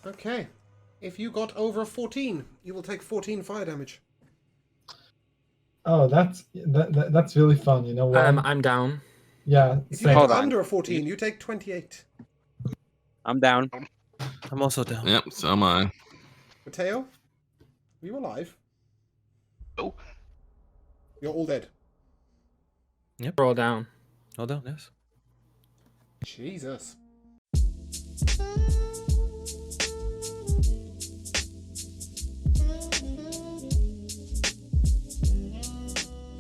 Okay. If you got over 14, you will take 14 fire damage. Oh, that's really fun. You know what? I'm down. Yeah, If you same. get Hold on. under a 14, you take 28. I'm down. I'm also down. Yep, so am I. Mateo, are you alive? Oh. You're all dead. Yep. We're all down. All down, yes. Jesus.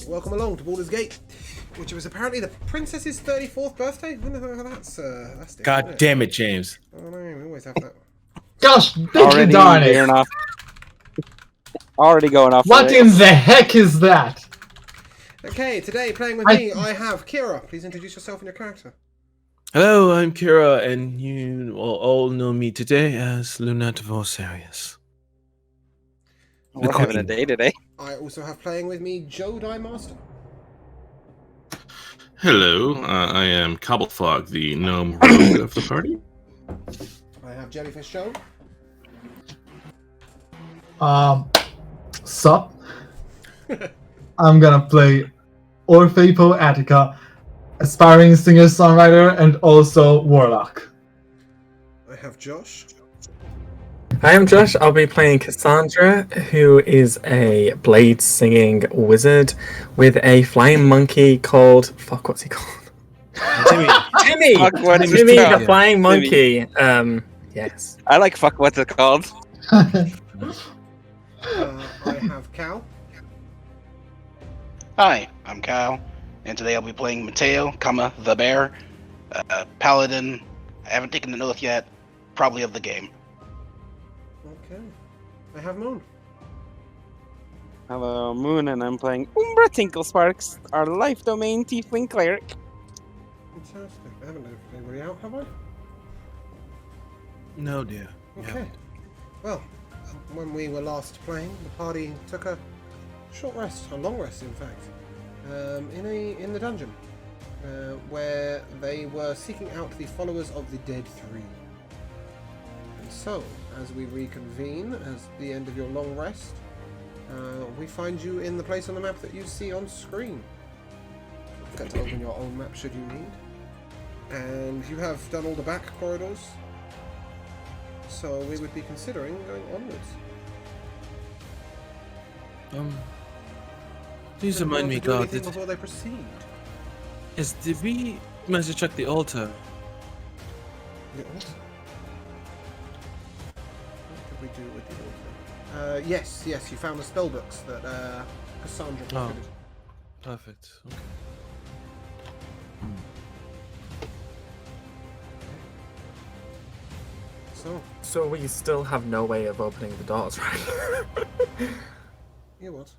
Welcome along to Baldur's Gate, which was apparently the princess's 34th birthday. That's different, God isn't it? damn it, James. Oh no, we always have that. Gosh, thank you, Already darn veering it! off. Already going off. What the in rails. the heck is that? Okay, today playing with me, I have Kira. Please introduce yourself and your character. Hello, I'm Kira, and you will all know me today as Lunat Vosarius. We're having a day today. I also have playing with me Joe Die Master. Hello, I am Cobblefog, the gnome rogue of the party. I have Jellyfish Joe. Sup? I'm gonna play Orphe Poetica, aspiring singer-songwriter, and also warlock. I have Josh. I am Josh. I'll be playing Cassandra, who is a blade singing wizard with a flying monkey called. Fuck, what's he called? Timmy. Timmy! Fuck, what is it Timmy, the called? flying Timmy. monkey. Yes. I like fuck. What's it called? I have Cal. Hi, I'm Kyle, and today I'll be playing Mateo, the bear, paladin. I haven't taken an oath yet, probably of the game. Okay. I have Moon. Hello, Moon, and I'm playing Umbra Tinkle Sparks, our life domain tiefling cleric. Fantastic. I haven't left anybody out, have I? No, dear. Okay. Well, when we were last playing, the party took a short rest, a long rest, in fact, in the dungeon, where they were seeking out the followers of the Dead Three. And so, as we reconvene, as the end of your long rest, we find you in the place on the map that you see on screen. Forget to open your own map should you need. And you have done all the back corridors, so we would be considering going onwards. Please Does anyone remind me, want to do God, anything before they proceed? did we manage to check the altar? The altar? What did we do with the altar? Yes, you found the spellbooks that Cassandra pocketed. Perfect. Okay. So we still have no way of opening the doors, right? Yeah, what?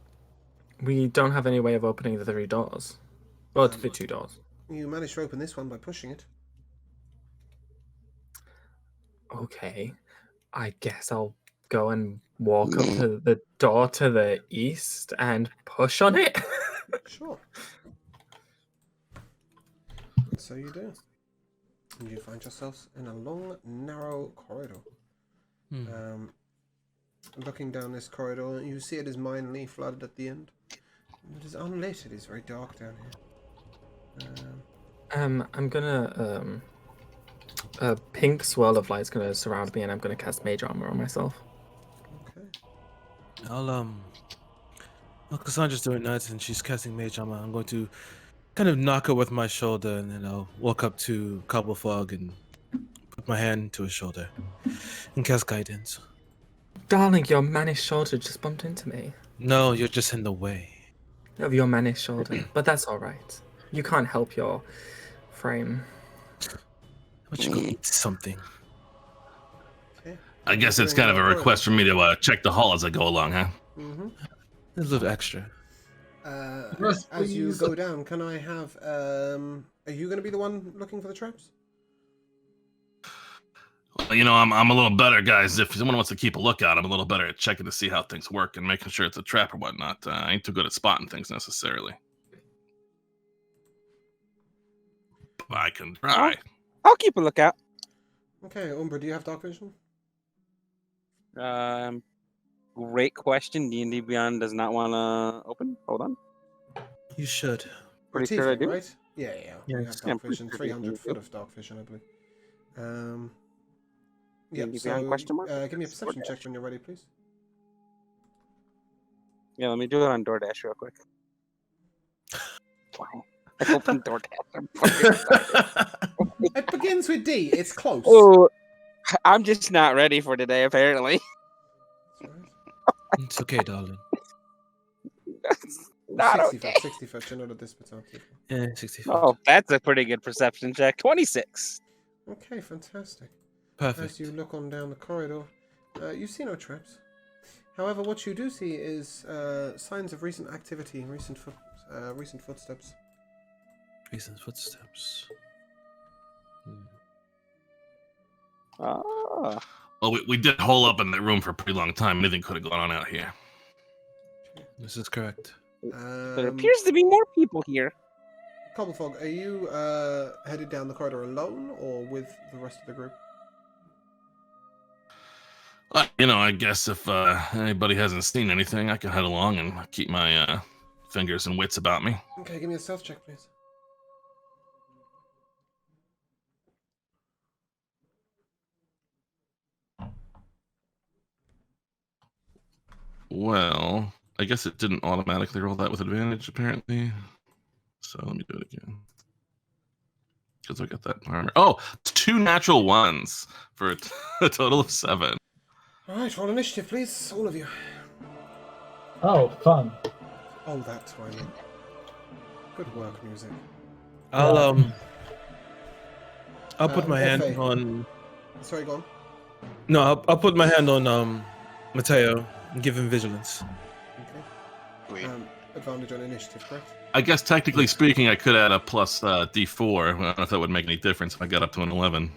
We don't have any way of opening the 3 doors. Well, the 2 doors. You managed to open this one by pushing it. Okay. I guess I'll go and walk up to the door to the east and push on it. Sure. So you do. And you find yourselves in a long, narrow corridor. Looking down this corridor, you see it is minorly flooded at the end. It is unlit. It is very dark down here. I'm gonna a pink swirl of light's gonna surround me, and I'm gonna cast Mage Armor on myself. Okay. Well, Cassandra's doing nuts, and she's casting Mage Armor. I'm going to kind of knock her with my shoulder, and then I'll walk up to Cobblefog and put my hand to his shoulder and cast Guidance. Darling, your mannish shoulder just bumped into me. No, you're just in the way. Of your mannish shoulder, but that's all right. You can't help your frame. But you go eat something. Okay. I guess it's kind of a request for me to check the hall as I go along, huh? Mm-hmm. A little extra. Yes, As you please. go down, can I have... are you going to be the one looking for the traps? Well, you know, I'm a little better, guys. If someone wants to keep a lookout, I'm a little better at checking to see how things work and making sure it's a trap or whatnot. I ain't too good at spotting things necessarily. But I can try. I'll keep a lookout. Okay, Umbra, do you have dark vision? Great question. D&D Beyond does not want to open. Hold on. You should. You're Pretty sure I tiefling, do. right? Yeah. We Yes. have Yeah, I'm dark pretty vision, sure 300 you foot do. of dark vision, I believe. D&D Yep, Beyond so question mark? give me a perception DoorDash. check when you're ready, please. Yeah, let me do it on DoorDash real quick. Wow. I opened DoorDash. I'm fucking excited. It begins with D. It's close. Oh, I'm just not ready for today, apparently. That's right. It's okay, darling. Not 60 okay. foot, 60 foot. You know that this bit's on people. Yeah, 65. Oh, that's a pretty good perception check. 26. Okay, fantastic. Perfect. As you look on down the corridor, you see no traps. However, what you do see is signs of recent activity, recent footsteps. Recent footsteps. Ah. Well, we did hole up in that room for a pretty long time. Anything could have gone on out here. This is correct. There appears to be more people here. Cobblefog, are you headed down the corridor alone or with the rest of the group? I guess if anybody hasn't seen anything, I can head along and keep my fingers and wits about me. Okay, give me a stealth check, please. Well, I guess it didn't automatically roll that with advantage, apparently. So let me do it again. Because I got that armor. Oh, 2 natural ones for a total of 7. Alright, roll initiative, please, all of you. Oh, fun. Oh, that timing. Good work, music. I'll put my hand Orphe. on. Sorry, go on. No, I'll put my hand on Mateo and give him vigilance. Okay. Sweet. Advantage on initiative, correct? I guess technically speaking, I could add a plus D4. I don't know if that would make any difference if I got up to an 11.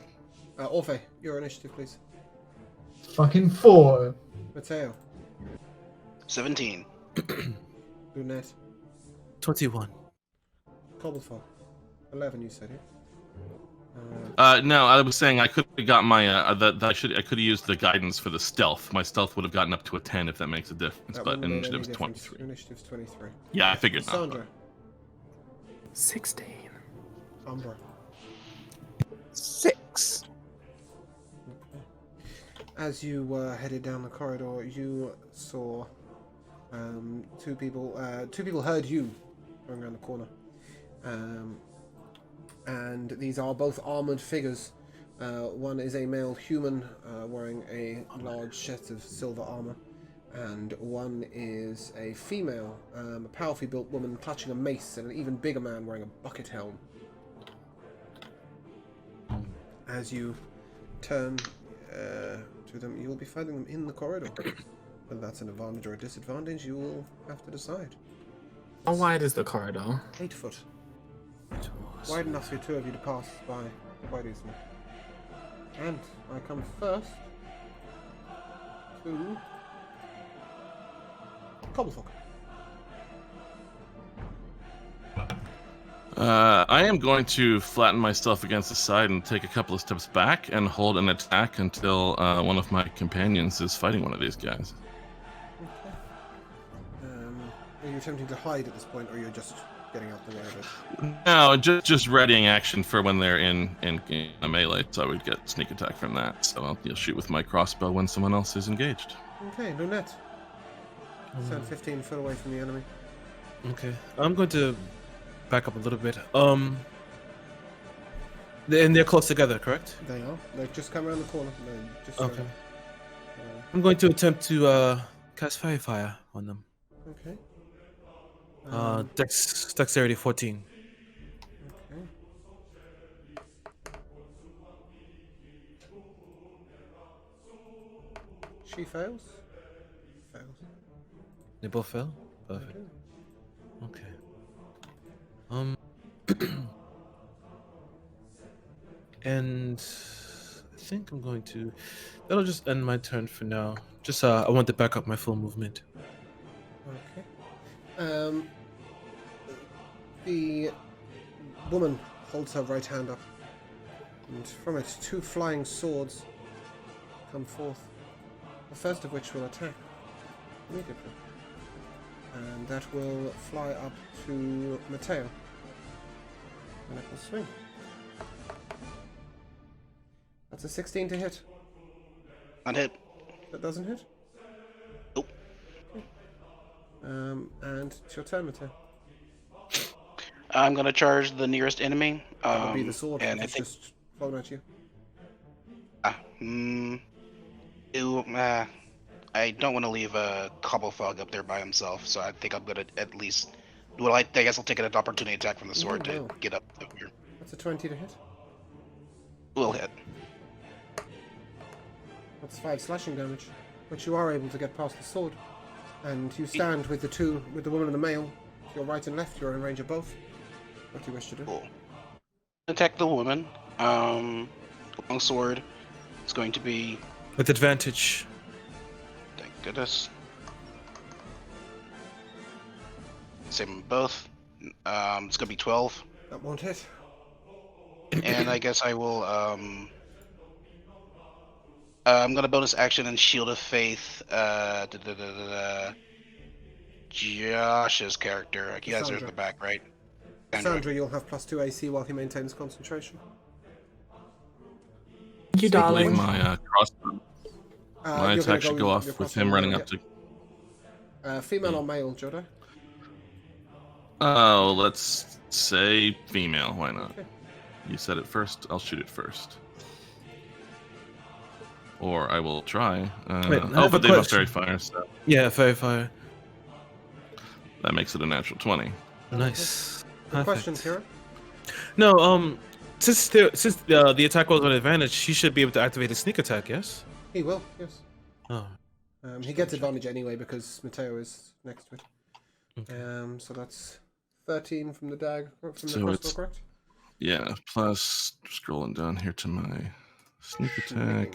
Orphe, your initiative, please. Fucking 4. Mateo, 17. Lunette, 21. Cobblefog. 11, you said, yeah? No, I was saying I could have got my I could have used the guidance for the stealth. My stealth would have gotten up to a 10 if that makes a difference. That But wouldn't have made any initiative's difference. 23. Initiative's 23. Yeah, I figured not. Sandra, 16. Umbra. 6. Okay. As you headed down the corridor, you saw two people. Two people heard you going around the corner, and these are both armored figures. One is a male human wearing a large set of silver armor, and one is a female, a powerfully built woman clutching a mace, and an even bigger man wearing a bucket helm. As you turn to them, you will be fighting them in the corridor. Whether that's an advantage or a disadvantage, you will have to decide. How wide is the corridor? 8 foot. Wide enough for 2 of you to pass by quite easily. And I come first to Cobblefog. I am going to flatten myself against the side and take a couple of steps back and hold an attack until one of my companions is fighting one of these guys. Okay. Are you attempting to hide at this point, or you're just getting out the way of it? No, just readying action for when they're in a melee, so I would get sneak attack from that. So I'll shoot with my crossbow when someone else is engaged. Okay, Lunette. Stand 15 foot away from the enemy. Okay, I'm going to back up a little bit. And they're close together, correct? They are. They've just come around the corner. They're just Okay. I'm going to attempt to cast Fairy Fire on them. Okay. Dexterity 14. Okay. She fails. Fails. They both fell? Perfect. Okay. Okay. And I think I'm going to. That'll just end my turn for now. Just I want to back up my full movement. Okay. The woman holds her right hand up, and from it 2 flying swords come forth. The first of which will attack immediately. And that will fly up to Mateo. And it will swing. That's a 16 to hit. Not hit. That doesn't hit? Nope. Okay. And it's your turn, Mateo. I'm gonna charge the nearest enemy. That would be the sword, and it's just flown at you. I don't want to leave a Cobblefog up there by himself, so I think I'm gonna at least. Well, I guess I'll take an opportunity attack from the sword will. to get up here. That's a 20 to hit. Will hit. That's 5 slashing damage. But you are able to get past the sword. And you stand with the woman and the male. To your right and left, you're in range of both. What do you wish to do? Cool. Attack the woman. Longsword. It's going to be. With advantage. Thank goodness. Same both. It's gonna be 12. That won't hit. And I guess I will. I'm gonna bonus action and Shield of Faith. Josh's character. You guys are in the back, right? Sandra, you'll have +2 AC while he maintains concentration. Thank you, I believe darling. my crossbow. My You're gonna attack should go your off with crossbow him running roll, up to. Female or male, Jodi? Oh, let's say female. Why not? Okay. You said it first. I'll shoot it first. Or I will try. Wait, I oh, have but a they must question. fairy fire, so Yeah, fire. that makes it a natural 20. Nice. Good Perfect. question, Kira. No, since the attack was an advantage, she should be able to activate a sneak attack. Yes. He will, yes. Oh. He gets advantage anyway because Mateo is next to it. Okay. So that's 13 from the from the So crossbow, it's- correct? Yeah, plus scrolling down here to my sneak attack.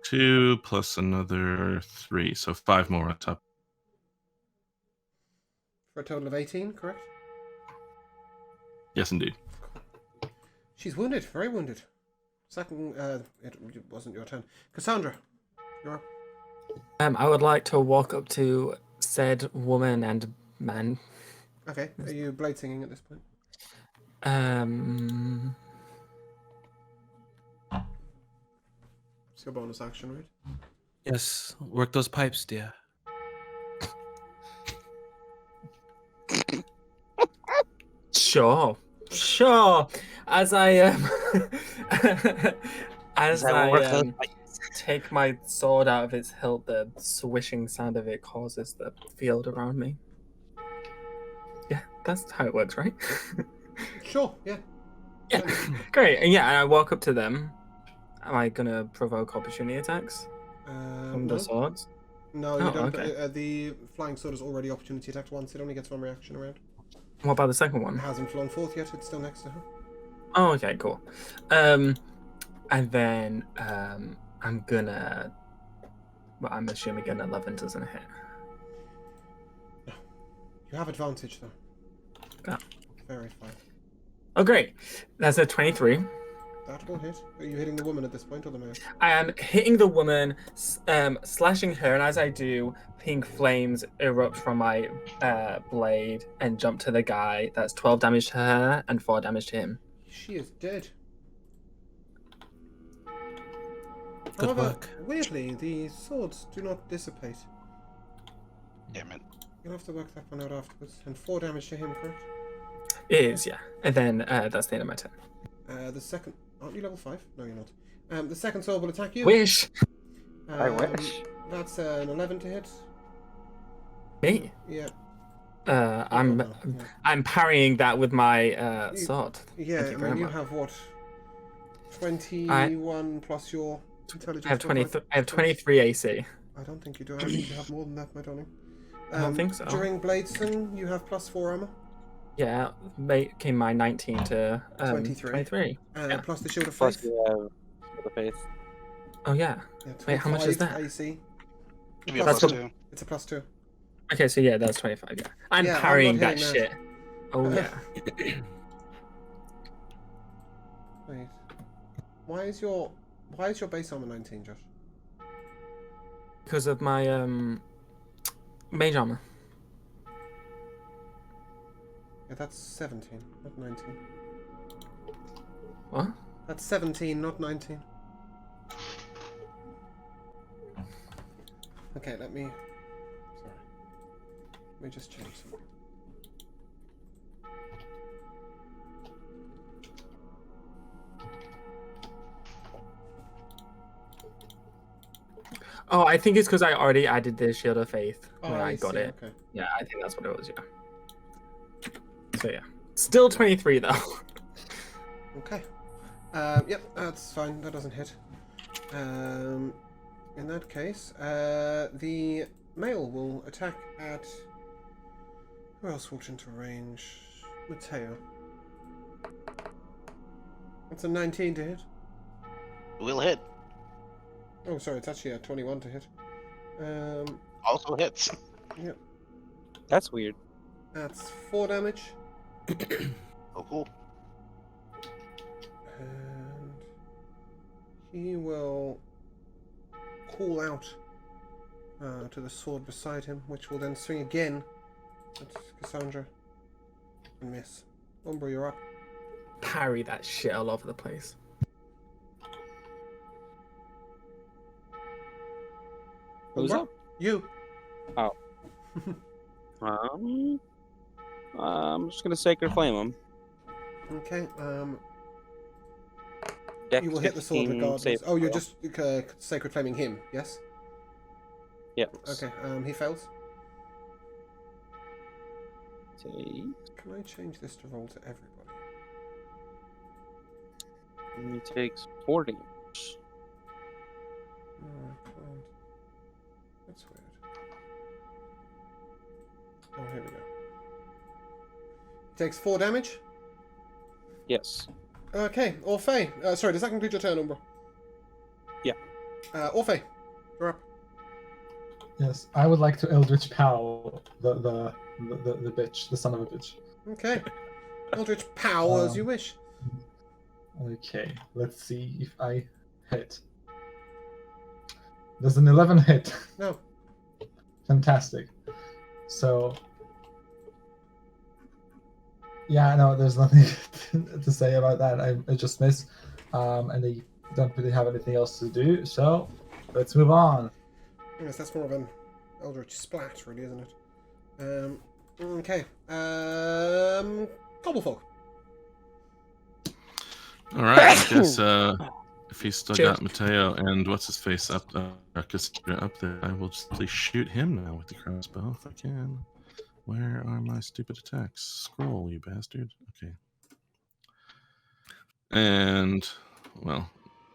2 plus another 3, so 5 more on top. For a total of 18, correct? Yes, indeed. She's wounded, very wounded. Second, it wasn't your turn. Cassandra, you're up. I would like to walk up to said woman and man. Okay, are you blade singing at this point? It's your bonus action, right? Yes. Work those pipes, dear. Sure. As I as I take my sword out of its hilt, the swishing sound of it causes the field around me. Yeah, that's how it works, right? Sure, yeah. Yeah, great. And yeah, and I walk up to them. Am I gonna provoke opportunity attacks from No, the swords? no, you Oh, don't. okay. The flying sword has already opportunity attacked once. It only gets one reaction around. What about the second It one? hasn't flown forth yet. It's still next to her. Oh, okay, cool. And then I'm gonna. Well, I'm assuming an 11 doesn't hit. You have advantage though. Oh. Very fine. Oh, great. That's a 23. That will hit. Are you hitting the woman at this point or the man? I am hitting the woman, slashing her, and as I do, pink flames erupt from my blade and jump to the guy. That's 12 damage to her and 4 damage to him. She is dead. Good However, work. weirdly, the swords do not dissipate. Damn it. You'll have to work that one out afterwards. And 4 damage to him, correct? It is, yeah. And then that's the end of my turn. The second... Aren't you level 5? No, you're not. The second sword will attack you. Wish! I wish. That's an 11 to hit. Me? Yeah. I'm Yeah. I'm parrying that with my sword. Yeah, Thank you I very mean, you much. have what? 21 plus your intelligence. I have or 20. I have 23 AC. I don't think you do. I think you have more than that, my darling. I don't think so. During Bladesing, you have +4 armor. Yeah, came my 19 to 23. 23. Yeah. Plus the shield of Plus faith. you have Shield of Faith. Oh yeah. Yeah, Wait, how much is 25 that? AC. Give me a That's plus what- 2. It's a +2. Okay, so yeah, that's 25. Yeah, I'm Yeah, I'm parrying not that hitting shit. Oh yeah. Wait. Why is your base armor 19, Josh? Because of my mage armor. Yeah, that's 17, not 19. What? That's 17, not 19. Okay, let me... Sorry. Let me just change something. Oh, I think it's because I already added the Shield of Faith when I got see, it. Okay. Yeah, I think that's what it was, yeah. So yeah. Still 23 though. Okay. Yep, that's fine. That doesn't hit. In that case, the male will attack at... Who else walked into range? Mateo. That's a 19 to hit. Will hit. Oh, sorry, it's actually a 21 to hit. Also hits. Yep. That's weird. That's 4 damage. Oh, cool. And he will call out to the sword beside him, which will then swing again at Cassandra and miss. Umbra, you're up. Parry that shit all over the place. Who's Umbra? up? You. I'm just gonna Sacred Flame him. Okay. Dex You will hit the sword 15 regardless. save Oh, you're throw. just sacred flaming him, yes? Yep. Okay. He fails. Take. Can I change this to roll to everybody? And he takes 4 damage. No, I can't. That's weird. Oh, here we go. Takes 4 damage. Yes. Okay, Orphe. Sorry, does that conclude your turn, Umbra? Yeah. Orphe, you're up. Yes, I would like to Eldritch Pow the bitch, the son of a bitch. Okay. Eldritch Power as you wish. Okay, let's see if I hit. Does an 11 hit? No. Fantastic. So, yeah, no, there's nothing to say about that. I just miss, and they don't really have anything else to do. So, let's move on. Yes, that's more of an Eldritch Splat, really, isn't it? Okay. Cobblefolk. All right, I guess if he's still Cheers. got Mateo and what's his face up, Cassandra up there, I will just please shoot him now with the crossbow if I can. Where are my stupid attacks? Scroll, you bastard. Okay. And well,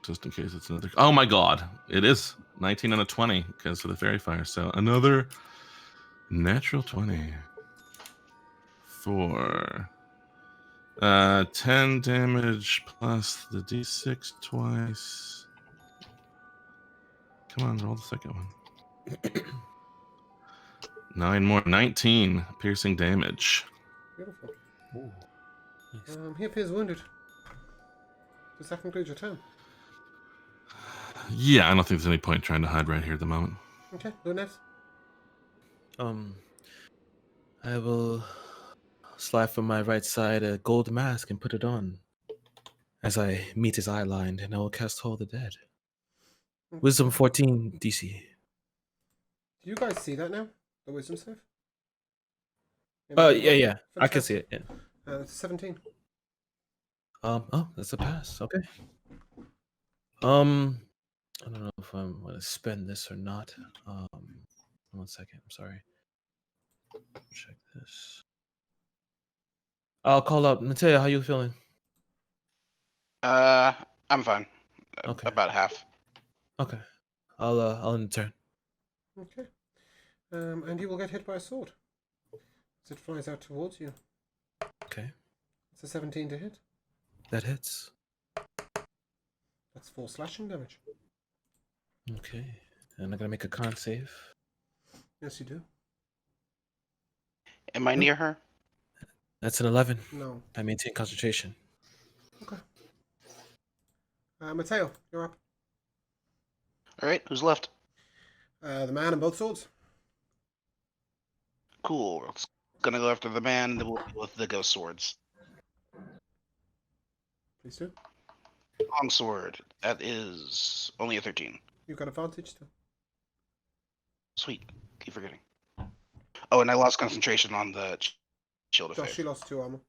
just in case it's another. Oh my God! It is 19 and a 20 because of the fairy fire. So another natural 20 for 10 damage plus the d6 twice. Come on, roll the second one. 9 more, 19 piercing damage. Beautiful. Ooh, nice. He appears wounded. Does that conclude your turn? Yeah, I don't think there's any point trying to hide right here at the moment. Okay, Lunette. I will slide from my right side a gold mask and put it on as I meet his eye line, and I will cast Hold the Dead. Wisdom 14 DC. Do you guys see that now? The wisdom save? Yeah. I can see it. Yeah. It's 17. Oh, that's a pass. Okay. I don't know if I'm gonna spend this or not. 1 second. I'm sorry. Check this. I'll call up Mateo. How you feeling? I'm fine. Okay. About half. Okay. I'll end the turn. Okay. And you will get hit by a sword as it flies out towards you. Okay. It's a 17 to hit. That hits. That's 4 slashing damage. Okay. And I'm gonna make a con save. Yes, you do. Am I near her? That's an 11. No. I maintain concentration. Okay. Mateo, you're up. All right, who's left? The man and both swords. Cool. It's gonna go after the man, and then we'll deal with the ghost swords. Please do. Long sword. That is only a 13. You've got advantage still. Sweet. Keep forgetting. Oh, and I lost concentration on the shield of Josh, faith. she lost 2 armor.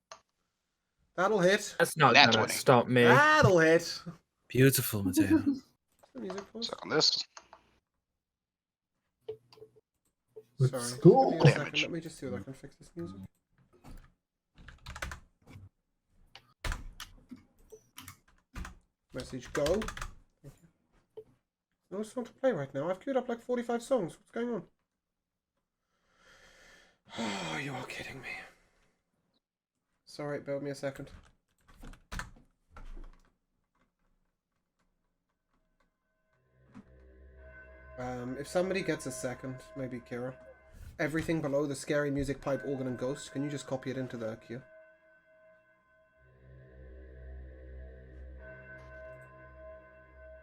That'll hit. That's not Nat gonna 20. stop me. That'll hit. Beautiful, Mateo. The music pause. So on this, Let's Sorry. go. Give me a second. Damage. Let me just see if I can fix this music. Message go. Thank you. No song to play right now. I've queued up like 45 songs. What's going on? Oh, you are kidding me. Sorry, bear with me a second. If somebody gets a second, maybe Kira. Everything below the scary music, pipe, organ, and ghost, can you just copy it into the queue?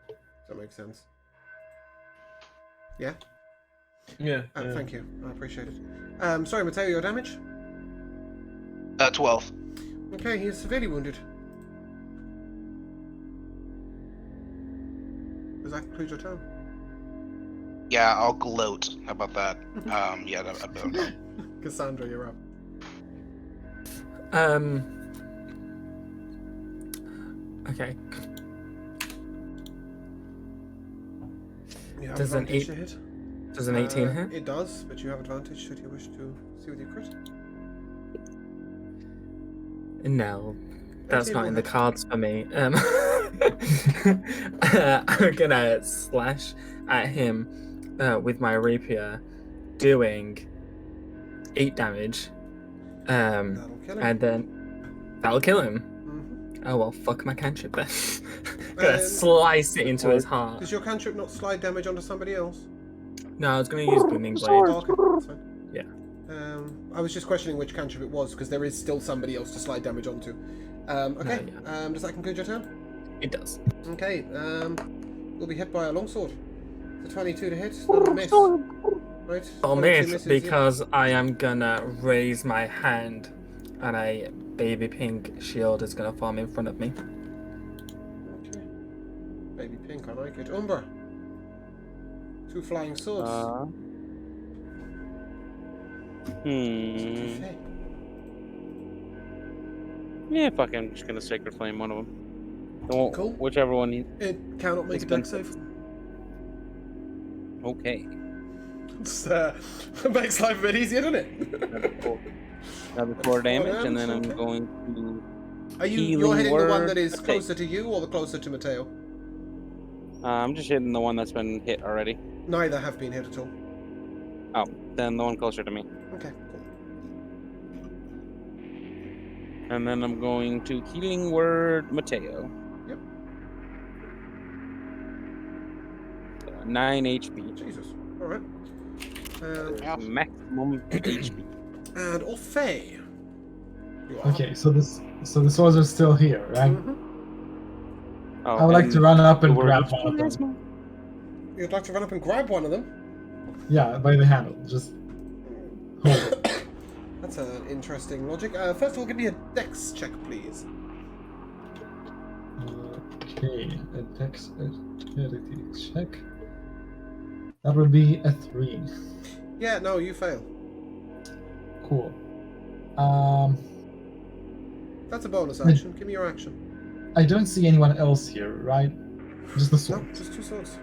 Does that make sense? Yeah? Yeah. Thank you. I appreciate it. Sorry, Mateo, your damage? 12. Okay, he is severely wounded. Does that conclude your turn? Yeah, I'll gloat. How about that? Yeah, that. Cassandra, you're up. Okay. You have Does an advantage 8 to hit? Does an 18 hit? It does, but you have advantage should you wish to see with your crit. No, that's 18 not will in the hit. cards for me. I'm gonna slash at him with my rapier, doing 8 damage. That'll kill him. And then that'll kill him. Oh well, fuck my cantrip then. Gonna slice it into his heart. Does your cantrip not slide damage onto somebody else? No, I was gonna use booming blade. Oh, okay, that's fine. Yeah. I was just questioning which cantrip it was because there is still somebody else to slide damage onto. Okay. No, Does that conclude your turn? It does. Okay. You'll be hit by a longsword. It's a 22 to hit. That'll miss. Right. I'll 22 miss misses, yeah. because I am gonna raise my hand, and a baby pink shield is gonna form in front of me. Okay. Baby pink, I like it. Umbra. 2 flying swords. Okay. Yeah, fuck it, I'm just gonna Sacred Flame one of them. Cool. Whichever one you... It cannot make a dex save. Okay. It's, makes life a bit easier, doesn't it? Another 4 damage, and then I'm okay. going to... Are you? Healing You're hitting the one word. that is Okay. closer to you, or the closer to Mateo? I'm just hitting the one that's been hit already. Neither have been hit at all. Oh, then the one closer to me. Okay, cool. And then I'm going to Healing Word Mateo. Yep. 9 HP. Jesus. All right. Maximum HP. And Orphe. You are. Okay, so the swords are still here, right? Mhm. Oh, I would like to run up and the word grab is one of them. charisma. You'd like to run up and grab one of them? Yeah, by the handle. Just hold it. That's an interesting logic. First of all, give me a dex check, please. Okay, a dexterity check. That would be a 3. Yeah, no, you fail. Cool. That's a bonus action. Give me your action. I don't see anyone else here, right? Just the No, sword. just 2 swords.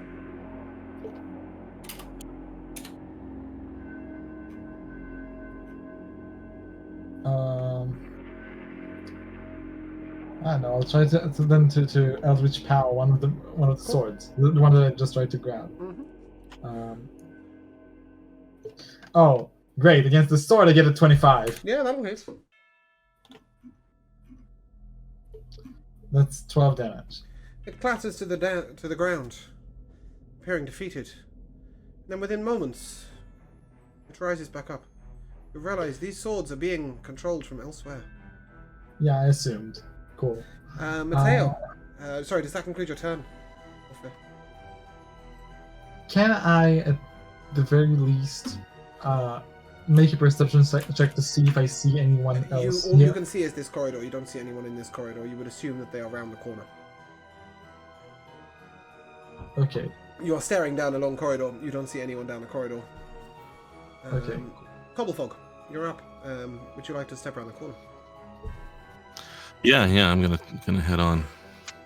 I don't know. I'll try to Eldritch Power one of the swords, the one that I just tried to grab. Mhm. Oh, great! Against the sword, I get a 25. Yeah, that'll hit. That's 12 damage. It clatters to the ground, appearing defeated. Then within moments, it rises back up. You realize these swords are being controlled from elsewhere. Yeah, I assumed. Cool. Mateo. Sorry, does that conclude your turn? Can I the very least, make a perception check to see if I see anyone else. All you can see is this corridor. You don't see anyone in this corridor. You would assume that they are around the corner. Okay. You are staring down a long corridor. You don't see anyone down the corridor. Okay. Cobblefog, you're up. Would you like to step around the corner? Yeah, I'm gonna head on.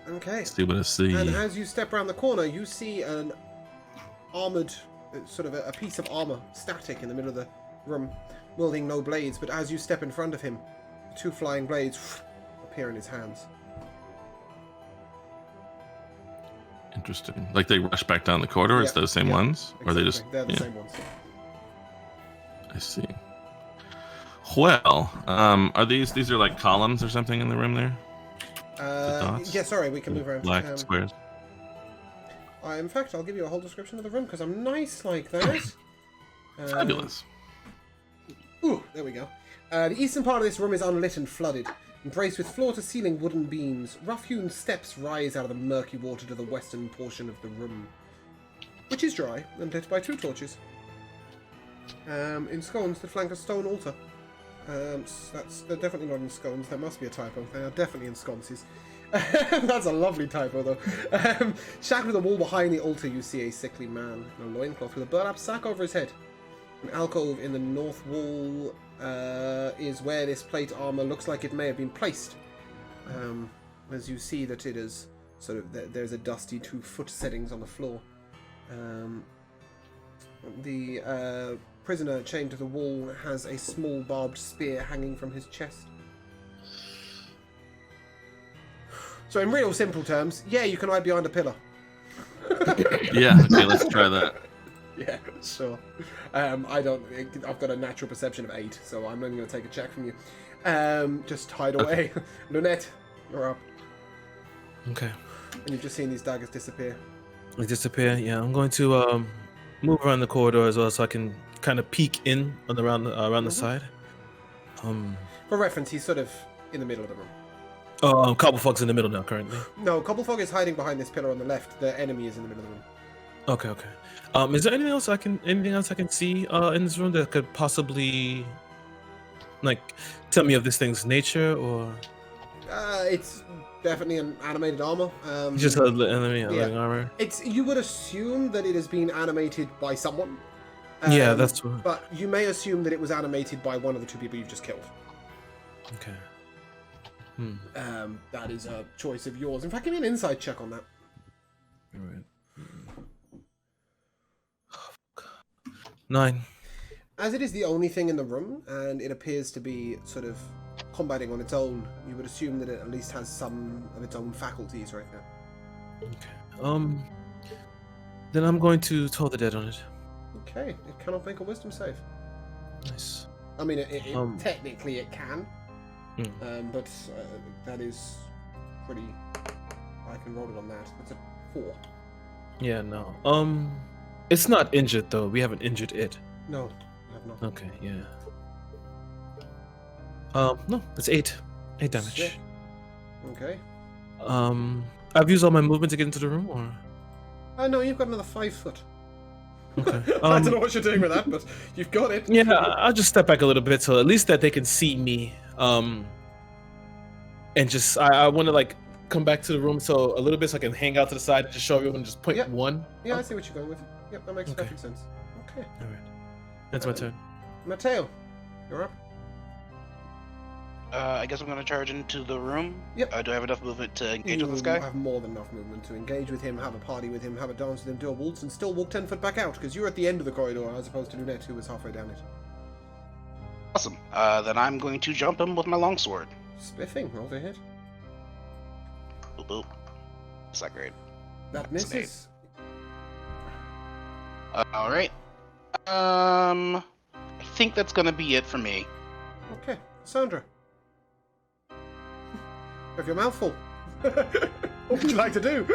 Okay. See what I see. And as you step around the corner, you see an armored, sort of a piece of armor, static in the middle of the room, wielding no blades. But as you step in front of him, 2 flying blades appear in his hands. Interesting. Like they rush back down the corridor. It's those same ones, exactly. or they just they're the same ones. I see. Well, are these are like columns or something in the room there? Dots? Yeah, sorry, we can move around. Black squares. In fact, I'll give you a whole description of the room because I'm nice like that. Fabulous. Ooh, there we go. The eastern part of this room is unlit and flooded, embraced with floor-to-ceiling wooden beams. Rough-hewn steps rise out of the murky water to the western portion of the room, which is dry and lit by 2 torches. In scones that flank a stone altar. They're definitely not in scones. There must be a typo. They are definitely in sconces. That's a lovely typo, though. Shackled to the wall behind the altar, you see a sickly man in a loincloth with a burlap sack over his head. An alcove in the north wall is where this plate armor looks like it may have been placed. As you see that it is sort of there's a dusty 2-foot settings on the floor. The prisoner chained to the wall has a small barbed spear hanging from his chest. So in real simple terms, yeah, you can hide behind a pillar. Yeah, okay, let's try that. Yeah, sure. I've got a natural perception of 8, so I'm not even going to take a check from you. Just hide away. Okay. Lunette, you're up. Okay. And you've just seen these daggers disappear. They disappear. Yeah, I'm going to move around the corridor as well, so I can kind of peek in on around the side. For reference, he's sort of in the middle of the room. Oh, Cobblefog's in the middle now, currently. No, Cobblefog is hiding behind this pillar on the left. The enemy is in the middle of the room. Okay. Is there anything else I can see in this room that could possibly like tell me of this thing's nature, or? It's definitely an animated armor. Just an enemy living armor. You would assume that it has been animated by someone. Yeah, that's what. But you may assume that it was animated by one of the 2 people you've just killed. Okay. That is a choice of yours. In fact, give me an insight check on that. All right. 9. As it is the only thing in the room, and it appears to be sort of combating on its own, you would assume that it at least has some of its own faculties right now. Okay. Then I'm going to toll the dead on it. Okay. It cannot make a wisdom save. Nice. I mean, technically it can. But that is pretty... I can roll it on that. That's a 4. Yeah, no. It's not injured, though. We haven't injured it. No, I have not. Okay, yeah. No, it's 8. 8 damage. Sick. Okay. I've used all my movement to get into the room, or? No, you've got another 5 foot. Okay. I don't know what you're doing with that, but you've got it. Yeah, I'll just step back a little bit so at least that they can see me. And just I want to like come back to the room so a little bit so I can hang out to the side and just show everyone and just point 1. Yeah, I see what you're going with. Yep, that makes perfect sense. Okay. All right. That's my turn. Mateo, you're up. I guess I'm going to charge into the room. Yep. Do I have enough movement to engage with this guy? You have more than enough movement to engage with him, have a party with him, have a dance with him, do a waltz, and still walk 10 foot back out, because you're at the end of the corridor as opposed to Lunette, who was halfway down it. Awesome. Then I'm going to jump him with my longsword. Spiffing, roll to hit. Boop, boop. That's not great. That misses. Alright. I think that's going to be it for me. Okay. Sandra. Have your mouth full. What would you like to do?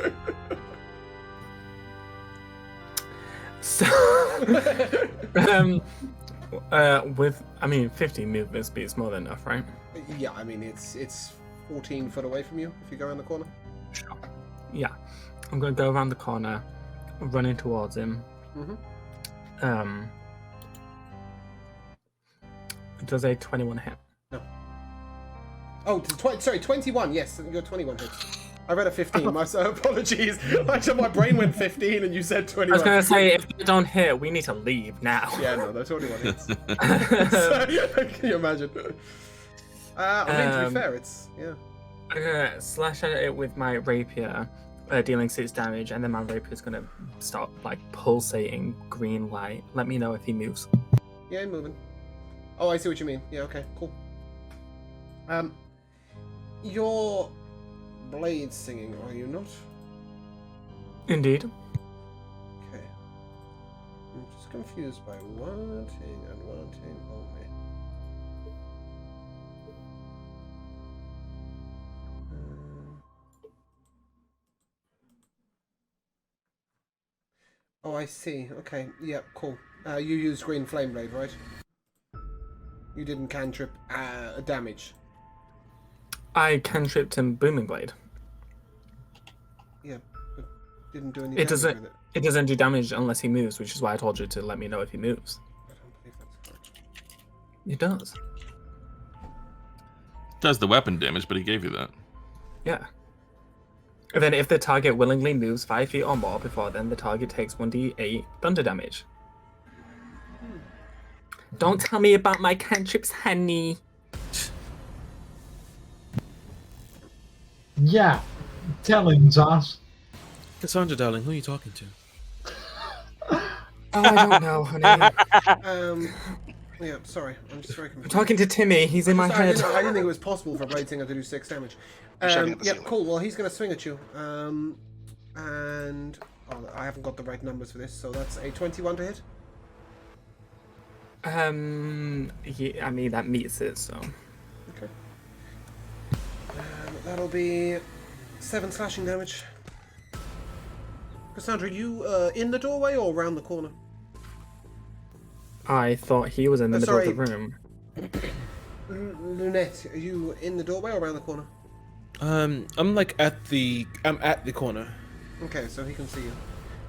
So, with 15 movement speed is more than enough, right? Yeah, I mean it's 14 foot away from you if you go around the corner. Sure. Yeah, I'm gonna go around the corner, running towards him, Does a 21 hit? Oh, sorry, 21. Yes, you're 21 hits. I read a 15. My apologies. Actually, my brain went 15, and you said 21. I was gonna say if they don't hit, we need to leave now. Yeah, no, they're 21 hits. So, can you imagine? I mean, to be fair, it's yeah. I'm gonna slash at it with my rapier, dealing 6 damage, and then my rapier's gonna start like pulsating green light. Let me know if he moves. Yeah, I'm moving. Oh, I see what you mean. Yeah, okay, cool. Your blade singing, are you not? Indeed. Okay. I'm just confused by wanting and wanting only. Oh, I see. Okay. Yep, cool. You used Green Flame Blade, right? You didn't cantrip damage. I cantripped him Booming Blade. Yeah, but didn't do any It damage with it. It doesn't do damage unless he moves, which is why I told you to let me know if he moves. I don't believe that's correct. It does. Does the weapon damage, but he gave you that. Yeah. And then if the target willingly moves 5 feet or more before then, the target takes 1d8 thunder damage. Don't tell me about my cantrips, honey. Yeah, tell him, Josh. Cassandra, darling, who are you talking to? Oh, I don't know, honey. Yeah, sorry. I'm just very I'm confused. talking to Timmy. He's in my I head. didn't think it was possible for a Blade Singer to do 6 damage. Shouting at the Yep, ceiling. cool. Well, he's going to swing at you. And... Oh, I haven't got the right numbers for this, so that's a 21 to hit. Yeah, I mean, that meets it, so. Okay. That'll be 7 slashing damage. Cassandra, you in the doorway or around the corner? I thought he was in the middle of the room. Lunette, are you in the doorway or around the corner? I'm at the corner. Okay, so he can see you.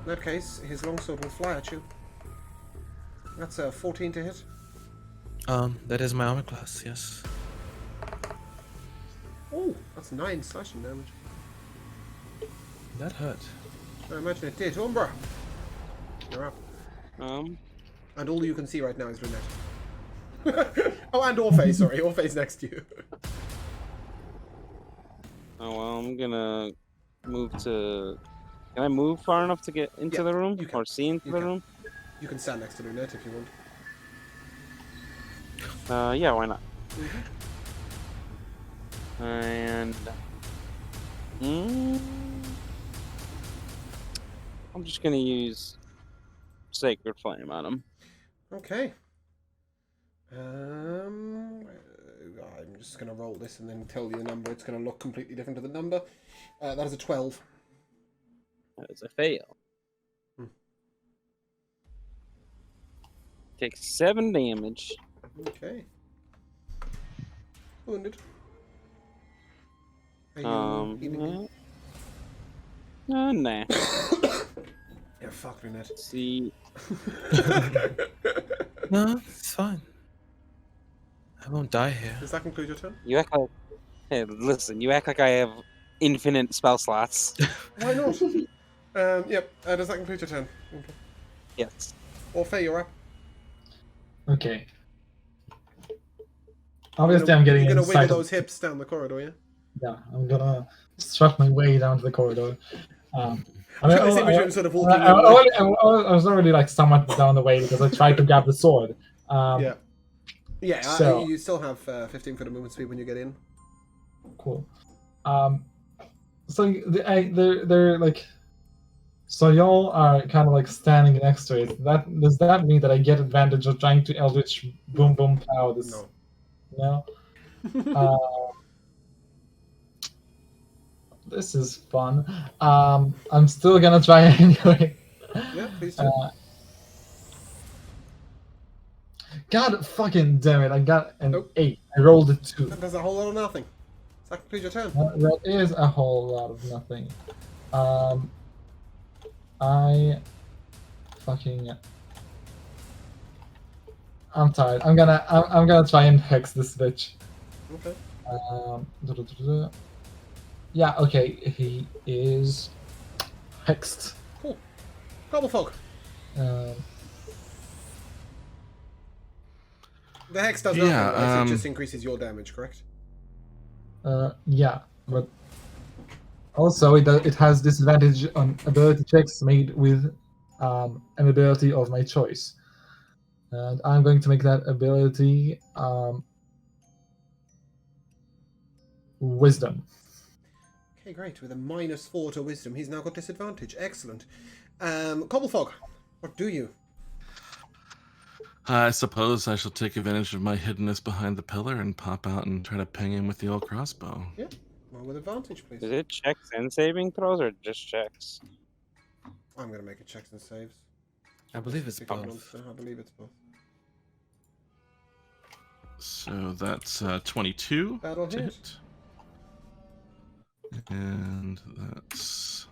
In that case, his longsword will fly at you. That's a 14 to hit. That is my armor class, yes. Oh, that's 9 slashing damage. That hurt. I imagine it did. Umbra, you're up. And all you can see right now is Lunette. Oh, and Orphe, sorry. Orphe's next to you. Oh well, I'm gonna move to. Can I move far enough to get into Yeah, the room you can. or see into You the can. room? You can stand next to Lunette if you want. Yeah, why not? Mm-hmm. And I'm just gonna use Sacred Flame on him. Okay. I'm just going to roll this and then tell you the number. It's going to look completely different to the number. That is a 12. That is a fail. Hmm. Takes 7 damage. Okay. Wounded. Are you healing? Nah. Yeah, fuck Lunette. See, No, it's fine. I won't die here. Does that conclude your turn? you act like. Hey, listen, you act like I have infinite spell slots. Why not? Yep. Does that conclude your turn? Okay. Yes. Orphe, you're up. Okay. Obviously, I'm getting You're going to wiggle inside. those hips down the corridor, yeah? Yeah, I'm gonna strut my way down to the corridor. I see between sort of walking I was already like somewhat down the way because I tried to grab the sword. Yeah. Yeah, so- you still have 15 foot of movement speed when you get in. Cool. So they're like, so y'all are kind of like standing next to it. Does that mean that I get advantage of trying to Eldritch boom pow this? No. No. This is fun. I'm still gonna try anyway. Yeah, please do. God fucking damn it! I got an Nope. 8. I rolled a 2. That does a whole lot of nothing. Does that conclude your turn? That is a whole lot of nothing. I fucking I'm tired. I'm gonna try and hex this bitch. Okay. Yeah. Okay. He is hexed. Cool. Gobblefog. Um, The hex does Yeah, nothing, right? It just increases your damage, correct? yeah, but also it has disadvantage on ability checks made with an ability of my choice, and I'm going to make that ability wisdom. Okay, great. With a -4 to wisdom, he's now got disadvantage. Excellent. Gobblefog, what do you? I suppose I shall take advantage of my hiddenness behind the pillar and pop out and try to ping him with the old crossbow. Yeah. Roll with advantage, please. Is it checks and saving throws or just checks? I'm going to make it checks and saves. I believe it's The both. goblins, I believe it's both. So that's 22 That'll to hit. hit. And that's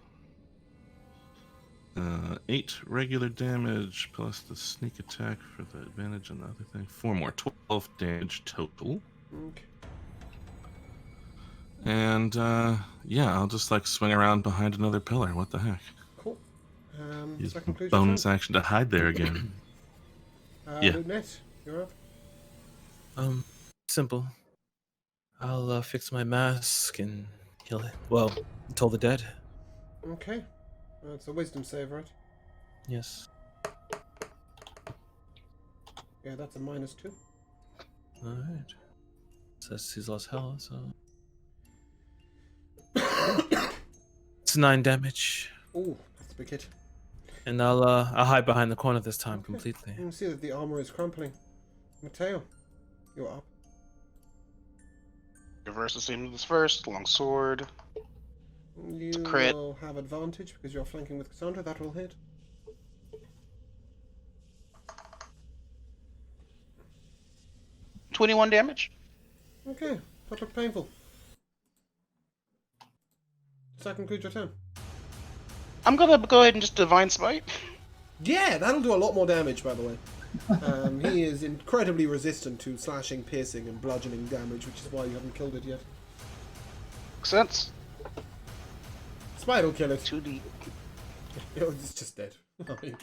8 regular damage plus the sneak attack for the advantage and the other thing. 4 more, 12 damage total. Okay. And yeah, I'll just like swing around behind another pillar. What the heck? Cool. Use That concludes your bonus turn. action to hide there again. Yeah. Lunette, you're up. Simple. I'll fix my mask and heal it. Well, toll the dead. Okay. It's a wisdom save, right? Yes. Yeah, that's a -2. Alright. Says he's lost health, so. It's 9 damage. Ooh, that's a big hit. And I'll hide behind the corner this time completely. You can see that the armor is crumpling. Mateo, you're up. Reverse the same as first. Long sword. You crit. will have advantage because you're flanking with Cassandra. That will hit. $21 damage. Okay, that looked painful. Does that conclude your turn? I'm gonna go ahead and just Divine Smite. Yeah, that'll do a lot more damage, by the way. He is incredibly resistant to slashing, piercing, and bludgeoning damage, which is why you haven't killed it yet. Makes sense. Smite will kill it. 2D. It's just dead. I mean,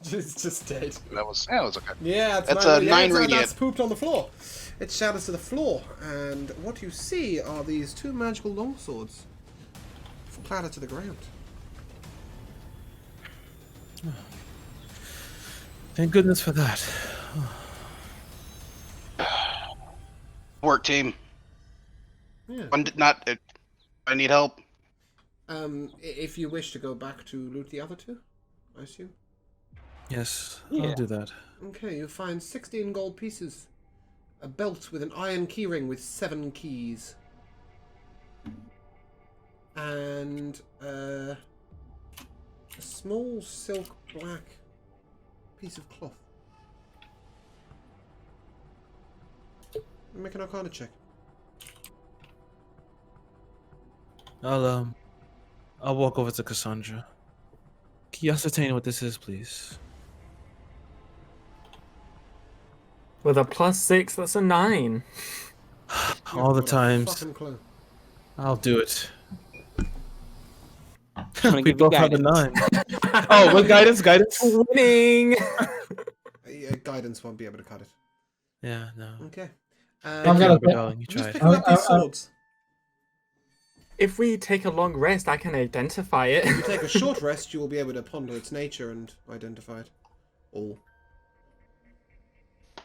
it's just dead. That was okay. Yeah, That's a 9 That's radiant. pooped on the floor. It shatters to the floor, and what you see are these 2 magical longswords clatter to the ground. Thank goodness for that. Work team. Yeah. I need help. If you wish to go back to loot the other 2, I assume. Yes, Yeah. I'll do that. Okay, you find 16 gold pieces, a belt with an iron keyring with 7 keys, and a small silk black piece of cloth. Make an Arcana check. I'll walk over to Cassandra. Can you ascertain what this is, please? With a +6, that's a 9. All the Got a times. fucking clue. I'll do it. gonna We give you both have a guidance. 9. Oh, with guidance? Guidance? Winning! Guidance won't be able to cut it. Yeah, no. Okay. I'm gonna Amber, darling, you Just tried. picking up these swords. If we take a long rest, I can identify it. If you take a short rest, you will be able to ponder its nature and identify it. All. Do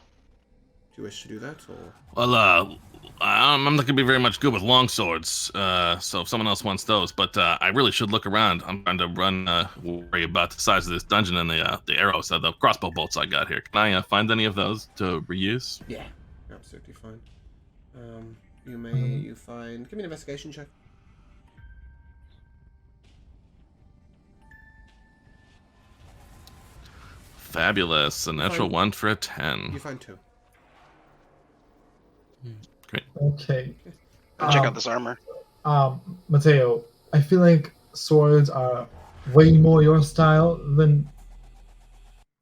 you wish to do that, or? Well, I'm not gonna be very much good with long swords, so if someone else wants those, but I really should look around. I'm trying to worry about the size of this dungeon and the arrows, the crossbow bolts I got here. Can I find any of those to reuse? Yeah, you're absolutely fine. You find. Give me an investigation check. Fabulous, a natural Fine. 1 for a 10. You find 2. Great. Okay. Check out this armor. Mateo, I feel like swords are way more your style than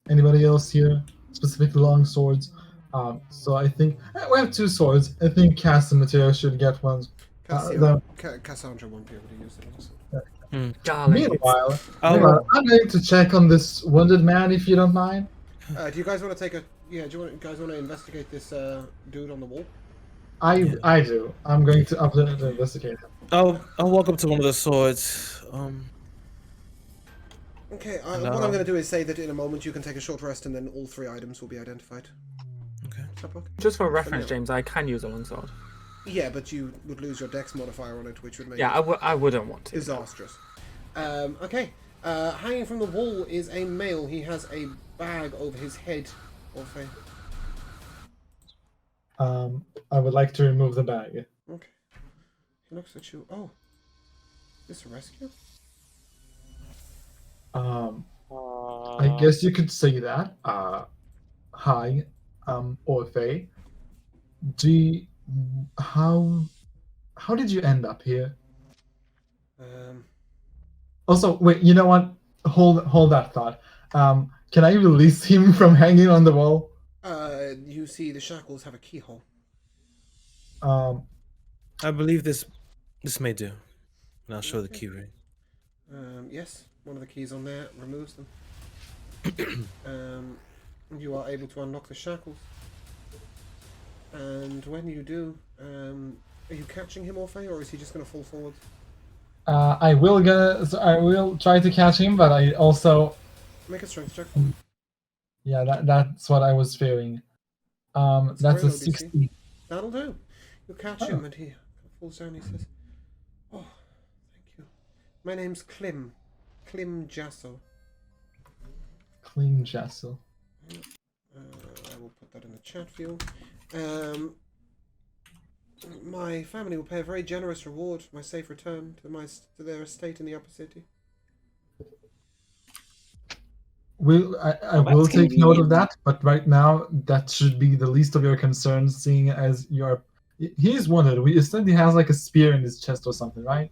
anybody else here, specifically long swords. So I think we have 2 swords. I think Cass and Mateo should get one. Cassandra won't be able to use it. Also. Darling. Meanwhile, I'll- I'm going to check on this wounded man if you don't mind. Do you guys want to take a? Yeah. Do you guys want to investigate this dude on the wall? I do. I'm going to up and investigate him. I'll walk up to one of the swords. Okay. What I'm No. going to do is say that in a moment you can take a short rest, and then all 3 items will be identified. Okay. Does that work? Just for reference, James, I can use a longsword. Yeah, but you would lose your dex modifier on it, which would make Yeah, it I wouldn't want to. disastrous. Okay. Hanging from the wall is a male. He has a bag over his head. Orphe. I would like to remove the bag. Okay. He looks at you. Oh. Is this a rescue? I guess you could say that. Hi, Orphe. How did you end up here? Also, wait. You know what? Hold that thought. Can I release him from hanging on the wall? You see the shackles have a keyhole. I believe this may do. And I'll show the key ring. Yes, one of the keys on there removes them. You are able to unlock the shackles. And when you do, are you catching him, Orphe, or is he just going to fall forward? I will try to catch him, but I also Make a strength check. yeah, that's what I was fearing. That's very a low DC. 60. That'll do. You catch him, and he falls down. He says, "Oh, thank you. My name's Klim Jasso. Clean Jessel. I will put that in the chat for you. My family will pay a very generous reward for my safe return to their estate in the upper city." I will take note of that, but right now that should be the least of your concerns, seeing as he is wounded. We said he has like a spear in his chest or something, right?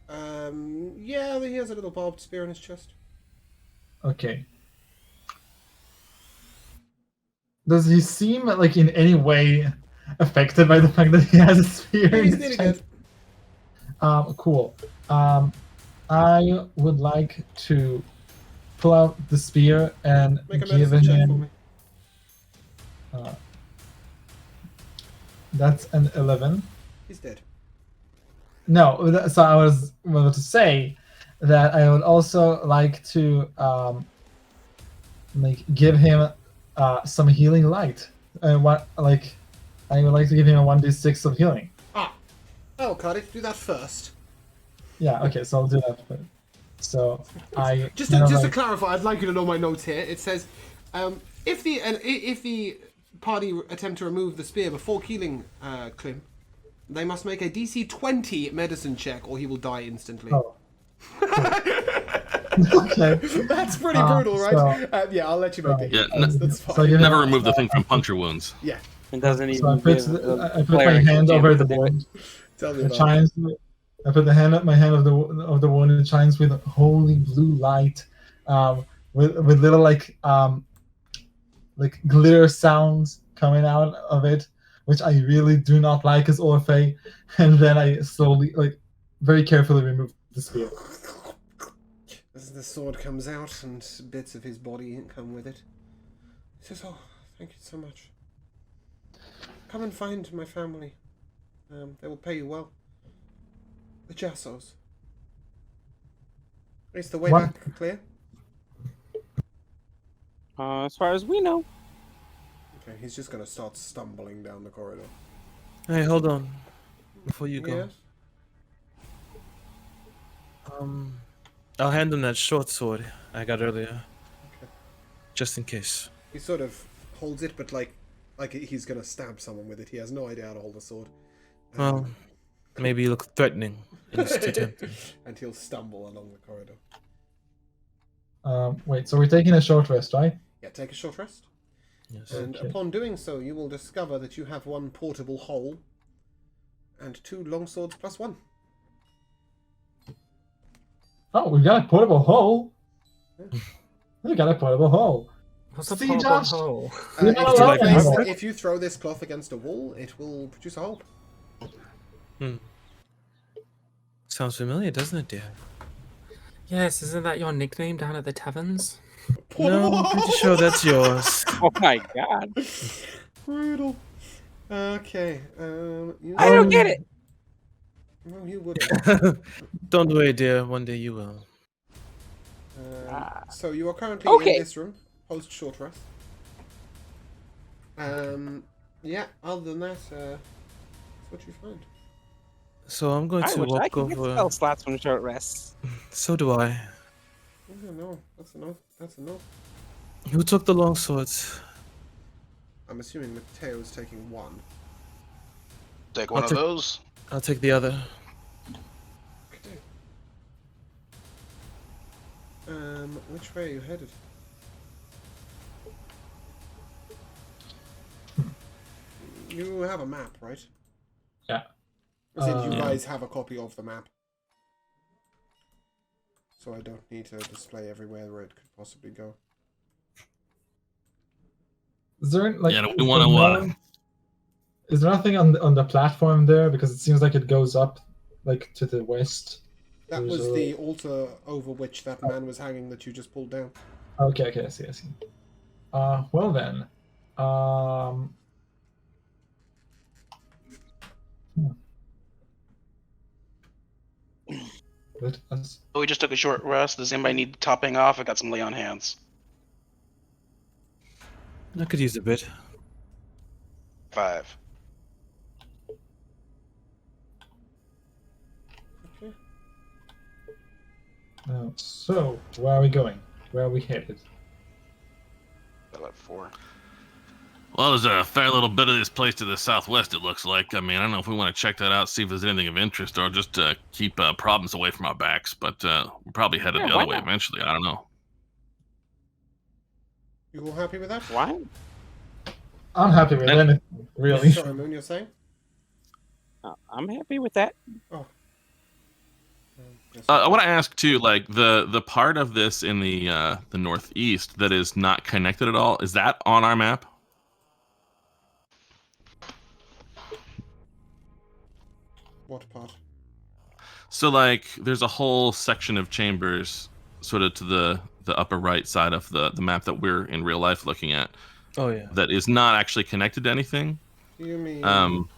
Yeah, he has a little barbed spear in his chest. Okay. Does he seem like in any way affected by the fact that he has a spear in He's his nearly chest? dead. Cool. I would like to pull out the spear and Make a give medicine check for him. me. That's an 11. He's dead. No, so I was about to say that I would also like to give him some healing light. I would like to give him a 1d6 of healing. Oh, Cardi, do that first. Yeah. Okay. So I'll do that first. So I Just to clarify, I'd like you to know my notes here. It says, if the party attempt to remove the spear before killing Klim, they must make a DC 20 medicine check, or he will die instantly. Oh. Okay. That's pretty brutal, right? So, yeah, I'll let you make it. Yeah, That's fine. so you Never remove the thing from puncture wounds. Yeah, It doesn't So I even put, give the I put player my hand a over chance the to do it. wound. tell me It about it. shines. I put my hand of the wound. And it shines with holy blue light, with little like glitter sounds coming out of it, which I really do not like as Orphe. And then I slowly, very carefully remove the spear. As the sword comes out and bits of his body come with it, he says, "Oh, thank you so much. Come and find my family. They will pay you well. The Jassos. Is the way What? back clear?" As far as we know. Okay, he's just gonna start stumbling down the corridor. Hey, hold on. Before you go. Yes? I'll hand him that short sword I got earlier. Okay. Just in case. He sort of holds it, but like he's gonna stab someone with it. He has no idea how to hold the sword. Well, maybe you look threatening. And it's too tempting. And he'll stumble along the corridor. Wait, so we're taking a short rest, right? Yeah, take a short rest. Yes. And Okay. upon doing so, you will discover that you have 1 portable hole and 2 longswords plus 1. Oh, we got a portable hole. We got a portable hole. What's the See, portable Josh? hole? You're not if, allowed you anymore. if you throw this cloth against a wall, it will produce a hole. Sounds familiar, doesn't it, dear? Yes, isn't that your nickname down at the taverns? No, I'm pretty sure that's yours. Oh my god. Brutal. Okay. I don't get it. No, you wouldn't. Don't worry, dear. One day you will. So you are currently Okay. in this room, post short rest. Yeah. Other than that, that's what you find. So I'm going I to wish I walk could get spell over. slots from short rests. So do I. No, that's a no. That's a no. Who took the long swords? I'm assuming Mateo's taking one. Take one I'll of take- those. I'll take the other. Okay. Which way are you headed? You have a map, right? Yeah. As in, you Yeah. guys have a copy of the map. So I don't need to display everywhere where it could possibly go. Is there like? Yeah, do is we there want to? no- Is there nothing on the platform there? Because it seems like it goes up, like to the west. That There's was a- the altar over which that man was hanging that you just pulled down. Okay, I see. Well then, let us. We just took a short rest. Does anybody need topping off? I got some lay on hands. I could use a bit. 5. Okay. So where are we going? Where are we headed? Got 4. Well, there's a fair little bit of this place to the southwest, it looks like. I mean, I don't know if we want to check that out, see if there's anything of interest, or just keep problems away from our backs. But we're probably headed Yeah, the why other way not? eventually. I don't know. You all happy with that? Why? I'm happy with anything, really. Sorry, Moon, you're saying? I'm happy with that. Yes. I want to ask too, like the part of this in the northeast that is not connected at all. Is that on our map? What part? So like, there's a whole section of chambers, sort of to the upper right side of the map that we're in real life looking at, Oh yeah. that is not actually connected to anything. You mean...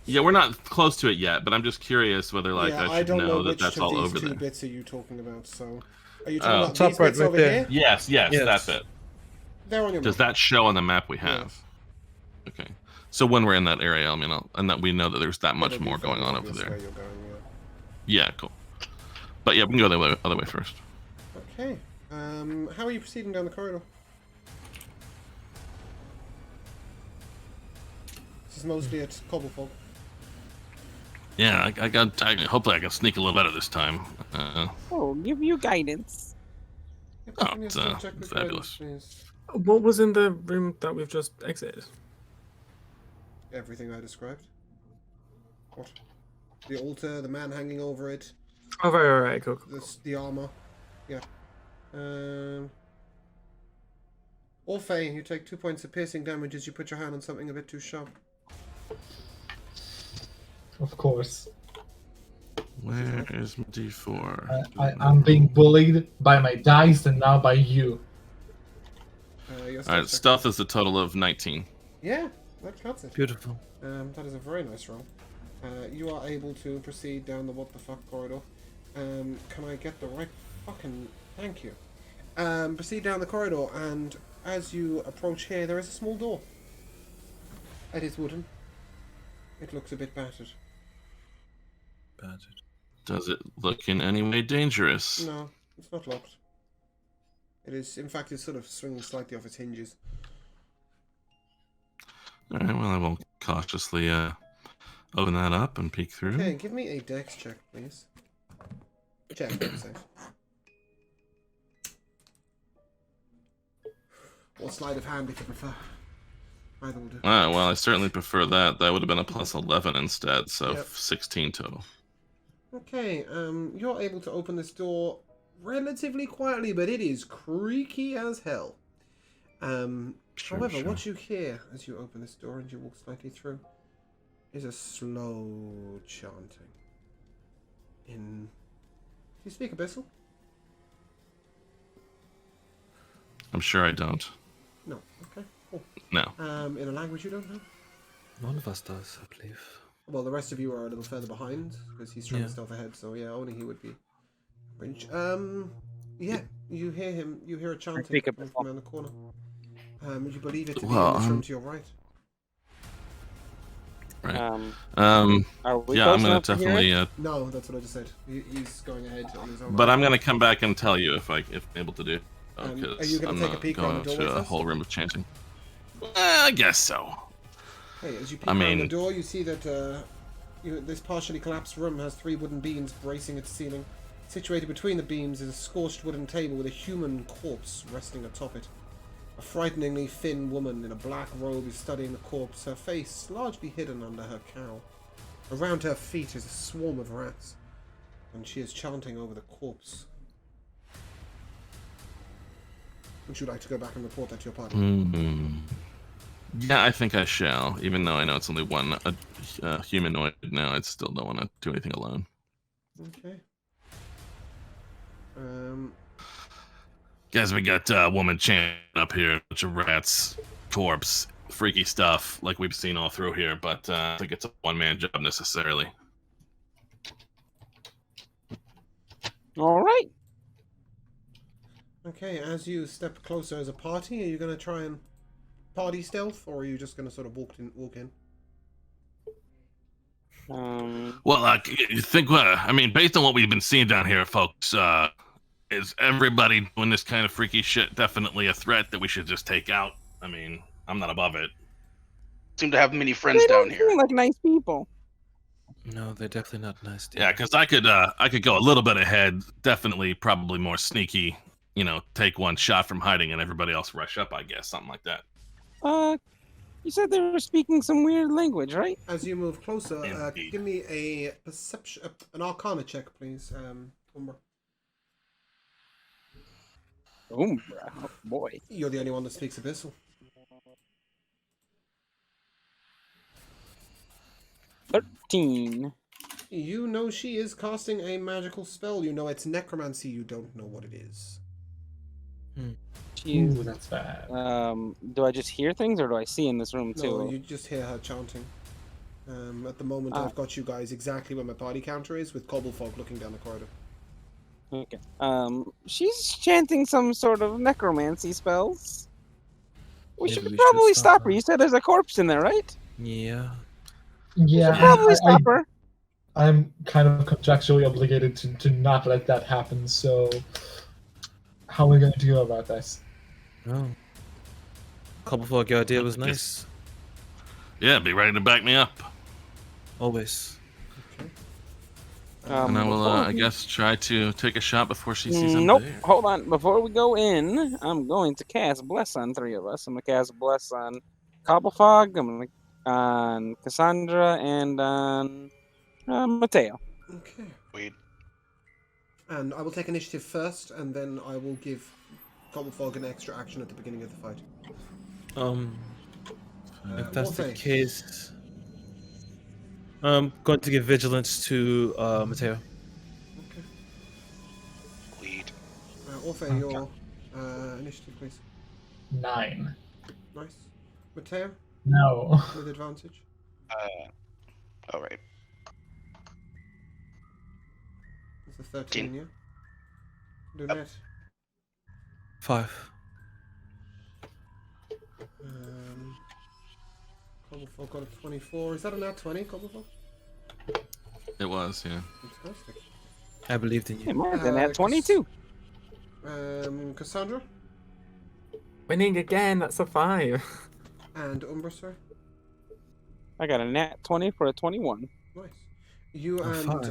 Yeah, we're not close to it yet, but I'm just curious whether like yeah, I should don't know know that which that's of all these over two there. bits are you talking about, so... Are you talking about Top these right, bits right over there. here? Yes, Yes. that's it. They're on your Does map. that show on the map we have? Yes. Okay. So when we're in that area, I mean, and that we know that there's that much It'll be more fairly going on over obvious there. where you're going, yeah. Yeah, cool. But yeah, we can go the other way first. Okay. How are you proceeding down the corridor? This is mostly at Cobblefog. Yeah, hopefully I can sneak a little better this time. Oh, give you guidance. Yep, Oh, give me a it's, skill check with fabulous. guidance, please. What was in the room that we've just exited? Everything I described. What? The altar, the man hanging over it, Oh, right, cool. the armor. Yeah. Orphe, you take 2 points of piercing damage as you put your hand on something a bit too sharp. Of course. Where is my D4? I'm being bullied by my dice and now by you. Your All right, check. stealth is a total of 19. Yeah, that cuts it. Beautiful. That is a very nice roll. You are able to proceed down the what the fuck corridor. Can I get the right fucking... Thank you. Proceed down the corridor, and as you approach here, there is a small door. It is wooden. It looks a bit battered. Does it look in any way dangerous? No, it's not locked. It is, in fact, it's sort of swinging slightly off its hinges. All right, well, I will cautiously open that up and peek through. Okay, give me a dex check, please. Check, dex save. Or sleight of hand if you prefer. Either will do. Well, I certainly prefer that. That would have been a plus 11 instead, so Yep. 16 total. Okay, you're able to open this door. relatively quietly, but it is creaky as hell. However, what you hear as you open this door and you walk slightly through is a slow chanting. Do you speak Abyssal? I'm sure I don't. No. Okay. Cool. No. In a language you don't know? None of us does, I believe. Well, the rest of you are a little further behind because he's trying to stealth ahead. So yeah, only he would be. Yeah, you hear him. You hear a chanting from around the corner. You believe it to be in this room to your right. Right. Are we yeah, close I'm gonna enough to hear definitely. it? No, that's what I just said. He's going ahead on his own. But I'm gonna come back and tell you if I'm able to do. Are you Because gonna I'm take a not peek around going the doorway to a first? whole room of chanting. I guess so. Hey, as you peek around the door, you see that this partially collapsed room has 3 wooden beams bracing its ceiling. Situated between the beams is a scorched wooden table with a human corpse resting atop it. A frighteningly thin woman in a black robe is studying the corpse, her face largely hidden under her cowl. Around her feet is a swarm of rats, and she is chanting over the corpse. Would you like to go back and report that to your party? Yeah, I think I shall. Even though I know it's only one humanoid now, I still don't want to do anything alone. Okay. Guys, we got a woman chanting up here, a bunch of rats, corpse, freaky stuff like we've seen all through here, but I don't think it's a one-man job necessarily. All right. Okay, as you step closer as a party, are you going to try and party stealth, or are you just going to sort of walk in? Well, you think, I mean, based on what we've been seeing down here, folks, is everybody doing this kind of freaky shit definitely a threat that we should just take out? I mean, I'm not above it. Seem to have many friends They down don't here. seem like nice people. No, they're definitely not nice. Yeah, because I could go a little bit ahead, definitely, probably more sneaky. You know, take one shot from hiding and everybody else rush up, I guess, something like that. You said they were speaking some weird language, right? As you move closer, give me a perception, an Arcana check, please, Umbra. Umbra, oh boy. You're the only one that speaks Abyssal. 13. You know she is casting a magical spell. You know it's necromancy. You don't know what it is. Jeez. Ooh, that's bad. Do I just hear things, or do I see in this room too? No, you just hear her chanting. At the moment, I've got you guys exactly where my party counter is, with Cobblefolk looking down the corridor. Okay. She's chanting some sort of necromancy spells. We Maybe should we probably should stop stop her. her. You said there's a corpse in there, right? Yeah. Yeah, Probably stop her. I'm kind of contractually obligated to not let that happen, so how are we going to go about this? Oh. Couple folk, your idea was nice. Yeah, be ready to back me up. Always. And I will, before I we- guess, try to take a shot before she sees I'm Nope. there. Hold on. Before we go in, I'm going to cast Bless on 3 of us. I'm going to cast Bless on Cobblefog, on Cassandra, and on Mateo. Okay. Wait. And I will take initiative first, and then I will give Cobblefolk an extra action at the beginning of the fight. If that's the Orphe. case, I'm going to give vigilance to Mateo. Okay. Lead. Orphe, your initiative, please. 9. Nice. Mateo, No. with advantage. All right. It's a 13, yeah? Lunette. 5. Cobblefolk got a 24. Is that a nat 20, Cobblefolk? It was, yeah. Fantastic. I believed in Hey, you. more than that, 22. Cassandra Winning again, that's a 5. and Umbra, sorry. I got a nat 20 for a 21. Nice. You Oh, and fine.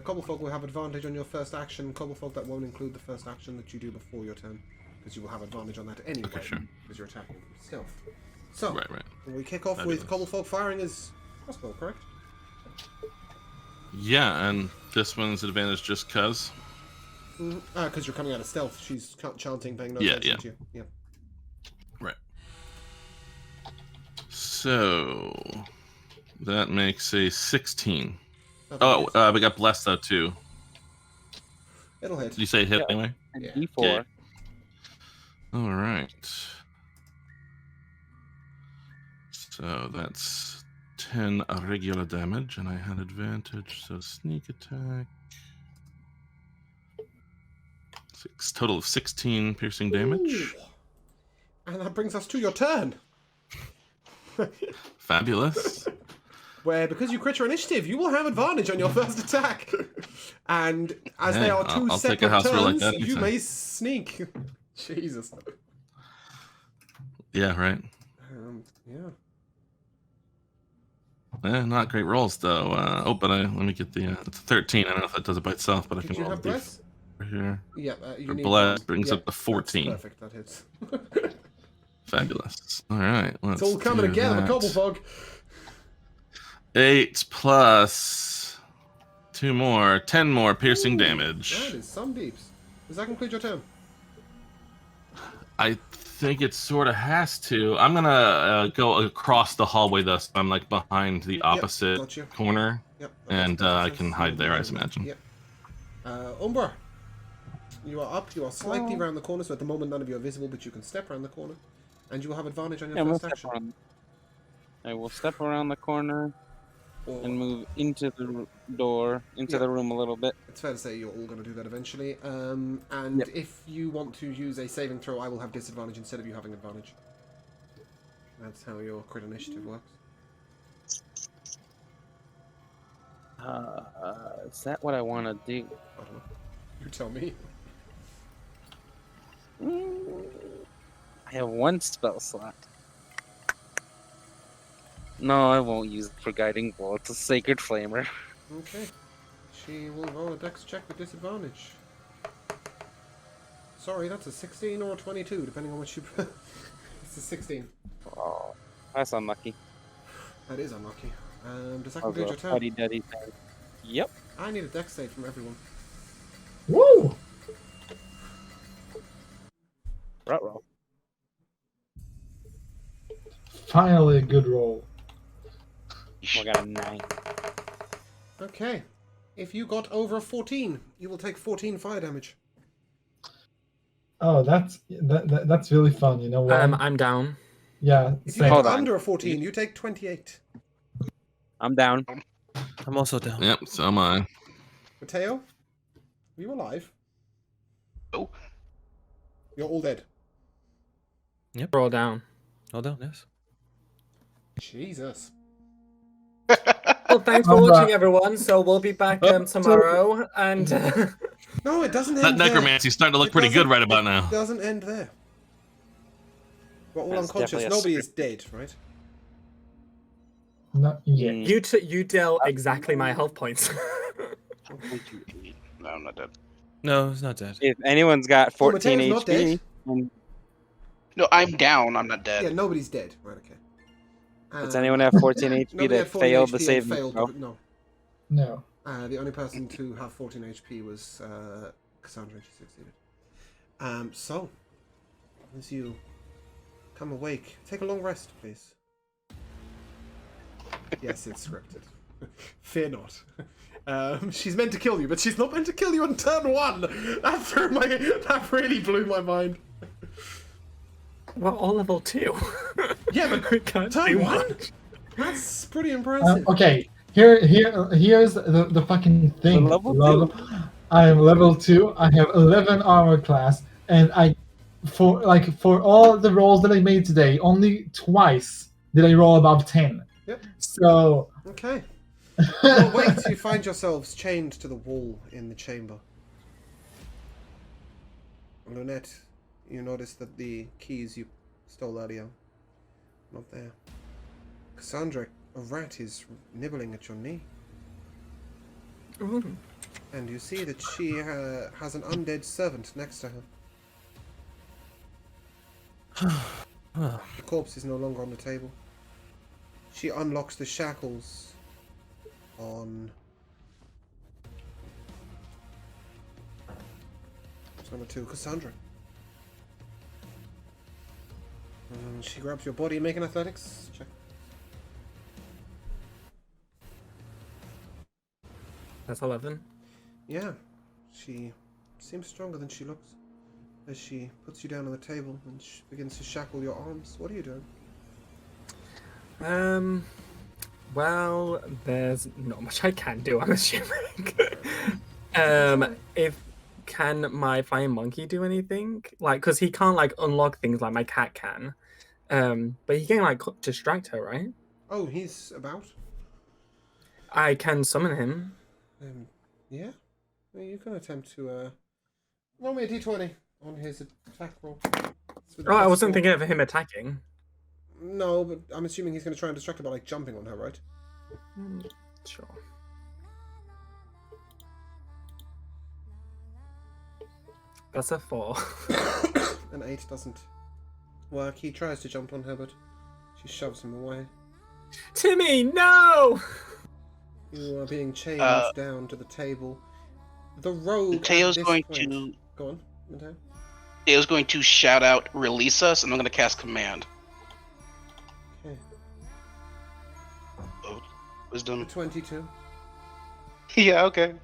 Cobblefolk will have advantage on your first action. Cobblefolk, that won't include the first action that you do before your turn, because you will have advantage on that anyway, Okay, sure. because you're attacking stealth. So, Right. we kick off with Cobblefolk firing his crossbow, correct? Yeah, and this one's advantage just cuz. Because you're coming out of stealth. She's chanting, paying no Yeah, attention yeah. to you. Yeah. Right. So that makes a 16. That'll Oh, hit. we got blessed though too. It'll hit. Did you say hit Yeah. anyway? Yeah. D4. Okay. All right. So that's 10 regular damage, and I had advantage, so sneak attack. Total of 16 piercing damage. Ooh. And that brings us to your turn. Fabulous. Where, because you crit your initiative, you will have advantage on your first attack. And as they Hey, are 2 I'll take separate a house rule like turns, that you anytime. may sneak. Jesus. Yeah, right. Yeah. Not great rolls though. But let me get the. It's 13. I don't know if that does it by itself, but I Did can you roll have the bless? right here. Yeah, you Or need bless one. brings Yeah, up to 14. That's perfect, that hits. Fabulous. All right, let's It's all coming do together, that. Cobblefog. 8 plus 2 more, 10 more piercing damage. That is some deeps. Does that conclude your turn? I think it sort of has to. I'm gonna go across the hallway, thus I'm like behind the opposite got you. corner, Yep. and I can hide there, I Yep. imagine. Yep. Umbra, you are up. You are slightly around the corner, so at the moment none of you are visible, but you can step around the corner, and you will have advantage on your Yeah, I'm gonna first step action. around. I will step around the corner Or, and move into the door, into the room a little bit. it's fair to say you're all going to do that eventually. And Yep. if you want to use a saving throw, I will have disadvantage instead of you having advantage. That's how your crit initiative works. Is that what I want to do? I don't know. You tell me. I have 1 spell slot. No, I won't use it for guiding bolt. It's a sacred flamer. Okay. She will roll a dex check with disadvantage. Sorry, that's a 16 or a 22, depending on what you... It's a 16. Oh, that's unlucky. That is unlucky. Does that I'll conclude go your turn? fuddy-duddy thing. Yep. I need a dex save from everyone. Woo! Ruh-roh. Finally a good roll. I got a 9. Okay. If you got over a 14, you will take 14 fire damage. Oh, that's really fun. You know what? I'm down. Yeah, If you same. get Hold on. under a 14, you take 28. I'm down. I'm also down. Yep, so am I. Mateo? Are you alive? Oh. You're all dead. We're all down. Hold on, yes. Jesus. Well, thanks for I'm watching, back. everyone. So we'll be back tomorrow, and No, it doesn't That end there. necromancy's starting to look It pretty good doesn't- right about It now. doesn't end there. We're all That's unconscious. definitely a Nobody is dead, right? Not yet. you deal exactly my health points. No, I'm not dead. No, it's not dead. If anyone's got 14 Mateo's not HP, dead? No, I'm down. I'm not dead. Yeah, nobody's dead. Right, okay. does anyone have 14 HP Nobody that had 14 failed the HP and saving failed throw? No. No. The only person to have 14 HP was Cassandra, and she succeeded. So, as you come awake, take a long rest, please. Yes, it's scripted. Fear not. She's meant to kill you, but she's not meant to kill you on turn 1! That really blew my mind. We're all level 2. Yeah, but We can't turn do 1? much. That's pretty impressive. Okay. Here's the fucking thing. The level love. I am level 2. I have 11 armor class, and for all the rolls that I made today, only twice did I roll above 10. Yep. So. Okay. Well, wait till you find yourselves chained to the wall in the chamber. Lunette, you notice that the keys you stole earlier are not there. Cassandra, a rat is nibbling at your knee. Ooh. And you see that she has an undead servant next to her. The corpse is no longer on the table. She unlocks the shackles on Turn it to Cassandra. She grabs your body. Make an athletics check. That's 11. Yeah, she seems stronger than she looks. As she puts you down on the table and begins to shackle your arms. What are you doing? Well, there's not much I can do, I'm assuming. If can my flying monkey do anything? Like, because he can't like unlock things like my cat can. But he can like distract her, right? Oh, he's about. I can summon him. Yeah. Well, you can attempt to roll me a d20 on his attack roll. Oh, I wasn't thinking of him attacking. No, but I'm assuming he's going to try and distract her by like jumping on her, right? Sure. That's a 4. An 8 doesn't work. He tries to jump on her, but she shoves him away. Timmy, no! You are being chained down to the table. The rogue. Mateo's going point... to. Go on, Mateo. Mateo's going to shout out, "Release us," and I'm going to cast command. Okay. Oh, wisdom. 22. Yeah. Okay.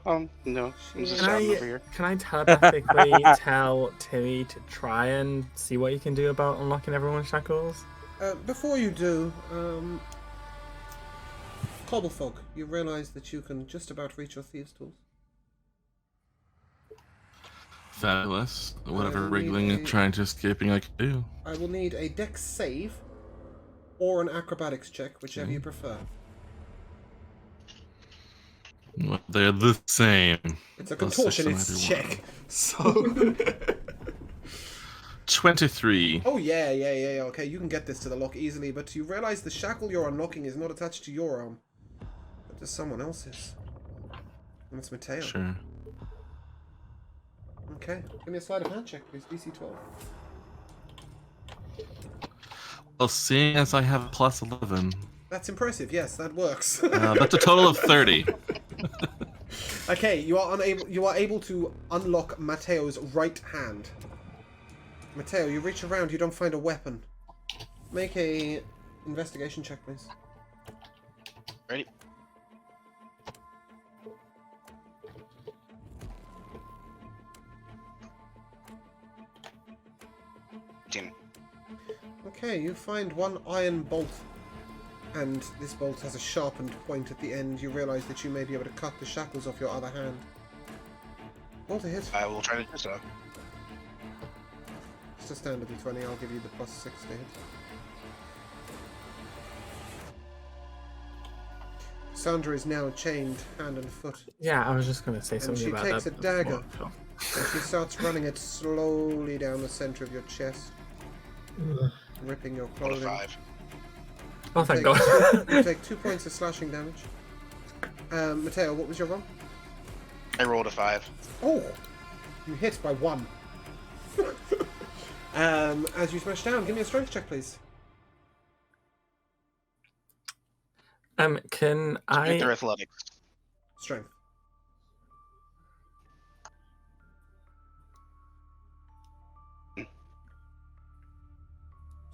No. I'm just Can shouting over here. I telepathically tell Timmy to try and see what he can do about unlocking everyone's shackles? Before you do, Cobblefog, you realise that you can just about reach your thieves' tools. Fabulous. Whatever wriggling and trying to escaping I can do. I will need a dex save or an acrobatics check, whichever you prefer. Well, they're the same. It's a Plus 6 on contortionist either check. So 23. Oh yeah. Okay, you can get this to the lock easily, but you realise the shackle you're unlocking is not attached to your arm, but to someone else's. And it's Mateo. Sure. Okay, give me a sleight of hand check, please. DC 12. Well, seeing as I have a plus 11, That's impressive. Yes, that works. that's a total of 30. Okay, you are able to unlock Mateo's right hand. Mateo, you reach around, you don't find a weapon. Make a investigation check, please. Ready? Okay, you find one iron bolt, and this bolt has a sharpened point at the end. You realise that you may be able to cut the shackles off your other hand. Roll to hit. I will try to do so. Just a standard d20, I'll give you the plus 6 to hit. Sandra is now chained hand and foot. Yeah, I was just going to say And something she about takes that. a dagger. And she starts running it slowly down the center of your chest, ripping your Roll a clothing. 5. Oh, thank Take- God. You take 2 points of slashing damage. Mateo, what was your roll? I rolled a 5. Oh! You hit by 1. As you smash down, give me a strength check, please. Can Strength or I... athletics? Strength.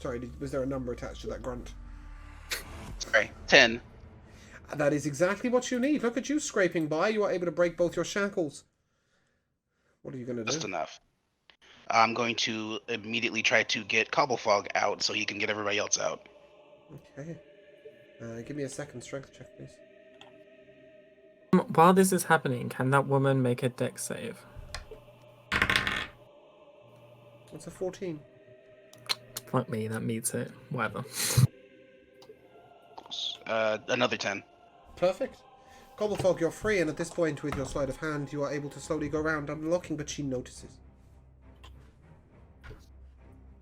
Sorry, was there a number attached to that grunt? Sorry, 10. That is exactly what you need. Look at you scraping by. You are able to break both your shackles. What are you going to Just do? enough. I'm going to immediately try to get Cobblefog out so he can get everybody else out. Okay. Give me a second strength check, please. While this is happening, can that woman make a dex save? That's a 14. Fuck me, that meets it. Whatever. Another 10. Perfect. Cobblefog, you're free, and at this point, with your sleight of hand, you are able to slowly go around unlocking, but she notices.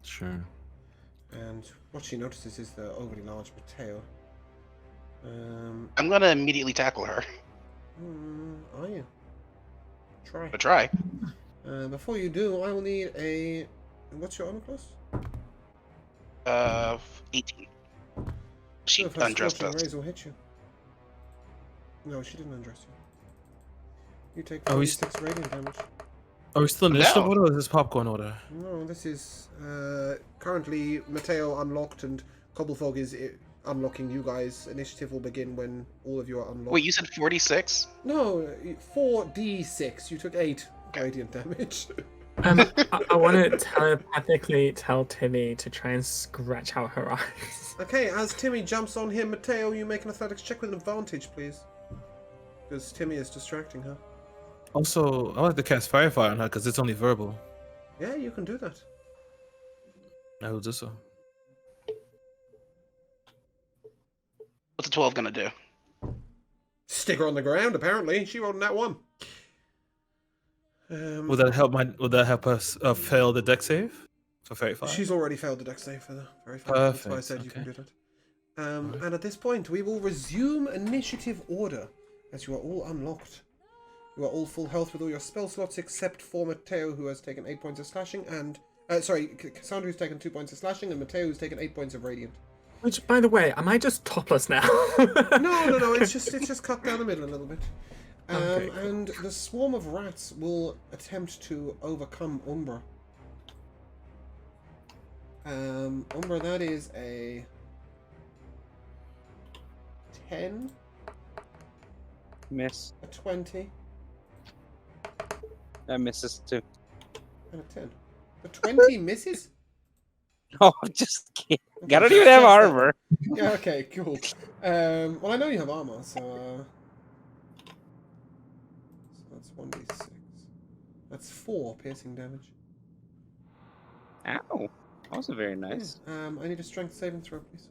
Sure. And what she notices is the overly large Mateo. I'm going to immediately tackle her. Are you? Try. But try. Before you do, I will need a... What's your armor class? 18. She If her undressed Scorching us. Rays will hit you. No, she didn't undress you. You take Oh, 46 radiant damage. Are we still in I'm initiative down. order or is this popcorn order? No, this is currently Mateo unlocked and Cobblefog is unlocking you guys. Initiative will begin when all of you are unlocked. Wait, you said 46? No, 4d6. You took 8 radiant damage. I want to telepathically tell Timmy to try and scratch out her eyes. Okay, as Timmy jumps on him, Mateo, you make an athletics check with an advantage, please. Because Timmy is distracting her. Also, I like to cast Firefly on her because it's only verbal. Yeah, you can do that. I will do so. What's a 12 gonna do? Stick her on the ground, apparently. She rolled that one. Would that help Would that help us fail the deck save for 35? She's already failed the deck save for the very fact. That's why I Perfect, said you can do okay. that. And at this point, we will resume initiative order as you are all unlocked. You are all full health with all your spell slots except for Mateo, who has taken 8 points of slashing, and Cassandra, who's taken 2 points of slashing, and Mateo, who's taken 8 points of radiant. Which, by the way, am I just topless now? No. It's just cut down the middle a little bit. Okay, cool. And the swarm of rats will attempt to overcome Umbra. Umbra, that is a 10, Miss. a 20, That misses too. and a 10. The 20 misses? Oh, I'm just kidding. Okay, I don't even have just that. armor. Yeah, okay, cool. Well, I know you have armor, so that's 1d6. That's 4 piercing damage. Ow. That wasn't very nice. Yeah. I need a strength saving throw, please.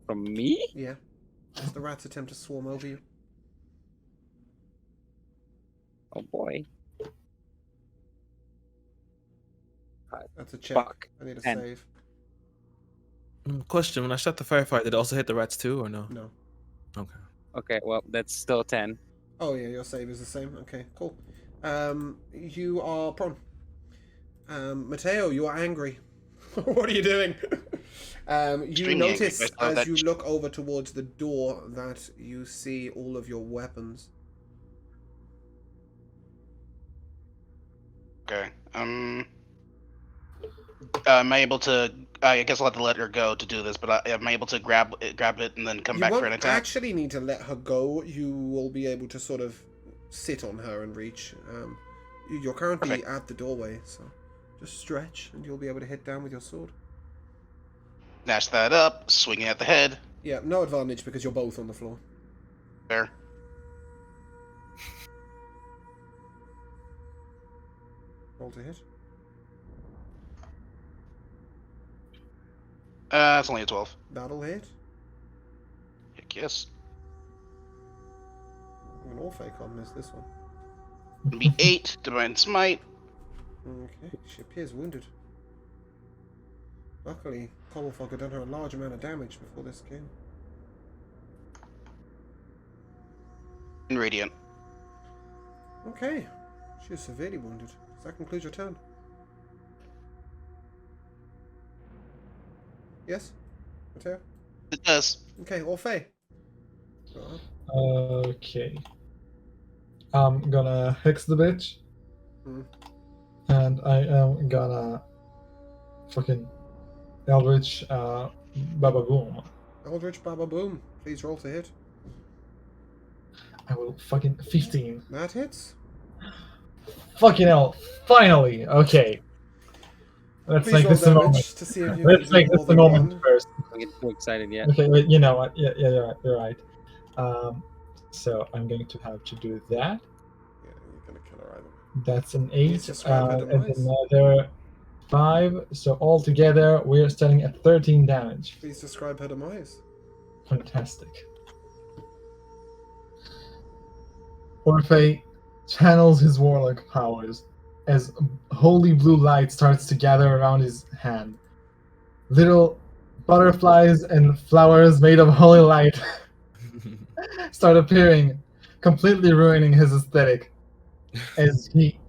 From me? Yeah. As the rats attempt to swarm over you. Oh boy. That's a check. Fuck. I need a 10. save. Question: when I shot the Firefly, did it also hit the rats too, or no? No. Okay. Okay, well, that's still 10. Oh yeah, your save is the same. Okay, cool. You are prone. Mateo, you are angry. What are you doing? You Extremely notice angry. I saw as that you look over towards the door that you see all of your weapons. Okay. Am I able to? I guess I'll have to let her go to do this, but am I able to grab it and then come You back for won't an attack? actually need to let her go. You will be able to sort of sit on her and reach. You're currently Perfect. at the doorway, so just stretch and you'll be able to hit down with your sword. Snatch that up, swinging at the head. Yeah, no advantage because you're both on the floor. There. Roll to hit. It's only a 12. That'll hit. Heck yes. An Orphe can't miss this one. It'll be 8 divine smite. Okay, she appears wounded. Luckily, Cobblefog had done her a large amount of damage before this came. And radiant. Okay, she is severely wounded. Does that conclude your turn? Yes? Mateo? It does. Okay, Orphe. Go on. Okay. I'm gonna hex the bitch. Hmm. And I am gonna fucking Eldritch Baba Boom. Eldritch Baba Boom. Please roll to hit. I will fucking 15. That hits. Fucking hell. Finally. Okay. Let's Please make roll this a moment. damage to see if you Let's can make do this more a than moment one. first. Don't get too excited yet. Okay, wait, you know what? Yeah, you're right. So I'm going to have to do that. Yeah, you're gonna kill her either way. That's an Please 8, describe her and demise. another 5. So altogether, we're starting at 13 damage. Please describe her demise. Fantastic. Orphe channels his warlock powers as holy blue light starts to gather around his hand. Little butterflies and flowers made of holy light start appearing, completely ruining his aesthetic as he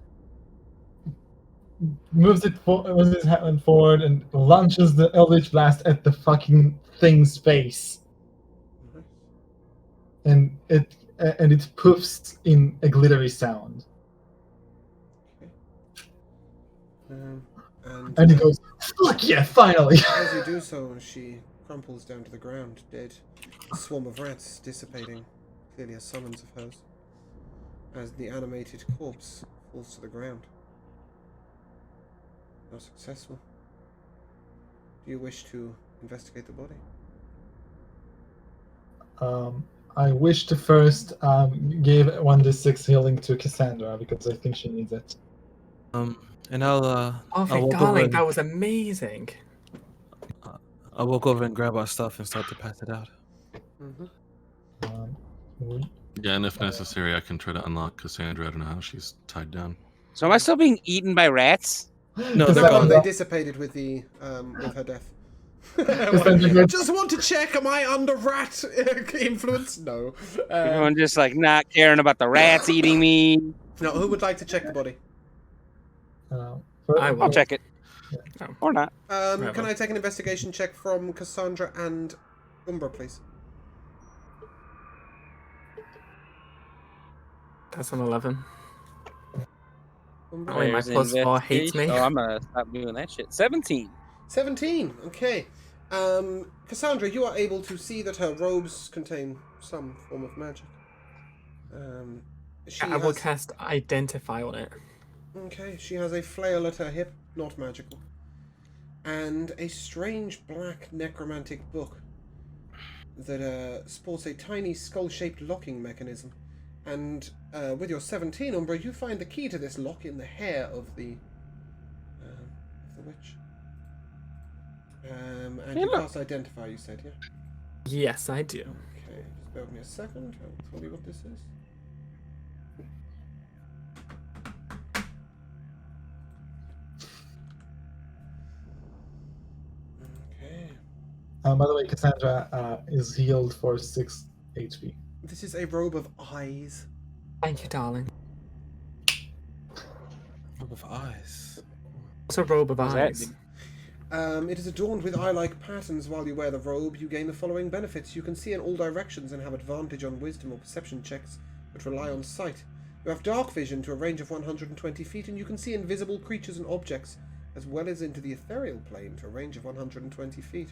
moves his hand forward and launches the Eldritch Blast at the fucking thing's face. And it poofs in a glittery sound. And he goes, "Fuck yeah, finally!" As you do so, she crumples down to the ground, dead. A swarm of rats dissipating, clearly a summons of hers, as the animated corpse falls to the ground. Not successful. Do you wish to investigate the body? I wish to first give 1d6 healing to Cassandra because I think she needs it. And I'll Harvey, walk over darling, and, that was amazing. I'll walk over and grab our stuff and start to pass it out. Um, Yeah, and if necessary, I can try to unlock Cassandra. I don't know how she's tied down. So am I still being eaten by rats? No, they're No, gone. they dissipated with the with her death. Cassandra, Just want to check, am I under rat influence? No. Everyone just like not caring about the rats eating me. No, who would like to check the body? I will. I'll check it. Oh. Or not. Can I take an investigation check from Cassandra and Umbra, please? That's an 11. Umbra? Oh, wait, my Where's plus 4 hates me. investigation? Oh, I'm gonna stop doing that shit. 17. 17. Okay. Cassandra, you are able to see that her robes contain some form of magic. She I will has, cast Identify on it. okay, she has a flail at her hip, not magical, and a strange black necromantic book that sports a tiny skull-shaped locking mechanism. And with your 17, Umbra, you find the key to this lock in the hair of the witch. And Hey, you look. cast Identify, you said, yeah? Yes, I do. Okay, just bear with me a second. I'll tell you what this is. Okay. by the way, Cassandra is healed for 6 HP. This is a robe of eyes. Thank you, darling. Robe of eyes. It's a robe of What's that eyes. do? It is adorned with eye-like patterns. While you wear the robe, you gain the following benefits. You can see in all directions and have advantage on wisdom or perception checks, but rely on sight. You have dark vision to a range of 120 feet, and you can see invisible creatures and objects, as well as into the ethereal plane to a range of 120 feet.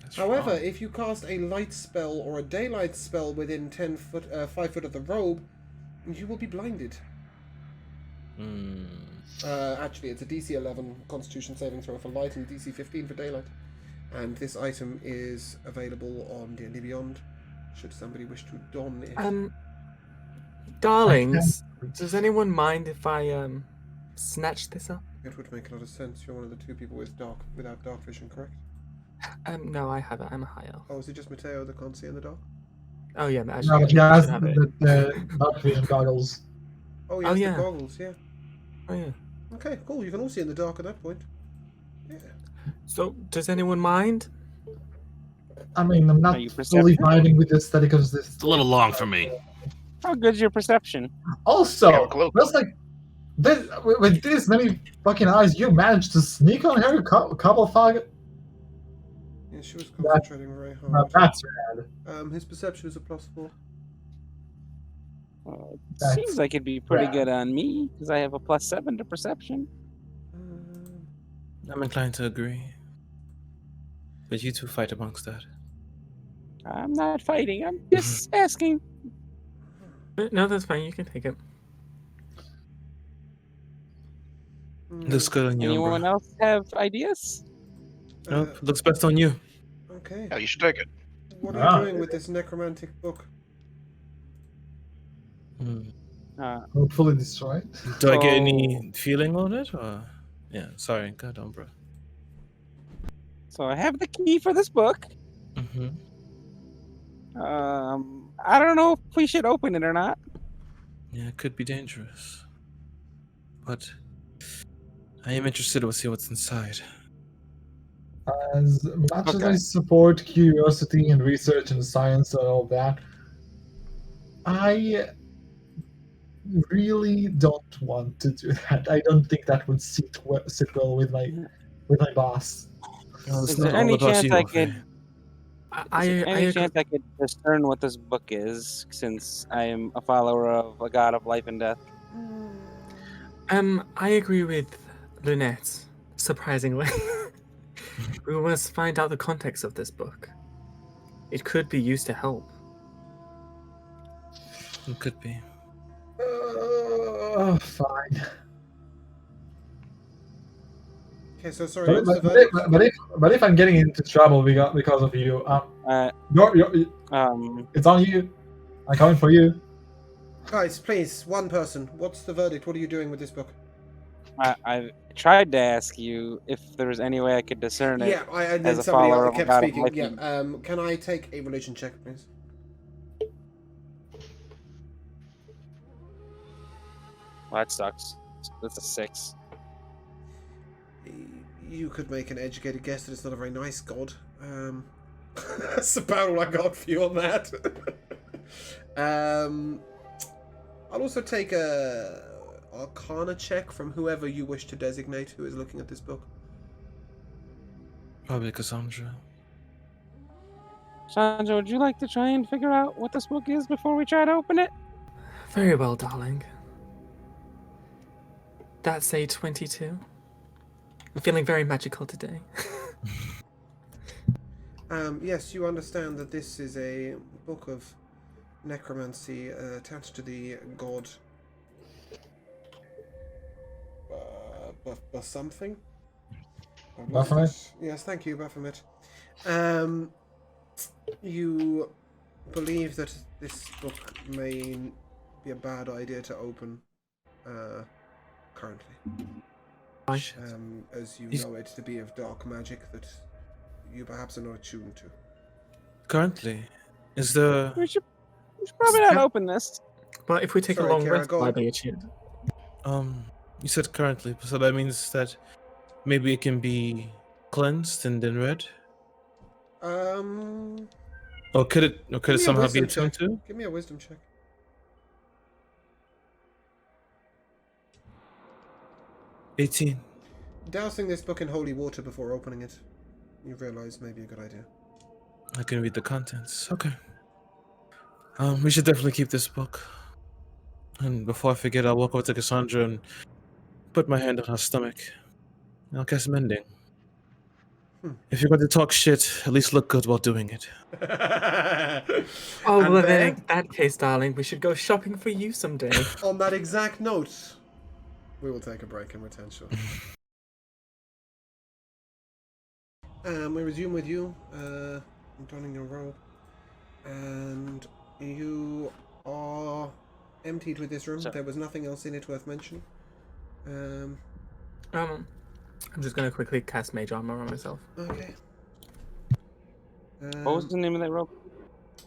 That's However, wrong. if you cast a light spell or a daylight spell within 5 foot of the robe, you will be blinded. Actually, it's a DC 11 Constitution saving throw for light and DC 15 for daylight. And this item is available on D&D Beyond, should somebody wish to don it. Darlings, does anyone mind if I snatch this up? It would make a lot of sense. You're one of the 2 people without dark vision, correct? No, I have it. I'm a high elf. Oh, is it just Mateo that can't see in the dark? Oh yeah, No, actually, but he I has should have it. the dark vision goggles. Oh, he Oh, has yeah. the goggles, yeah. Oh yeah. Okay, cool. You can all see in the dark at that point. Yeah. So, does anyone mind? I mean, I'm Are not you fully perceptive? vibing with the aesthetic of this. It's a little long for me. How good's your perception? Also, Yeah, cloak. that's like this, with this many fucking eyes, you managed to sneak on her couple fog. Yeah, she was concentrating very hard. That's rad. His perception is a +4. That's Seems like it'd be pretty rad. good on me because I have a +7 to perception. I'm inclined to agree. But you two fight amongst that. I'm not fighting. I'm just asking. No, that's fine. You can take it. Looks good on you, Anyone Umbra. else have ideas? Nope, looks best on you. Okay. Yeah, you should take it. What are you doing with this necromantic book? Hopefully destroyed. Do I get any feeling on it? Or... Yeah, sorry. God, Umbra. So I have the key for this book. Mm-hmm. I don't know if we should open it or not. Yeah, it could be dangerous. But I am interested to see what's inside. As much as I Okay. support curiosity and research and science and all that, I really don't want to do that. I don't think that would sit well with my boss. Well, it's Is not there all any about chance you, I okay? could? I Is there any agree. chance I could discern what this book is, since I am a follower of a god of life and death? I agree with Lunette, surprisingly. We must find out the context of this book. It could be used to help. It could be. Fine. Okay, so sorry, what's the verdict? But if I'm getting into trouble because of you, it's on you. I'm coming for you. Guys, please, one person. What's the verdict? What are you doing with this book? I tried to ask you if there was any way I could discern it. Yeah, and as then a somebody follower else of a kept god of speaking. Yeah, lightning. can I take a religion check, please? Well, that sucks. That's a 6. You could make an educated guess that it's not a very nice god. That's about all I got for you on that. I'll also take a Arcana check from whoever you wish to designate who is looking at this book. Probably Cassandra. Sandra, would you like to try and figure out what this book is before we try to open it? Very well, darling. That's a 22. I'm feeling very magical today. Yes, you understand that this is a book of necromancy attached to the god something. Baphomet? Yes, thank you, Baphomet. You believe that this book may be a bad idea to open currently. As you know it to be of dark magic that you perhaps are not attuned to. Currently, is the We should probably not open this. Well, if we take Sorry, a long Kara, rest, go why on. be attuned? you said currently, so that means that maybe it can be cleansed and then read, or could it Give me a somehow be wisdom attuned check. to? Give me a wisdom check. 18. Dousing this book in holy water before opening it, you realize may be a good idea. I can read the contents. Okay. We should definitely keep this book. And before I forget, I'll walk over to Cassandra and put my hand on her stomach. I'll cast mending. If you're going to talk shit, at least look good while doing it. Oh, And well, there, then in that case, darling, we should go shopping for you someday. on that exact note, we will take a break and return shortly. We resume with you, donning your robe, and you are emptied with this room. There was nothing else in it worth mentioning. I'm just gonna quickly cast Mage Armor on myself. Okay. What was the name of that rope?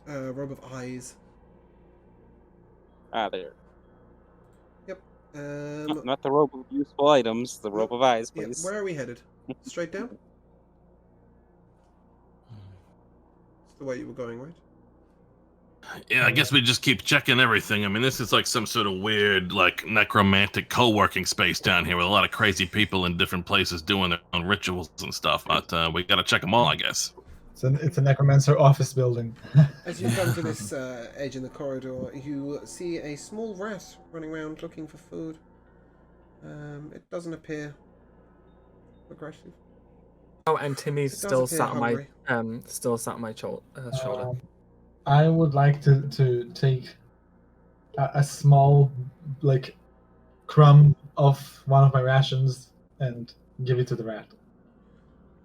Robe of Eyes. Ah, there. Yep. Not the rope of useful items, the rope of eyes, Yeah, please. where are we headed? Straight down? It's the way you were going, right? Yeah, I guess we just keep checking everything. I mean, this is like some sort of weird, like, necromantic co-working space down here with a lot of crazy people in different places doing their own rituals and stuff. But we gotta check them all, I guess. It's a necromancer office building. As you come to this edge in the corridor, you see a small rat running around looking for food. It doesn't appear aggressive. Oh, and Timmy's It does still appear sat on my hungry. shoulder. I would like to take a small, like, crumb of one of my rations and give it to the rat.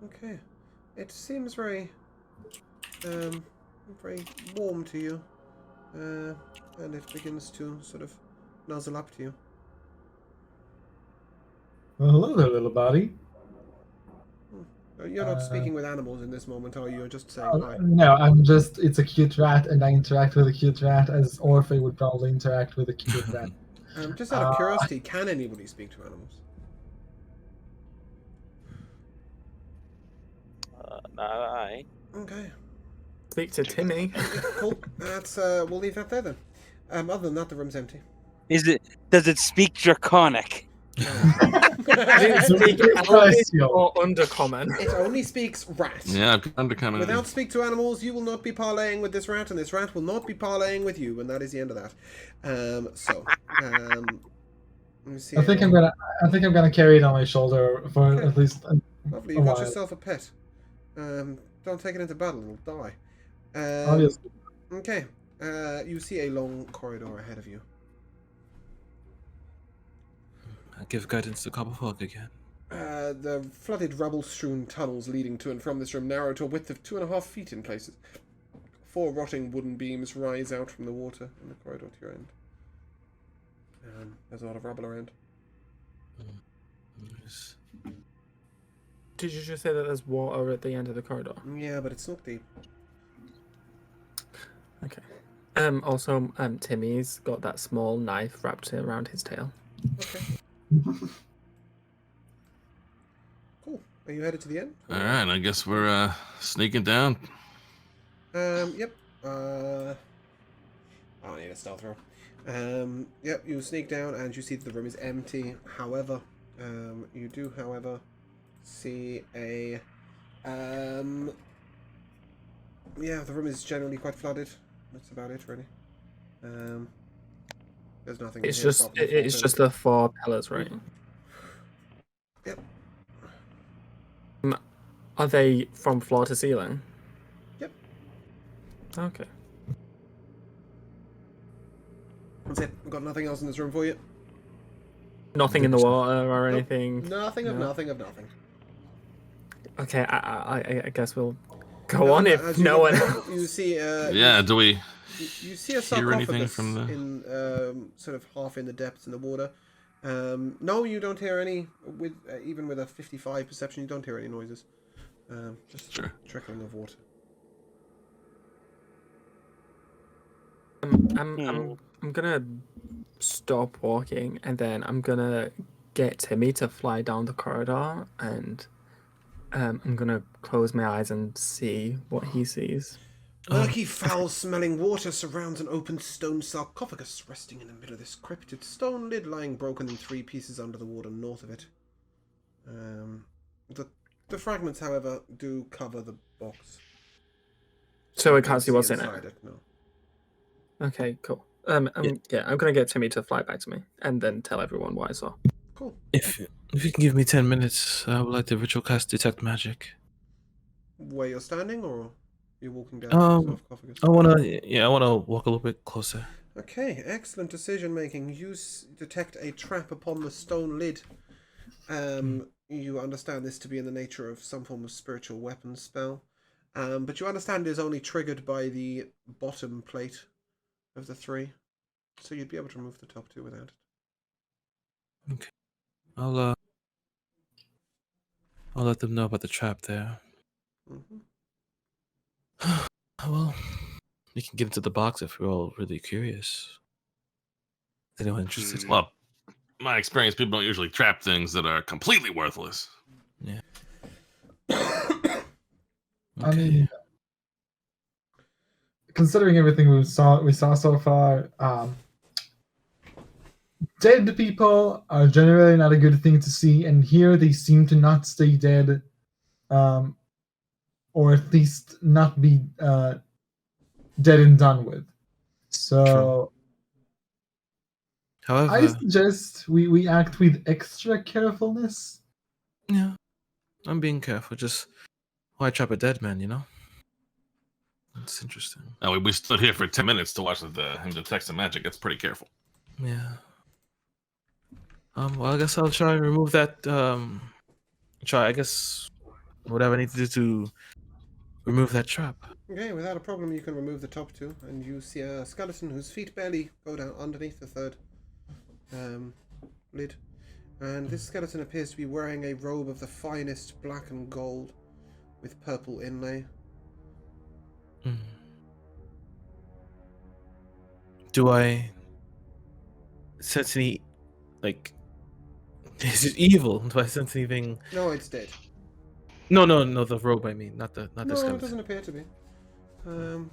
Okay. It seems very warm to you. And it begins to sort of nuzzle up to you. Well, hello there, little buddy. You're not speaking with animals in this moment, are you? You're just saying hi. No, it's a cute rat, and I interact with a cute rat as Orphe would probably interact with a cute rat. Just out of curiosity, can anybody speak to animals? Not I. Okay. Speak to Timmy. Cool. That's we'll leave that there then. Other than that, the room's empty. Does it speak Draconic? Speak Elvish or Undercommon. It only speaks rat. Yeah, Undercommon. Without speak to animals, you will not be parlaying with this rat, and this rat will not be parlaying with you, and that is the end of that. Let me see. I think I'm gonna carry it on my shoulder for Okay. at least Lovely. a You got while. yourself a pet. Don't take it into battle; it'll die. Obviously. Okay. You see a long corridor ahead of you. I give guidance to Copperfog again. The flooded, rubble-strewn tunnels leading to and from this room narrow to a width of 2.5 feet in places. 4 rotting wooden beams rise out from the water in the corridor to your end. There's a lot of rubble around. Yes. Did you just say that there's water at the end of the corridor? Yeah, but it's not deep. Okay. Also, Timmy's got that small knife wrapped around his tail. Okay. Cool. Are you headed to the end? All right, I guess we're sneaking down. Yep. I don't need a stealth roll. Yep, you sneak down and you see that the room is empty. However, you do, see a... yeah, the room is generally quite flooded. That's about it, really. There's nothing in It's here just apart from the it's floor just the 4 pillars, right? Yep. Are they from floor to ceiling? Yep. Okay. That's it. I've got nothing else in this room for you. Nothing in the water or Nope. anything. Nothing of No. nothing of nothing. Okay, I guess we'll go on if As you no look one. down, you see. Yeah, do we You see a hear anything sarcophagus from the? in sort of half in the depths in the water. No, you don't hear any. With even with a 55 perception, you don't hear any noises. Just Sure. trickling of water. I'm gonna stop walking and then I'm gonna get Timmy to fly down the corridor and I'm gonna close my eyes and see what he sees. Murky, foul-smelling water surrounds an open stone sarcophagus resting in the middle of this crypt. Its stone lid lying broken in 3 pieces under the water north of it. The fragments, however, do cover the box. So we you can't don't see what's in inside it. No. Okay, cool. I'm gonna get Timmy to fly back to me and then tell everyone what I saw. Cool. If you can give me 10 minutes, I would like to ritual cast detect magic. Where you're standing, or you're walking down the sarcophagus? I wanna walk a little bit closer. Okay, excellent decision making. You detect a trap upon the stone lid. You understand this to be in the nature of some form of spiritual weapon spell. But you understand it is only triggered by the bottom plate of the 3. So you'd be able to remove the top 2 without it. Okay. I'll let them know about the trap there. Well, we can get into the box if we're all really curious. Is anyone interested? Well, my experience, people don't usually trap things that are completely worthless. Yeah. I mean, considering everything we saw so far, dead people are generally not a good thing to see, and here they seem to not stay dead, or at least not be dead and done with. So, However, I suggest we act with extra carefulness. yeah, I'm being careful. Just why trap a dead man, you know? That's interesting. Now, we stood here for 10 minutes to watch him detect some magic. That's pretty careful. Yeah. Well, I guess I'll try and remove that. I guess whatever I need to do to remove that trap. Okay, without a problem, you can remove the top 2, and you see a skeleton whose feet barely go down underneath the 3rd lid. And this skeleton appears to be wearing a robe of the finest black and gold with purple inlay. Do I sense any, like, is it evil? Do I sense anything? No, it's dead. No, the robe, I mean, not the No, skeleton. it doesn't appear to be.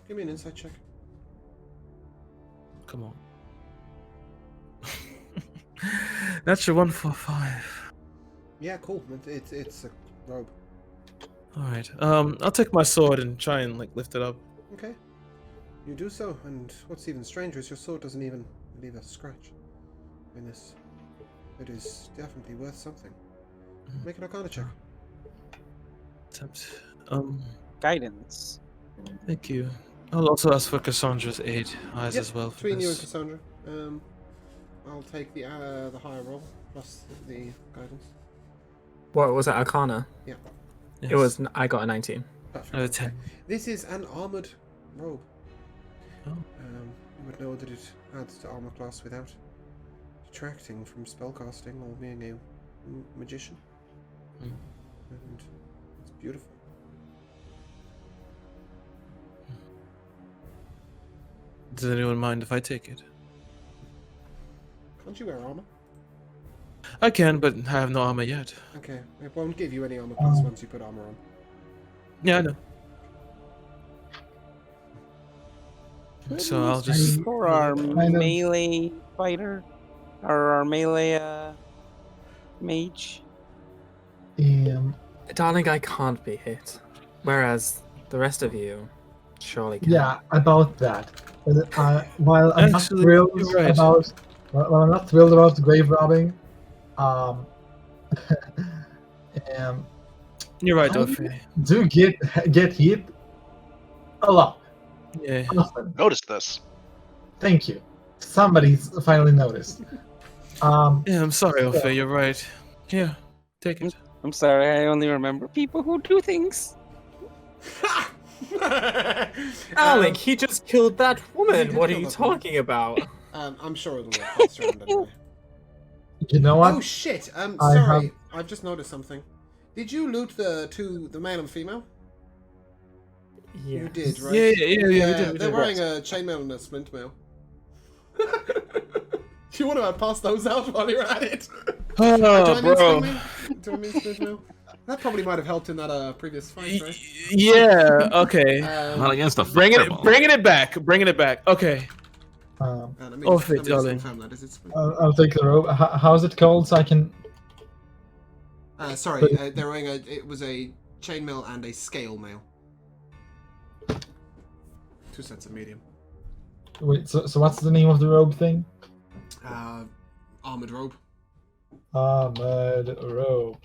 Give me an insight check. Come on. That's your 145. Yeah, cool. It's a robe. All right. I'll take my sword and try and like lift it up. Okay. You do so, and what's even stranger is your sword doesn't even leave a scratch in this. It is definitely worth something. Make an Arcana check. Attempt. Guidance. Thank you. I'll also ask for Cassandra's aid eyes Yep, as well. For between you and this. Cassandra. I'll take the higher roll plus the guidance. What was it, Arcana? Yes. It was. I got a 19. Perfect. 10. This is an armored robe. Oh. You would know that it adds to armor class without detracting from spellcasting or being a magician. Mm. And it's beautiful. Does anyone mind if I take it? Can't you wear armor? I can, but I have no armor yet. Okay, it won't give you any armor class once you put armor on. Yeah, I know. So I'll just. For our Kind of- melee fighter, or our melee mage. Darling, I can't be hit. Whereas the rest of you surely can. Yeah, about that. But, while I'm Actually, not thrilled you're right. about, while I'm not thrilled about grave robbing, You're right, I Dolphy. do get hit a lot. Yeah. Often. Notice this. Thank you. Somebody's finally noticed. Yeah, I'm sorry, Orphe. You're right. Yeah, take it. I'm sorry, I only remember people who do things. Alec, he just killed that he woman. did What are kill you that woman. talking about? I'm sure it'll get passed around anyway. You know what? Oh shit! I Sorry, I've just noticed something. Did you loot the male and female? Yeah. You did, right? Yeah, we did. They're wearing a chainmail and a splint mail. Do you want to pass those out while you're at it? Do I Oh, mean bro. splint mail? Do I mean splint mail? That probably might have helped in that previous fight, right? Yeah. Okay. Not against a Bringing fireball. it back. Bringing it back. Okay. Let me Oh, just, let me just darling. confirm that. Is it splint? I'll take the rope. How's it called so I can? Sorry, they're wearing it was a chainmail and a scale mail. 2 sets of medium. Wait. So what's the name of the robe thing? Armored robe. Armored robe.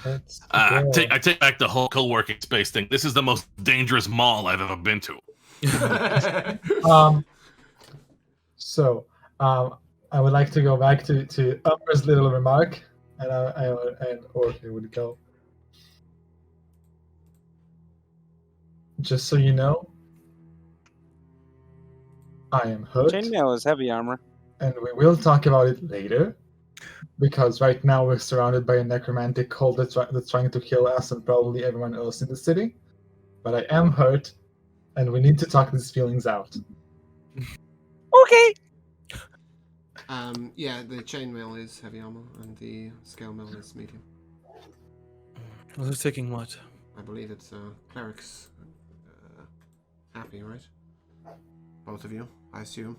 Let's I go. take back the whole co-working space thing. This is the most dangerous mall I've ever been to. So, I would like to go back to Umber's little remark, and Orphe would go. Just so you know, I am hurt, Chainmail is heavy armor. and we will talk about it later. Because right now we're surrounded by a necromantic cult that's trying to kill us and probably everyone else in the city. But I am hurt, and we need to talk these feelings out. Okay. Yeah, the chainmail is heavy armor and the scale mail is medium. Well, who's taking what? I believe it's clerics. Happy, right? Both of you, I assume.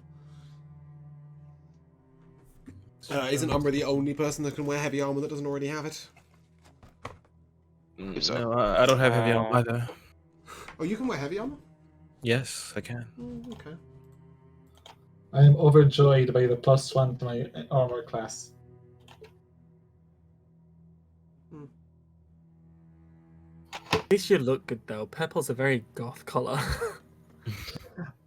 Isn't Umber the only person that can wear heavy armor that doesn't already have it? So, No, I don't have heavy armor either. Oh, you can wear heavy armor? Yes, I can. Okay. I am overjoyed by the +1 to my armor class. At least you look good though. Purple's a very goth color.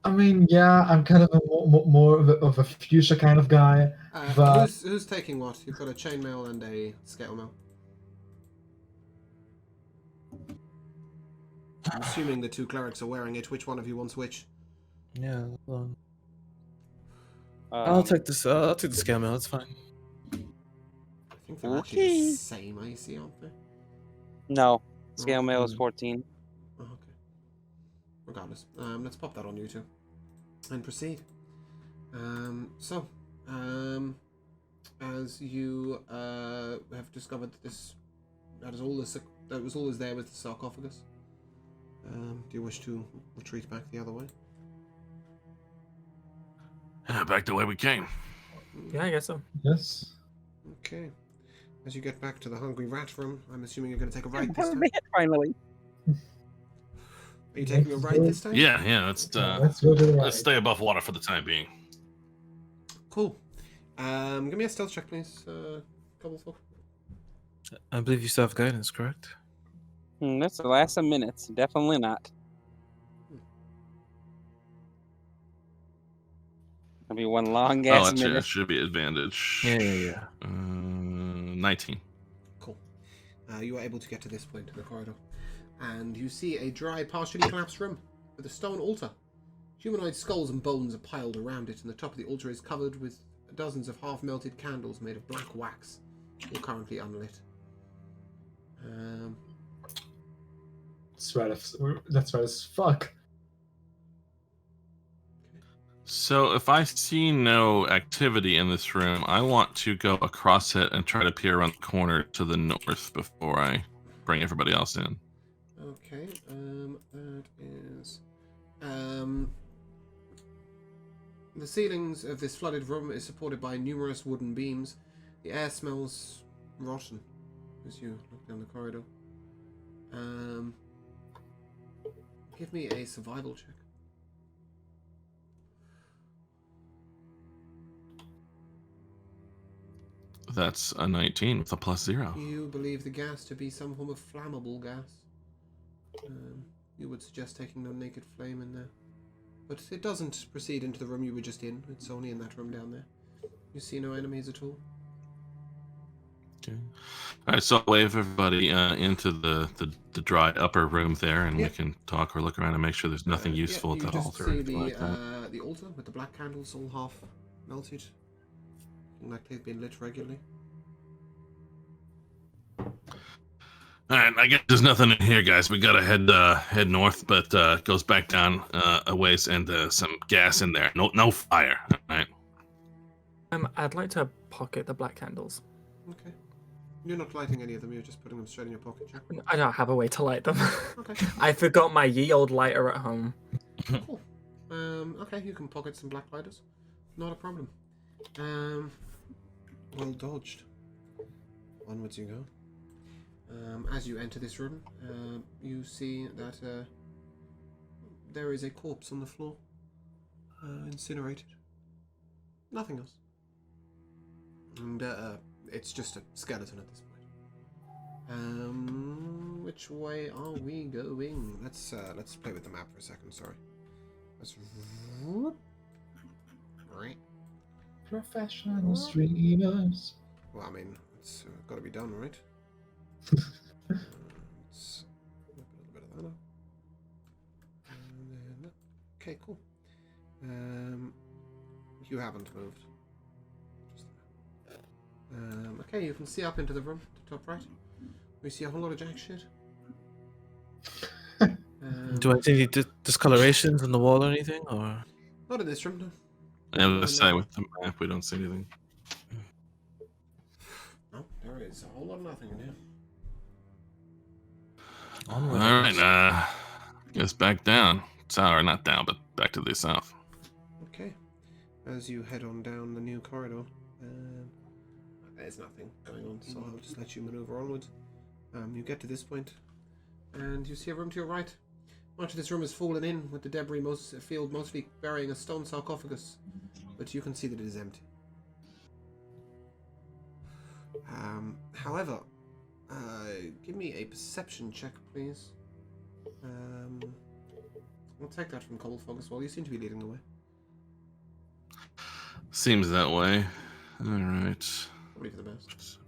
I mean, yeah, I'm kind of more of a fuchsia kind of guy. But Who's taking what? You've got a chainmail and a scale mail. I'm assuming the 2 clerics are wearing it. Which one of you wants which? Yeah. I'll take this. I'll take the scale mail. It's fine. I think they're actually Okay. the same AC, aren't they? No. Scale mail is Mm. 14. Oh, okay. Regardless, let's pop that on you two, and proceed. As you have discovered that that was all is there with the sarcophagus. Do you wish to retreat back the other way? Back the way we came. Yeah, I guess so. yes, Okay. As you get back to the hungry rat room, I'm assuming you're going to take a right this time. Finally. Are you taking a right this time? Yeah. let's go to the right. Let's stay above water for the time being. Cool. Give me a stealth check, please. Cobblefog. I believe you still have guidance, correct? That's the last of minutes. Definitely not. That'll be one long Oh, ass actually, that minute. should be advantage. Yeah. 19. Cool. You are able to get to this point in the corridor, and you see a dry, partially collapsed room with a stone altar. Humanoid skulls and bones are piled around it, and the top of the altar is covered with dozens of half-melted candles made of black wax, all currently unlit. That's right as fuck. So if I see no activity in this room, I want to go across it and try to peer around the corner to the north before I bring everybody else in. Okay, that is... The ceilings of this flooded room is supported by numerous wooden beams. The air smells rotten as you look down the corridor. Give me a survival check. That's a 19 with a +0. You believe the gas to be some form of flammable gas. You would suggest taking no naked flame in there. But it doesn't proceed into the room you were just in. It's only in that room down there. You see no enemies at all. Okay. All right, so I'll wave everybody into the dry upper room there, and Yep. we can talk or look around and make sure there's nothing useful at you that just altar. or see anything like that. the altar with the black candles all half melted, looking like they've been lit regularly. All right, I guess there's nothing in here, guys. We gotta head north, but it goes back down a ways, and some gas in there. No fire. All right. I'd like to pocket the black candles. Okay. You're not lighting any of them. You're just putting them straight in your pocket. Yeah. I don't have a way to light them. Okay. I forgot my ye old lighter at home. Cool. Okay, you can pocket some black lighters. Not a problem. Well dodged. Onwards you go. As you enter this room, you see that there is a corpse on the floor, incinerated. Nothing else. And it's just a skeleton at this point. Which way are we going? Let's play with the map for a second. Sorry. Let's. Right. Professional streamers. Well, I mean, it's got to be done, right? Let's whip a little bit of that up. And then, okay, cool. You haven't moved. Just there. Okay, you can see up into the room, the top right. We see a whole lot of jack shit. Do I see any discolorations on the wall or anything? Or Not in this room, no. I was gonna say with the map, we don't see anything. No, there is a whole lot of nothing in here. All right, guess back down. Or not down, but back to the south. Okay. As you head on down the new corridor, there's nothing going on, so I'll just let you maneuver onwards. You get to this point, and you see a room to your right. Much of this room is fallen in, with the debris mostly burying a stone sarcophagus, but you can see that it is empty. However, give me a perception check, please. I'll take that from Cobblefog as well. You seem to be leading the way. Seems that way. All right. Probably for the best.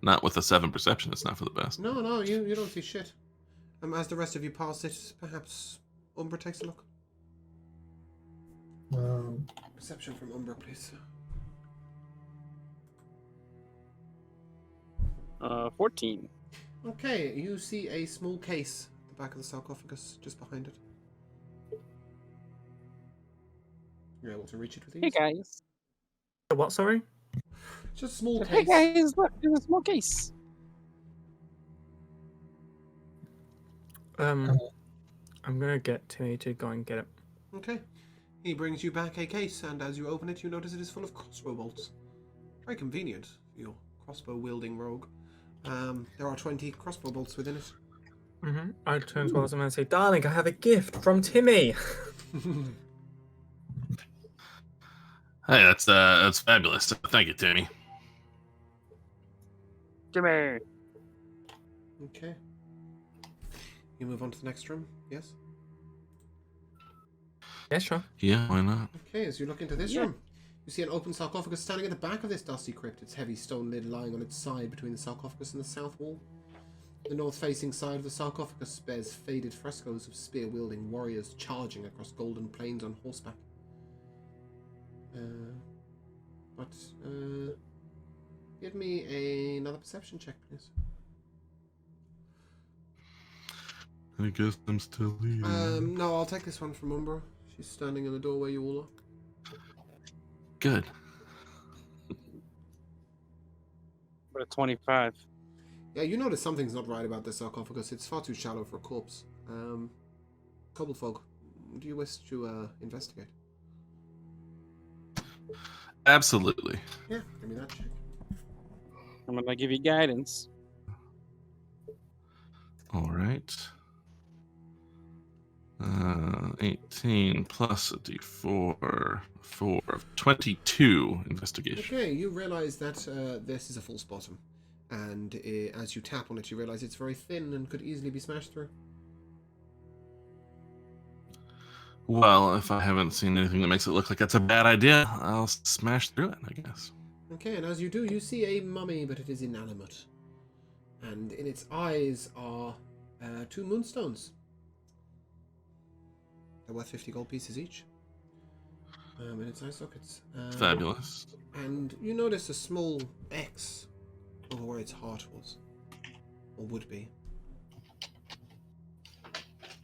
Not with a 7 perception. It's not for the best. No, you don't see shit. As the rest of you pass it, perhaps Umbra takes a look. Perception from Umbra, please. 14. Okay, you see a small case at the back of the sarcophagus, just behind it. You're able to reach it with ease. Hey guys. What, sorry? Just a small Hey case. guys, look, there's a small case. I'm gonna get Timmy to go and get it. Okay. He brings you back a case, and as you open it, you notice it is full of crossbow bolts. Very convenient for your crossbow-wielding rogue. There are 20 crossbow bolts within it. I turn towards him and say, "Darling, I have a gift from Timmy." Hey, that's fabulous. Thank you, Timmy. Jimmy. Okay. You move on to the next room. Yes. Yeah, sure. Yeah, why not? Okay. As you look into this Yeah. room, you see an open sarcophagus standing at the back of this dusty crypt. Its heavy stone lid lying on its side between the sarcophagus and the south wall. The north-facing side of the sarcophagus bears faded frescoes of spear-wielding warriors charging across golden plains on horseback. Give me another perception check, please. I guess I'm still leaving. No, I'll take this one from Umbra. She's standing in the doorway you all are. Good. But a 25. Yeah, you notice something's not right about this sarcophagus. It's far too shallow for a corpse. Kobold folk, do you wish to investigate? Absolutely. Yeah, give me that check. I'm gonna give you guidance. All right. 18 plus a d4, 4 of 22 investigation. Okay, you realize that this is a false bottom. And as you tap on it, you realize it's very thin and could easily be smashed through. Well, if I haven't seen anything that makes it look like that's a bad idea, I'll smash through it, I guess. Okay, and as you do, you see a mummy, but it is inanimate. And in its eyes are 2 moonstones. They're worth 50 gold pieces each. In its eye sockets. Fabulous. And you notice a small X over where its heart was. Or would be.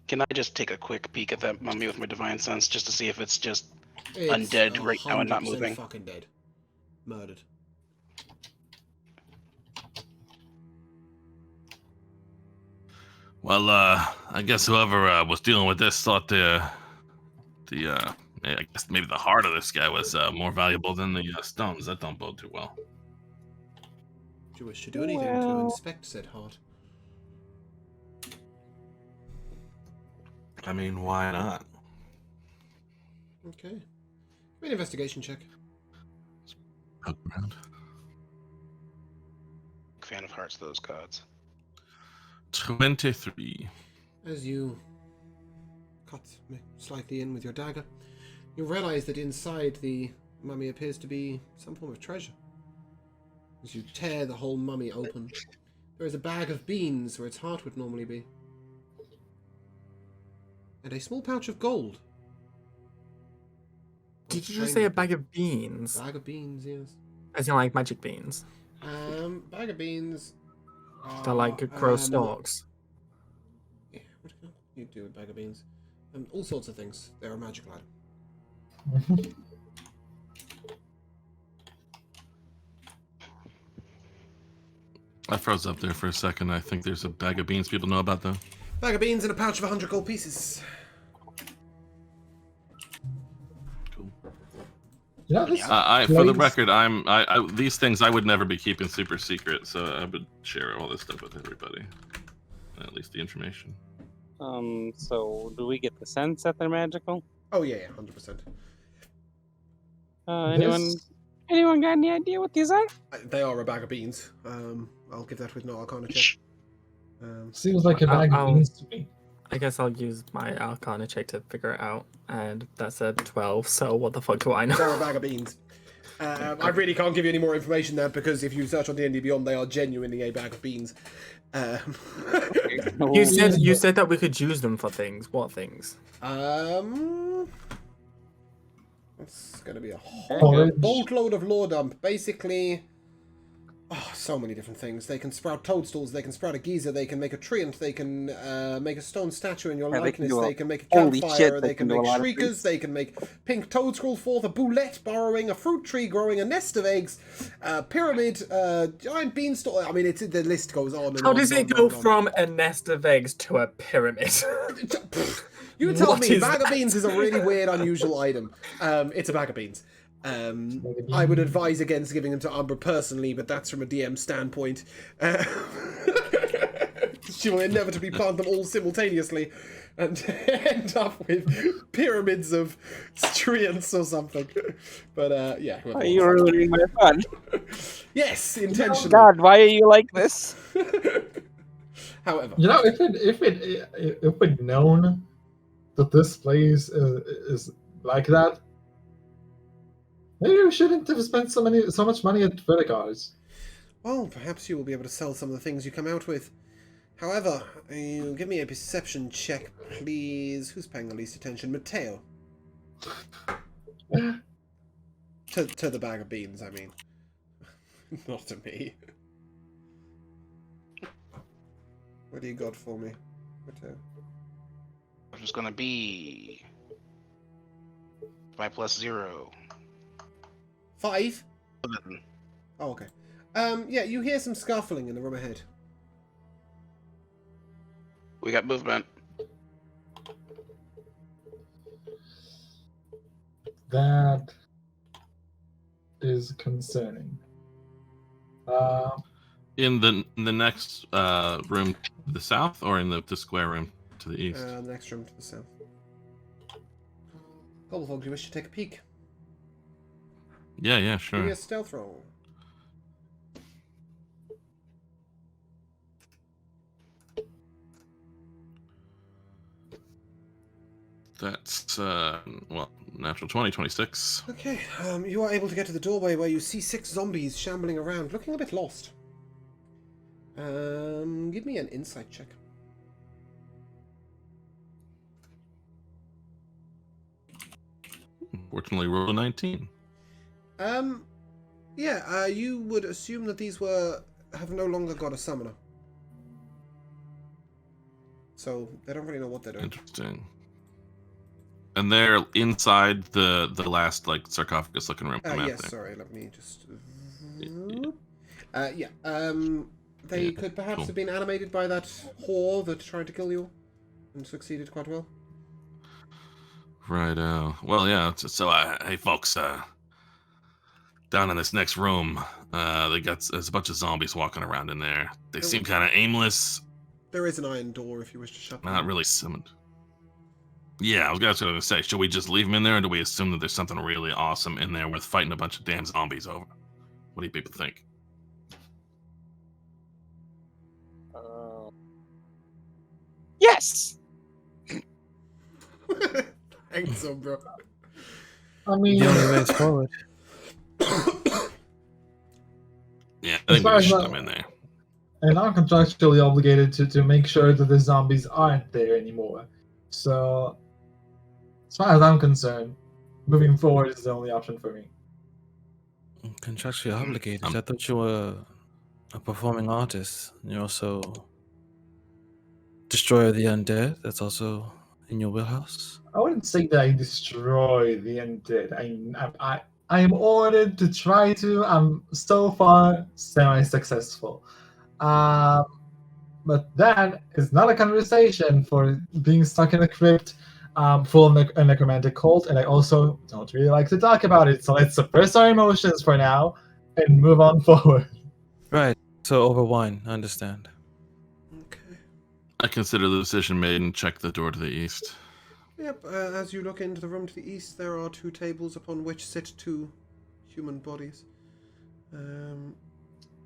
Can I just take a quick peek at that mummy with my divine sense just to see if it's just It's undead right now and not 100% moving? fucking dead. Murdered. Well, I guess whoever was dealing with this thought I guess maybe the heart of this guy was more valuable than the stones. That don't bode too well. Do you wish to do anything to inspect said heart? I mean, why not? Okay. Give me an investigation check. Poke around. Fan of hearts, those gods. 23. As you cut slightly in with your dagger, you realize that inside the mummy appears to be some form of treasure. As you tear the whole mummy open, there is a bag of beans where its heart would normally be. And a small pouch of gold. Did you just say a bag of beans? Bag of beans, yes. As in like magic beans? Bag of beans. They're like grow stalks. Yeah, what can you do with bag of beans? All sorts of things. They're a magical item. I froze up there for a second. I think there's a bag of beans people know about, though. Bag of beans and a pouch of 100 gold pieces. Cool. Yeah, this For the place- record, these things I would never be keeping super secret, so I would share all this stuff with everybody. At least the information. So do we get the sense that they're magical? Oh yeah, 100%. Anyone got any idea what these are? They are a bag of beans. I'll give that with no arcana check. Seems like a bag of beans to me. I guess I'll use my Arcana check to figure it out, and that's a 12. So what the fuck do I know? They're a bag of beans. I really can't give you any more information there because if you search on D&D Beyond, they are genuinely a bag of beans. You said that we could use them for things. What things? It's gonna be a Porridge. boatload of lore dump. Basically, so many different things. They can sprout toadstools. They can sprout a geyser. They can make a treant. They can make a stone statue in your Yeah, they can likeness. do They can make a holy campfire. shit, They can do a make lot of shriekers. things. They can make pink toad scroll forth, a boulette burrowing, a fruit tree growing, a nest of eggs, a pyramid, giant beanstalk. I mean, the list goes on and How on. does and it on go and on. from a nest of eggs to a pyramid? You tell What me, is bag of that? beans is a really weird, unusual item. It's a bag of beans. I would advise against giving them to Umbra personally, but that's from a DM standpoint. She will inevitably plant them all simultaneously and end up with pyramids of striants or something. But yeah. Why are you ruining my fun? Yes, intentionally. God, why are you like this? However, You know, if we'd known that this place is like that, maybe we shouldn't have spent so much money at Vertigar's. well, perhaps you will be able to sell some of the things you come out with. However, you give me a perception check, please. Who's paying the least attention? Matteo. To the bag of beans, I mean. Not to me. What do you got for me, Matteo? Which is going to be 5 plus 0. 5? 11. Oh, okay. Yeah, you hear some scuffling in the room ahead. We got movement. That is concerning. In the next room to the south, or in the square room to the east? The next room to the south. Gobblefog, do you wish to take a peek? Yeah, Give me sure. a stealth roll. That's well, natural 20, 26. Okay, you are able to get to the doorway where you see 6 zombies shambling around, looking a bit lost. Give me an insight check. Fortunately, rolled a 19. Yeah, you would assume that these have no longer got a summoner. So they don't really know what they're doing. Interesting. And they're inside the last like sarcophagus looking room. Yes, sorry, let me just... They Yeah, could perhaps cool. have been animated by that whore that tried to kill you and succeeded quite well. Right. Well, yeah. So, hey, folks. Down in this next room, there's a bunch of zombies walking around in there. They seem kind of aimless, There is an iron door if you wish to shut them. not really summoned. Yeah, I was going to say, should we just leave them in there, or do we assume that there's something really awesome in there worth fighting a bunch of damn zombies over? What do you people think? Yes. Thanks, bro. I mean, The only way is forward. Yeah, As I think far we as should my- shut them in there. and I'm contractually obligated to make sure that the zombies aren't there anymore. So, as far as I'm concerned, moving forward is the only option for me. Contractually obligated. I thought you were a performing artist. You're also destroyer of the undead. That's also in your wheelhouse. I wouldn't say that I destroy the undead. I am ordered to try to. I'm so far semi-successful. But that is not a conversation for being stuck in a crypt full of a necromantic cult, and I also don't really like to talk about it. So let's suppress our emotions for now and move on forward. Right. So over wine. I understand. Okay. I consider the decision made and check the door to the east. Yep, as you look into the room to the east, there are 2 tables upon which sit 2 human bodies.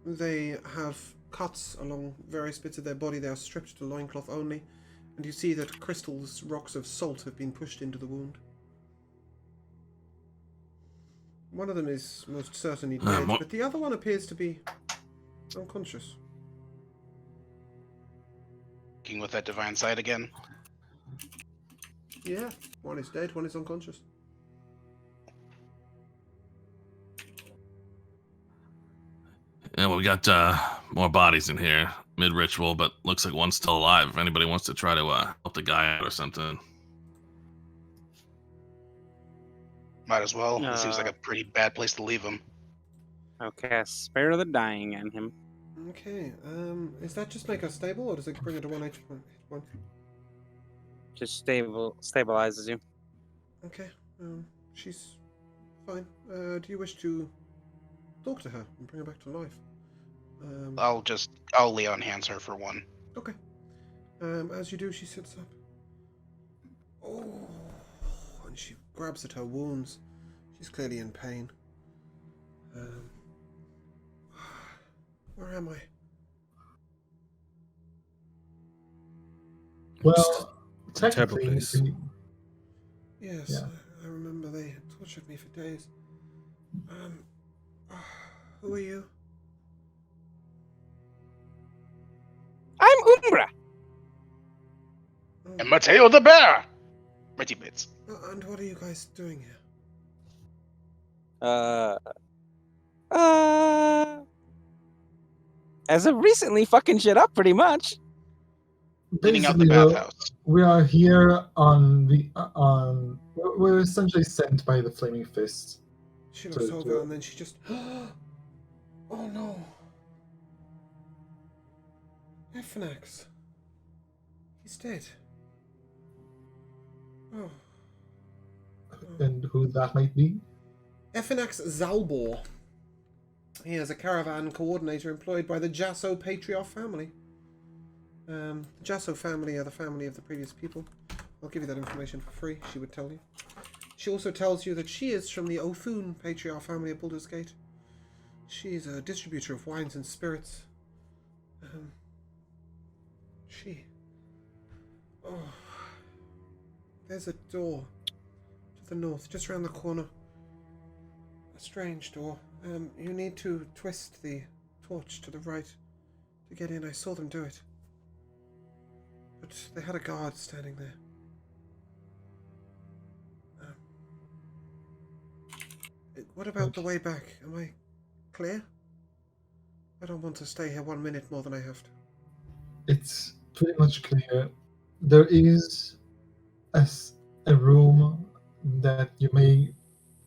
They have cuts along various bits of their body. They are stripped to loincloth only, and you see that crystals, rocks of salt, have been pushed into the wound. One of them is most certainly dead, what- but the other one appears to be unconscious. Working with that divine sight again. Yeah, one is dead, one is unconscious. Yeah, well, we got more bodies in here mid-ritual, but looks like one's still alive. If anybody wants to try to help the guy out or something. Might as well. It seems like a pretty bad place to leave him. Okay, spare the dying on him. Okay, is that just make her stable, or does it bring her to 1 HP? Just stabilizes you. Okay, she's fine. Do you wish to talk to her and bring her back to life? I'll lay on hands her for one. Okay. As you do, she sits up. Oh, and she grabs at her wounds. She's clearly in pain. Where am I? Well, It's a terrible technically, place. Yes, Yeah. I remember they had tortured me for days. Who are you? I'm Umbra. Oh, And Mateo the bear! Pretty bits. and what are you guys doing here? As of recently, fucking shit up pretty much. Cleaning out the Basically, bathhouse. we are here on the we're essentially sent by the Flaming Fist. She looks To- over and then she just... Oh no. Ephinax. He's dead. Oh. And who that might be? Ephinax Zalbor. He is a caravan coordinator employed by the Jasso Patriarch family. The Jasso family are the family of the previous people. I'll give you that information for free, she would tell you. She also tells you that she is from the Othun Patriarch family of Baldur's Gate. She's a distributor of wines and spirits. Oh. There's a door to the north, just around the corner. A strange door. You need to twist the torch to the right to get in. I saw them do it. But they had a guard standing there. What about the way back? Am I clear? I don't want to stay here 1 minute more than I have to. It's pretty much clear. There is a room that you may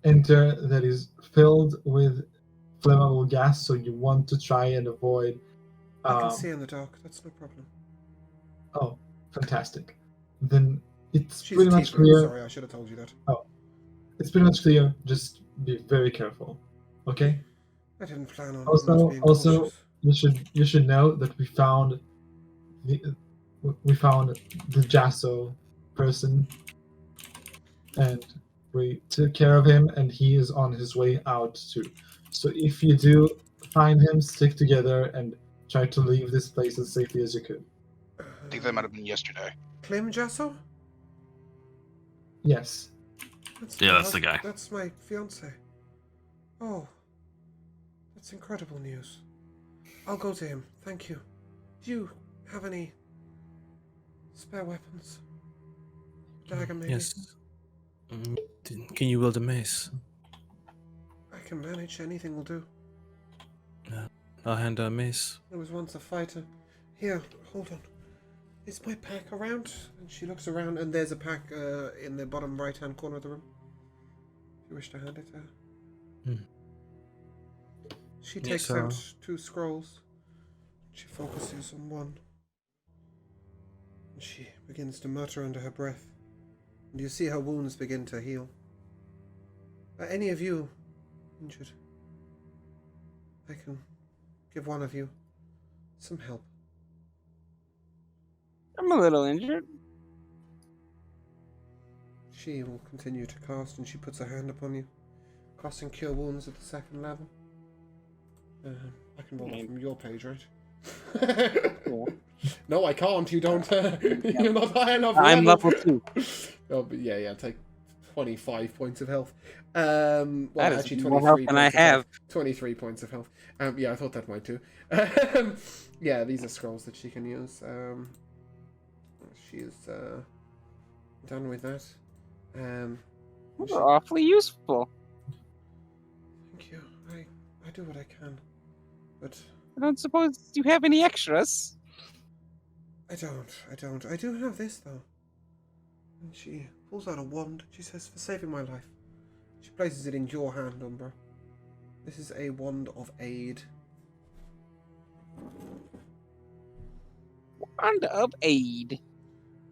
enter that is filled with flammable gas, so you want to try and avoid. I can see in the dark. That's no problem. Oh, fantastic! Then it's She's pretty a much tiefling. clear. Sorry, I should have told you that. It's pretty much clear. Just be very careful, okay? I didn't plan on Also- not being also- cautious. You should know that we found the Jasso person, and we took care of him, and he is on his way out too. So if you do find him, stick together and try to leave this place as safely as you could. I think that might have been yesterday. Clem Jasso? Yes. Yeah, my that's the guy. That's my fiance. Oh, that's incredible news. I'll go to him. Thank you. Do you have any spare weapons? Dagger, maybe? Yes. Can you wield a mace? I can manage. Anything will do. I'll hand her a mace. I was once a fighter. Here, hold on. Is my pack around? And she looks around, and there's a pack in the bottom right-hand corner of the room. If you wish to hand it to her. She takes out 2 scrolls. She focuses on one. And she begins to mutter under her breath. And you see her wounds begin to heal. Are any of you injured? I can give one of you some help. I'm a little injured. She will continue to cast, and she puts her hand upon you, casting Cure Wounds at the 2nd level. I can roll it from your page, right? No, I can't. You don't. You're not high enough. I'm level 2. Oh, but yeah. Take 25 points of health. Well, That is actually, more 23 health than I points of have. health. 23 points of health. Yeah, I thought that might too. Yeah, these are scrolls that she can use. She is done with that. Those are awfully useful. Thank you. I do what I can, but I don't suppose you have any extras. I don't. I do have this though. And she pulls out a wand. She says, "For saving my life." She places it in your hand, Umbra. This is a wand of aid. Wand of aid.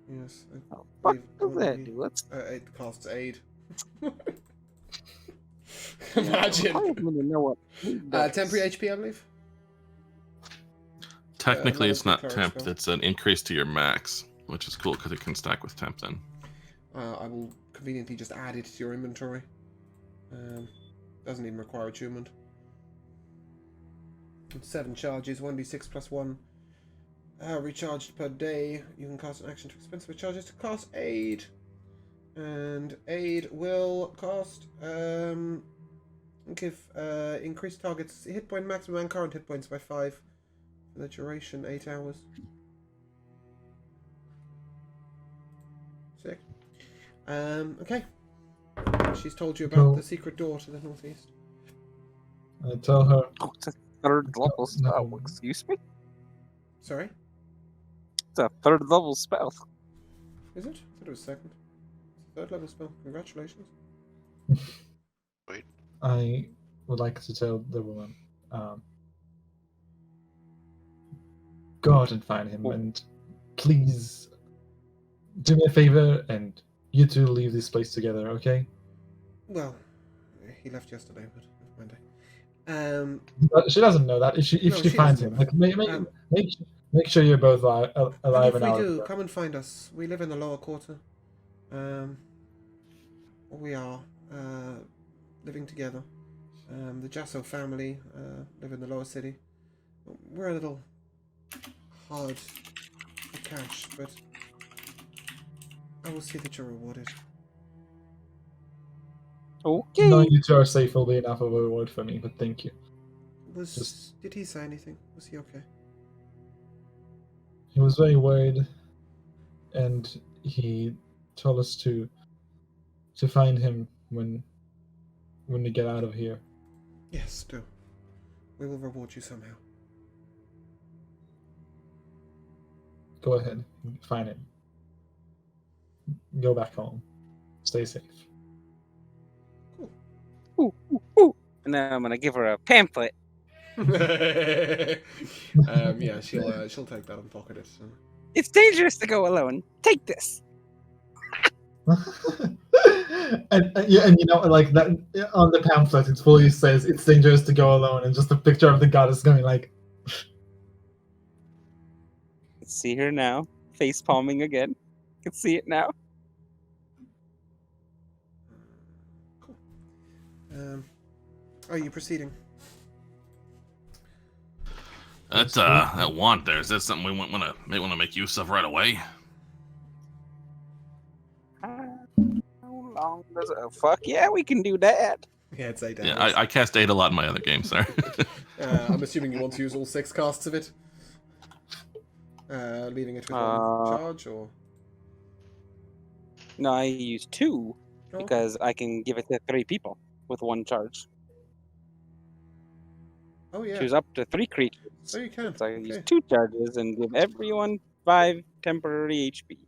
Yes. What does that do? It casts aid. Imagine. I don't even know what. Temporary HP, I believe. technically, it's level 2 not cleric temp. spell. It's an increase to your max, which is cool because it can stack with temp then. I will conveniently just add it to your inventory. Doesn't even require attunement. 7 charges, 1d6 plus 1. Recharged per day. You can cast an action to expensive charges to cast aid. And aid will cost give increased targets hit point maximum and current hit points by 5 for the duration 8 hours. Sick. Okay. She's told you about Cool. the secret door to the northeast. I tell her. Oh, it's a third level spell. No. Excuse me? Sorry? It's a third level spell. Is it? I thought it was second. It's a 3rd level spell. Congratulations. I would like to tell the woman, go out and find him, and please do me a favor, and you two leave this place together, okay? Well, he left yesterday, but never mind. But she doesn't know that. If she No, she finds doesn't him, know like, that. make sure you're both And alive if and we out. do, come and find us. We live in the lower quarter. We are living together. The Jasso family live in the lower city. We're a little hard for cash, but I will see that you're rewarded. Okay. Knowing you two are safe will be enough of a reward for me, but thank you. Did he say anything? Was he okay? He was very worried, and he told us to find him when we get out of here. Yes, do. We will reward you somehow. Go ahead, find him. Go back home. Stay safe. Ooh, ooh, ooh. And then I'm gonna give her a pamphlet. Yeah, she'll take that and pocket it. So. It's dangerous to go alone. Take this. and you know, like that on the pamphlet, it fully says it's dangerous to go alone, and just a picture of the goddess going like. See her now, face palming again. Can see it now. Cool. Are you proceeding? That wand there, is that something we may want to make use of right away? How long does it? Fuck yeah, we can do that. Yeah, it's 8 hours. Yeah, I cast 8 a lot in my other games, sir. I'm assuming you want to use all 6 casts of it. Leaving it with one charge, or? No, I use 2 Oh, because I can give it to 3 people with 1 charge. Oh yeah. Choose up to 3 creatures. So you can. So I use Okay. 2 charges and give everyone 5 temporary HP.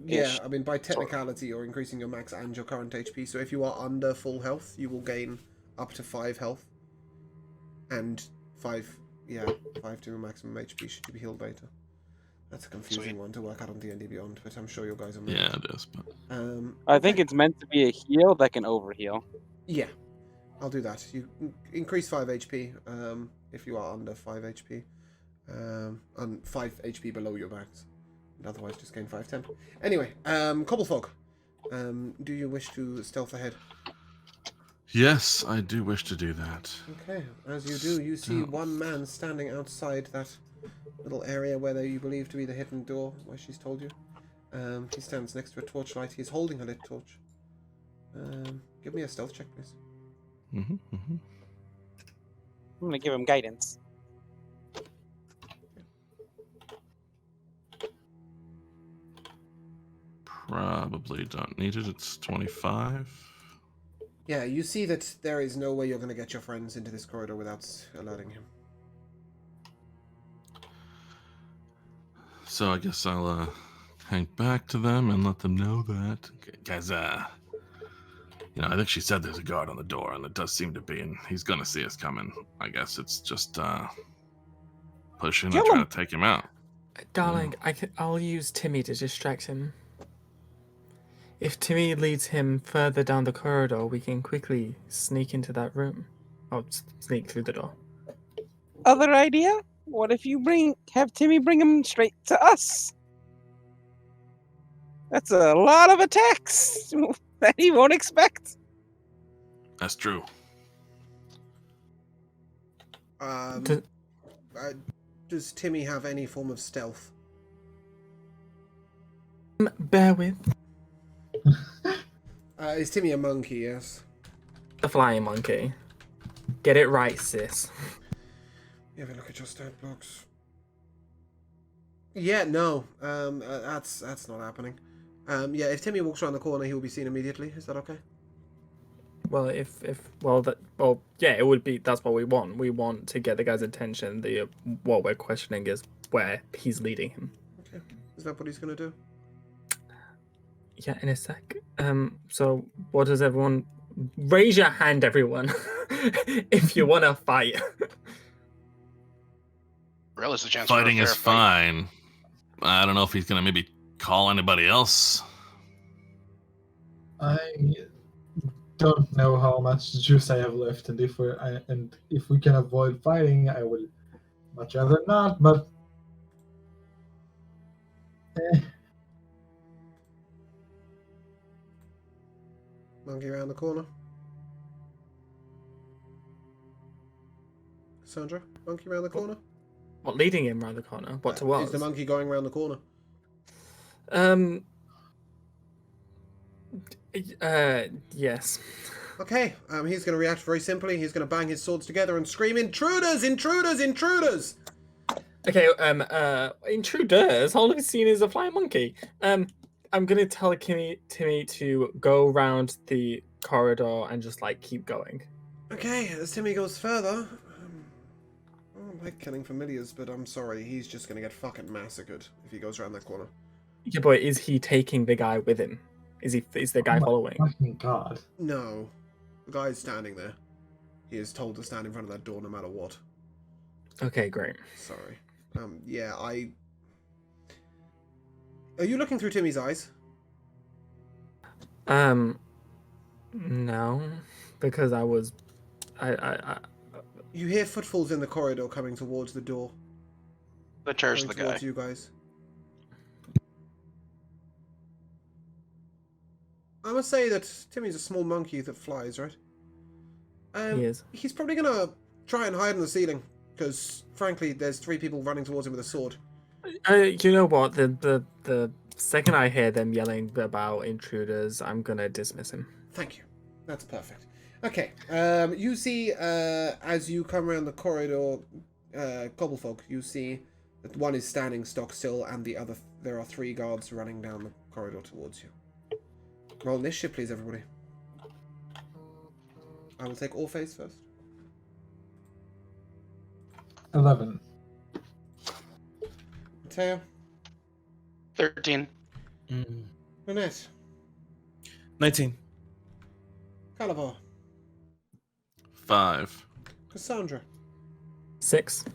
Yeah, Ish. I mean, by technicality, you're increasing your max and your current HP, so if you are under full health, you will gain up to 5 health. And 5 to a maximum HP should you be healed later. That's a confusing one to work out on D&D Beyond, but I'm sure you guys are moving. Yeah, it is. But... I think it's meant to be a heal that can overheal. Yeah, I'll do that. You increase 5 HP if you are under 5 HP. And 5 HP below your max. And otherwise just gain 5 temp. Anyway, Cobblefog. Do you wish to stealth ahead? Yes, I do wish to do that. Okay, as you do, you see one man standing outside that little area where you believe to be the hidden door, where she's told you. He stands next to a torchlight. He's holding a lit torch. Give me a stealth check, please. I'm gonna give him guidance. Probably don't need it. It's 25. Yeah, you see that there is no way you're going to get your friends into this corridor without alerting him. So I guess I'll hang back to them and let them know that. Okay, guys, I think she said there's a guard on the door, and it does seem to be, and he's gonna see us coming. I guess it's just pushing and trying to take him out. Darling, I'll use Timmy to distract him. If Timmy leads him further down the corridor, we can quickly sneak into that room. Or sneak through the door. Other idea? What if you have Timmy bring him straight to us? That's a lot of attacks that he won't expect. That's true. D- Does Timmy have any form of stealth? Bear with Is Timmy a monkey? Yes. the flying monkey. Get it right, sis. You have a look at your stat blocks. Yeah, no. That's not happening. Yeah, if Timmy walks around the corner, he will be seen immediately. Is that okay? Well, it would be. That's what we want. We want to get the guy's attention. What we're questioning is where he's leading him. Okay. Is that what he's gonna do? Yeah, in a sec. So what does everyone? Raise your hand, everyone, if you want to fight. Relish the chance for a Fighting fair is fight. fine. I don't know if he's gonna maybe call anybody else. I don't know how much juice I have left, and if we can avoid fighting, I will much rather not. But Monkey around the corner. Cassandra, monkey around the corner. What, leading him around the corner? What to what? Is the monkey going around the corner? Yes. Okay. He's going to react very simply. He's going to bang his swords together and scream, "Intruders! Intruders! Intruders!" Okay. Intruders. All I've seen is a flying monkey. I'm gonna tell Timmy to go around the corridor and just like keep going. Okay. As Timmy goes further, I like killing familiars, but I'm sorry. He's just going to get fucking massacred if he goes around that corner. Yeah, but is he taking the guy with him? Is the guy following? fucking god! No. The guy's standing there. He is told to stand in front of that door no matter what. Okay, great. Sorry. Yeah, Are you looking through Timmy's eyes? No, because I was, You hear footfalls in the corridor coming towards the door. The chair's Coming the guy. towards you guys. I must say that Timmy's a small monkey that flies, right? he is. He's probably gonna try and hide in the ceiling, because frankly, there's 3 people running towards him with a sword. You know what? The second I hear them yelling about intruders, I'm gonna dismiss him. Thank you. That's perfect. Okay. You see, as you come around the corridor, Cobblefolk, you see that one is standing stock still, and there are 3 guards running down the corridor towards you. Roll initiative, please, everybody. I will take Orpheus first. 11. Mateo. 13. Lynette. 19. Calabar. 5. Cassandra. 6.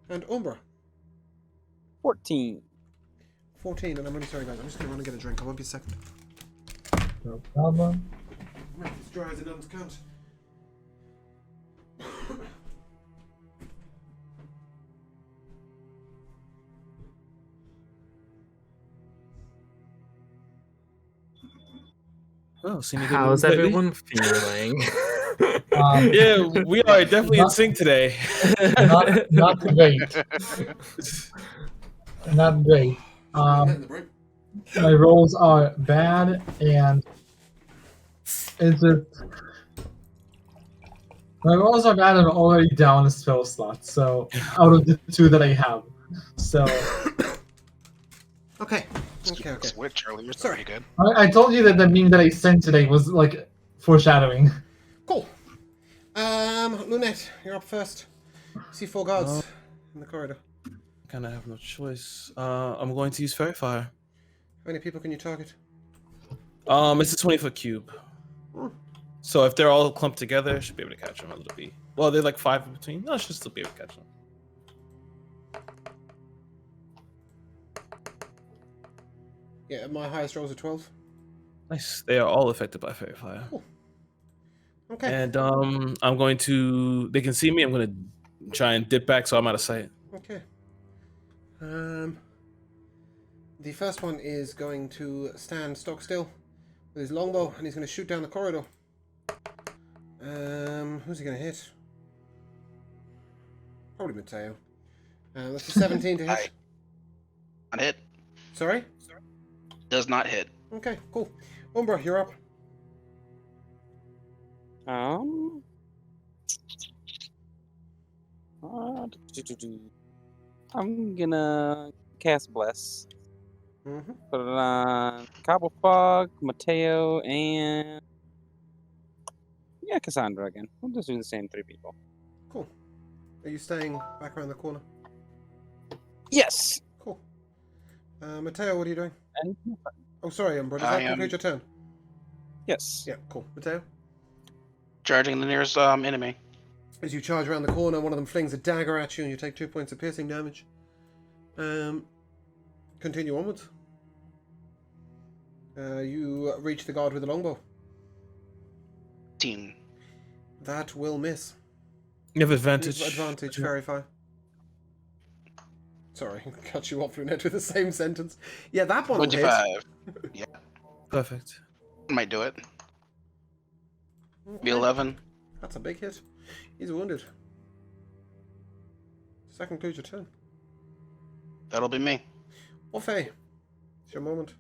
And Umbra. 14. 14, and I'm really sorry, guys. I'm just going to run and get a drink. I won't be a second. No problem. Mouth is dry as a nun's cunt. Oh, seeing you How's lately. everyone feeling? Yeah, we are definitely in sync today. Not great. Not great. My rolls are bad, and it's just my rolls are bad, and I'm already down a spell slot. So out of the 2 that I have, so Okay. Okay. Switch earlier. Sorry. Pretty good. I told you that the meme that I sent today was like foreshadowing. Cool. Lunette, you're up first. See 4 guards in the corridor. Kind of have no choice. I'm going to use Fairy Fire. How many people can you target? It's a 20-foot cube. So if they're all clumped together, I should be able to catch them a little bit. Well, they're like 5 in between. No, I should still be able to catch them. Yeah, my highest rolls are 12. Nice. They are all affected by Fairy Fire. Cool. Okay. And I'm going to. They can see me. I'm going to try and dip back so I'm out of sight. Okay. The first one is going to stand stock still with his longbow, and he's going to shoot down the corridor. Who's he going to hit? Probably Mateo. That's a 17 to hit. Aye. Not hit. Sorry? Does not hit. Okay, cool. Umbra, you're up. I'm gonna cast Bless. Mm-hmm. Put it on Cobblefog, Mateo, and Cassandra again. We'll just do the same 3 people. Cool. Are you staying back around the corner? Yes. Cool. Mateo, what are you doing? And Oh, sorry, Umbra. Does I that am- conclude your turn? yes. Yeah, cool. Mateo? Charging the nearest enemy. As you charge around the corner, one of them flings a dagger at you, and you take 2 points of piercing damage. Continue onwards. You reach the guard with the longbow. 18. That will miss. You have advantage. You've advantage, verify. Sorry, cut you off, Lunette, with the same sentence. Yeah, that one will hit. 25. Perfect. Might do it. Be Okay. 11. That's a big hit. He's wounded. That concludes your turn. That'll be me. Orphe, it's your moment.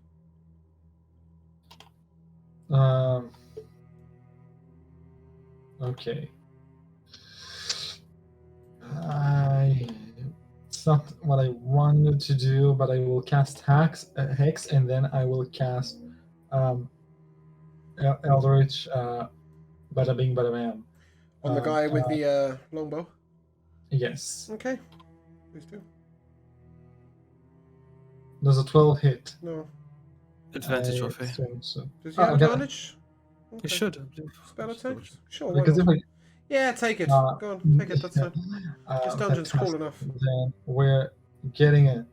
Okay. It's not what I wanted to do, but I will cast Hex, and then I will cast Eldritch, Bada Bing Bada Bam. On the guy with the longbow. Yes. Okay. Please do. Does a 12 hit? No. Advantage, I Orphe. assume so. Does he have okay. advantage? You Okay. should. I believe. Spell attack? Sure, why Because not? if I Yeah, take it. Uh, Go on, take it, that's fine. This dungeon's cool fantastic. enough. Then we're getting it.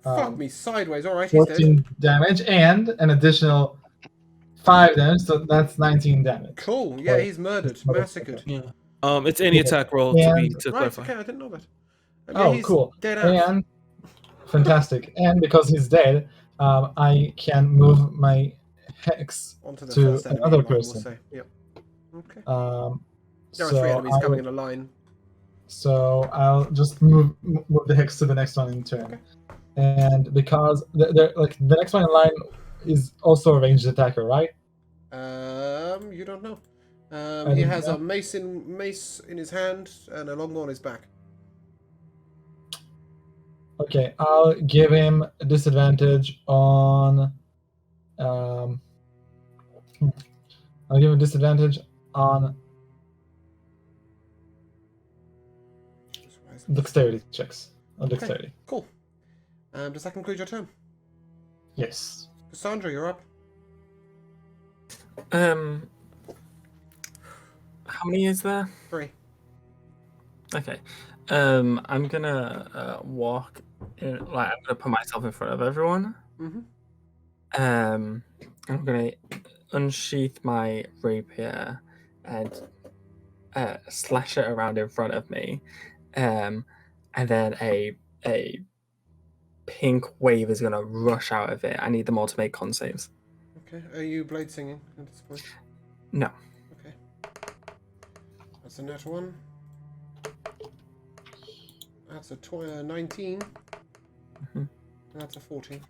Fuck me sideways. Alright, he's dead. 14 damage and an additional 5 damage, so that's 19 damage. Cool. Yeah, he's murdered. Motherfucker. Massacred. Yeah. It's any attack roll to And- Right, clarify. okay, I didn't know that. Yeah, Oh, he's cool. Dead ass. And fantastic. And because he's dead, I can move my hex. Onto the to first enemy, another one, we'll person. say. Yep. Okay. There There are 3 enemies coming in a line. So I'll just move the hex to the next one in turn. Okay. And because the next one in line is also a ranged attacker, right? You don't know. I He didn't has know. a mace in his hand and a longbow on his back. Okay, I'll give him a disadvantage on. I'll give him a disadvantage on dexterity checks. On Okay. dexterity. Cool. Does that conclude your turn? Yes. Cassandra, you're up. How many is there? 3. Okay. I'm gonna walk in, like I'm gonna put myself in front of everyone. Mm-hmm. I'm gonna unsheath my rapier and slash it around in front of me, and then a pink wave is gonna rush out of it. I need them all to make con saves. Okay. Are you blade singing at this point? No. Okay. That's a nat 1. That's a 19. Mhm. That's a 14.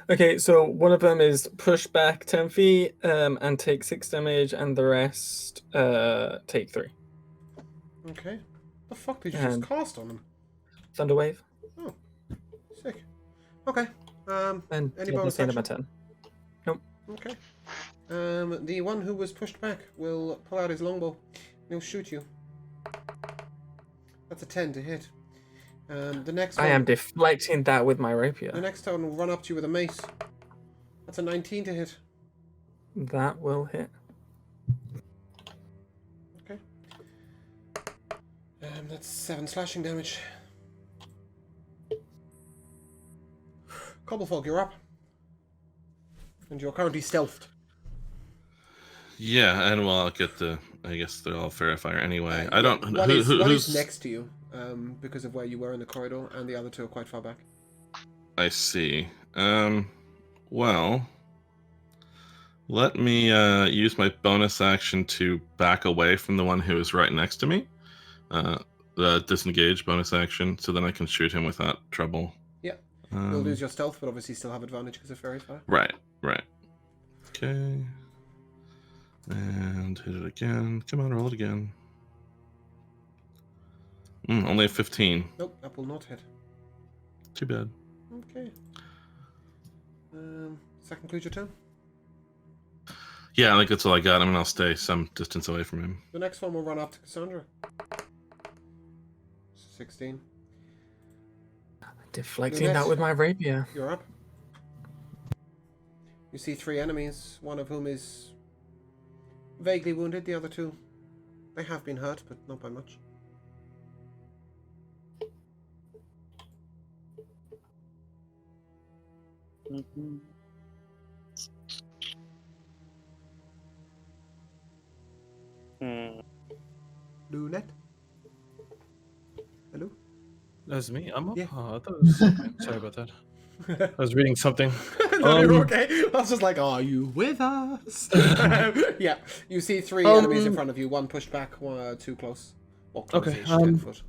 Okay, so one of them is push back 10 feet and take 6 damage, and the rest take 3. Okay. The fuck did you And- just cast on him? Thunder wave. Oh. Sick. Okay. And Any yeah, bonus that's the end of my action? turn. Okay. The one who was pushed back will pull out his longbow. He'll shoot you. That's a 10 to hit. The next one. I am deflecting that with my The rapier. next one will run up to you with a mace. That's a 19 to hit. That will hit. Okay. That's 7 slashing damage. Cobblefog, you're up. And you're currently stealthed. Yeah, and well, I'll get the. I guess they're all verifier anyway. I don't. One Who, is, who, one who's is next to you. because of where you were in the corridor, and the other two are quite far back. I see. Well, let me use my bonus action to back away from the one who is right next to me. The disengage bonus action, so then I can shoot him without trouble. Yeah. You'll lose your stealth, but obviously still have advantage because of fairy fire. Right. Okay. And hit it again. Come on, roll it again. Only a 15. Nope, that will not hit. Too bad. Okay. Does that conclude your turn? Yeah, I think that's all I got. I mean, I'll stay some distance away from him. The next one will run up to Cassandra. 16. Deflecting Lunette, that with my rapier. You're up. You see 3 enemies, one of whom is vaguely wounded. The other 2, they have been hurt, but not by much. Lunette? Hello? That's me. I'm up. Yeah. Oh, I thought it was... okay, sorry about that. I was reading something. No, you're okay. I was just like, are you with us? Yeah. You see 3 enemies in front of you. 1 pushed back, 2 close. Or close-ish, 10 foot.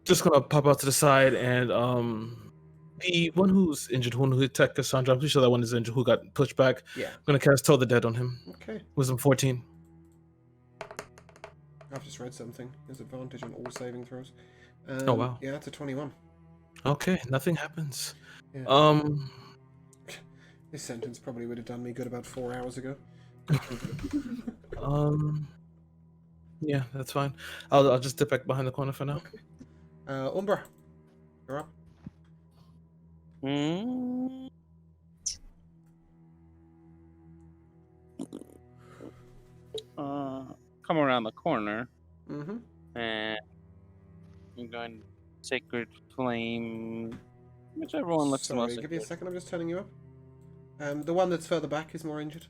Just gonna pop out to the side and the one who's injured, one who attacked Cassandra. I'm pretty sure that one is injured. Who got pushed back? Yeah. I'm gonna cast Toll the Dead on him. Okay. Wisdom 14. I've just read something. There's advantage on all saving throws. Oh wow. Yeah, it's a 21. Okay, nothing happens. Yeah. This sentence probably would have done me good about 4 hours ago. Yeah, that's fine. I'll just dip back behind the corner for now. Okay. Umbra, you're up. Come around the corner. Mm-hmm. And I'm going Sacred Flame, whichever one looks the most. Sorry, give me a second. I'm just turning you up. The one that's further back is more injured.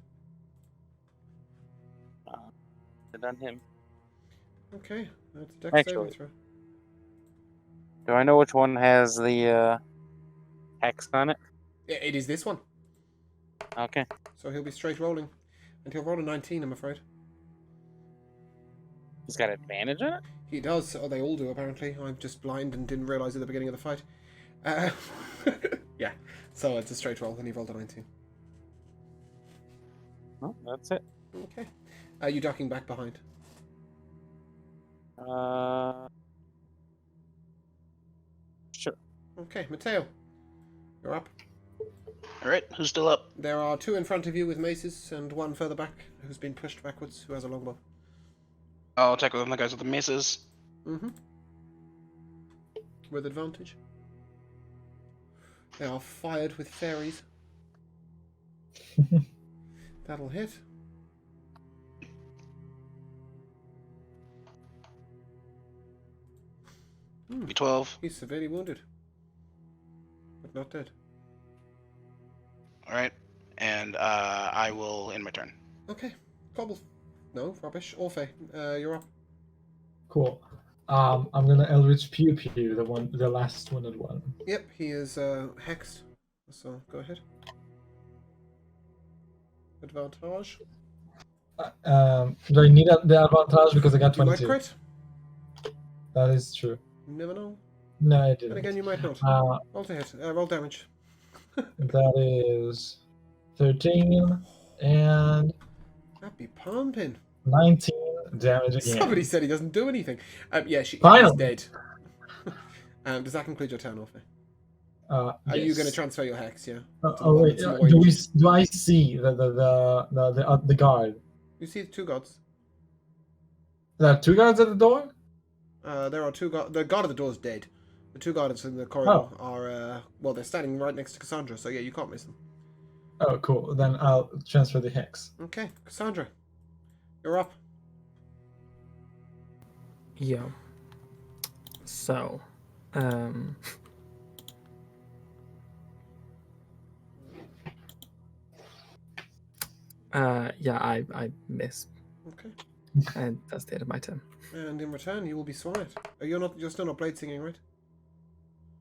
On him. Okay, that's a dex saving Actually, throw. do I know which one has the hex on it? Yeah, it is this one. Okay. So he'll be straight rolling. And he'll roll a 19, I'm afraid. He's got advantage on it? He does. Oh, they all do, apparently. I'm just blind and didn't realise at the beginning of the fight. Yeah, so it's a straight roll, and he rolled a 19. Oh, that's it. Okay. You ducking back behind? Sure. Okay, Mateo, you're up. Alright, who's still up? There are 2 in front of you with maces, and 1 further back who's been pushed backwards, who has a longbow. I'll attack with the guys with the maces. Mm-hmm. With advantage. They are fired with fairies. That'll hit. B12. He's severely wounded. But not dead. Alright. And I will end my turn. Okay. Cobble. No, rubbish. Orphe, you're up. Cool. I'm gonna Eldritch Pew Pew, the last wounded one. Yep, he is hexed. So go ahead. Advantage. Do I need the advantage because I got You might 22? crit. That is true. You never know. No, I And didn't. again, you might not. Roll to hit. Roll damage. That is 13 and That'd be pumping. 19 damage again. Somebody said he doesn't do anything. Yeah, she's Finally. dead. Does that conclude your turn, Orphe? Are you Yes. going to transfer your hex? Yeah. Oh wait, do I see the guard? You see 2 gods. There are 2 guards at the door. There are 2 gods. The guard at the door is dead. The 2 guards in the corridor are well, they're standing right next to Cassandra, so yeah, you can't miss them. Oh, cool. Then I'll transfer the hex. Okay, Cassandra, you're up. Yo. So, yeah, I miss. Okay. And that's the end of my turn. And in return, you will be swatted. You're still not blade singing, right?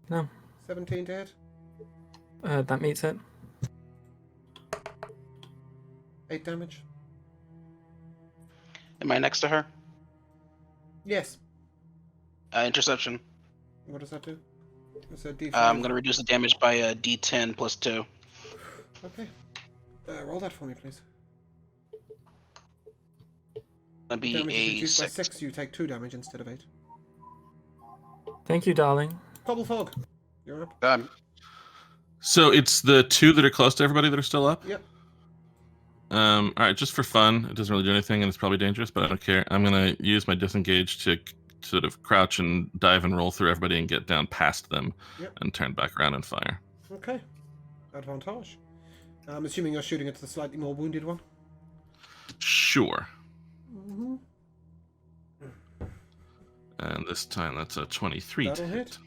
No. 17 to hit. That meets it. 8 damage. Am I next to her? Yes. Interception. What does that do? It's a D5. I'm going to reduce the damage by a D10 plus 2. Okay. Roll that for me, please. That'd be Damage is a reduced by 6. 6, you take 2 damage instead of 8. Thank you, darling. Cobble Fog. You're up. Done. So it's the 2 that are close to everybody that are still up? Yep. All right, just for fun, it doesn't really do anything, and it's probably dangerous, but I don't care. I'm gonna use my disengage to sort of crouch and dive and roll through everybody and get down past them, and turn back around and fire. Okay. Advantage. I'm assuming you're shooting at the slightly more wounded one. Sure. Mm-hmm. And this time that's a 23 That'll to hit. hit.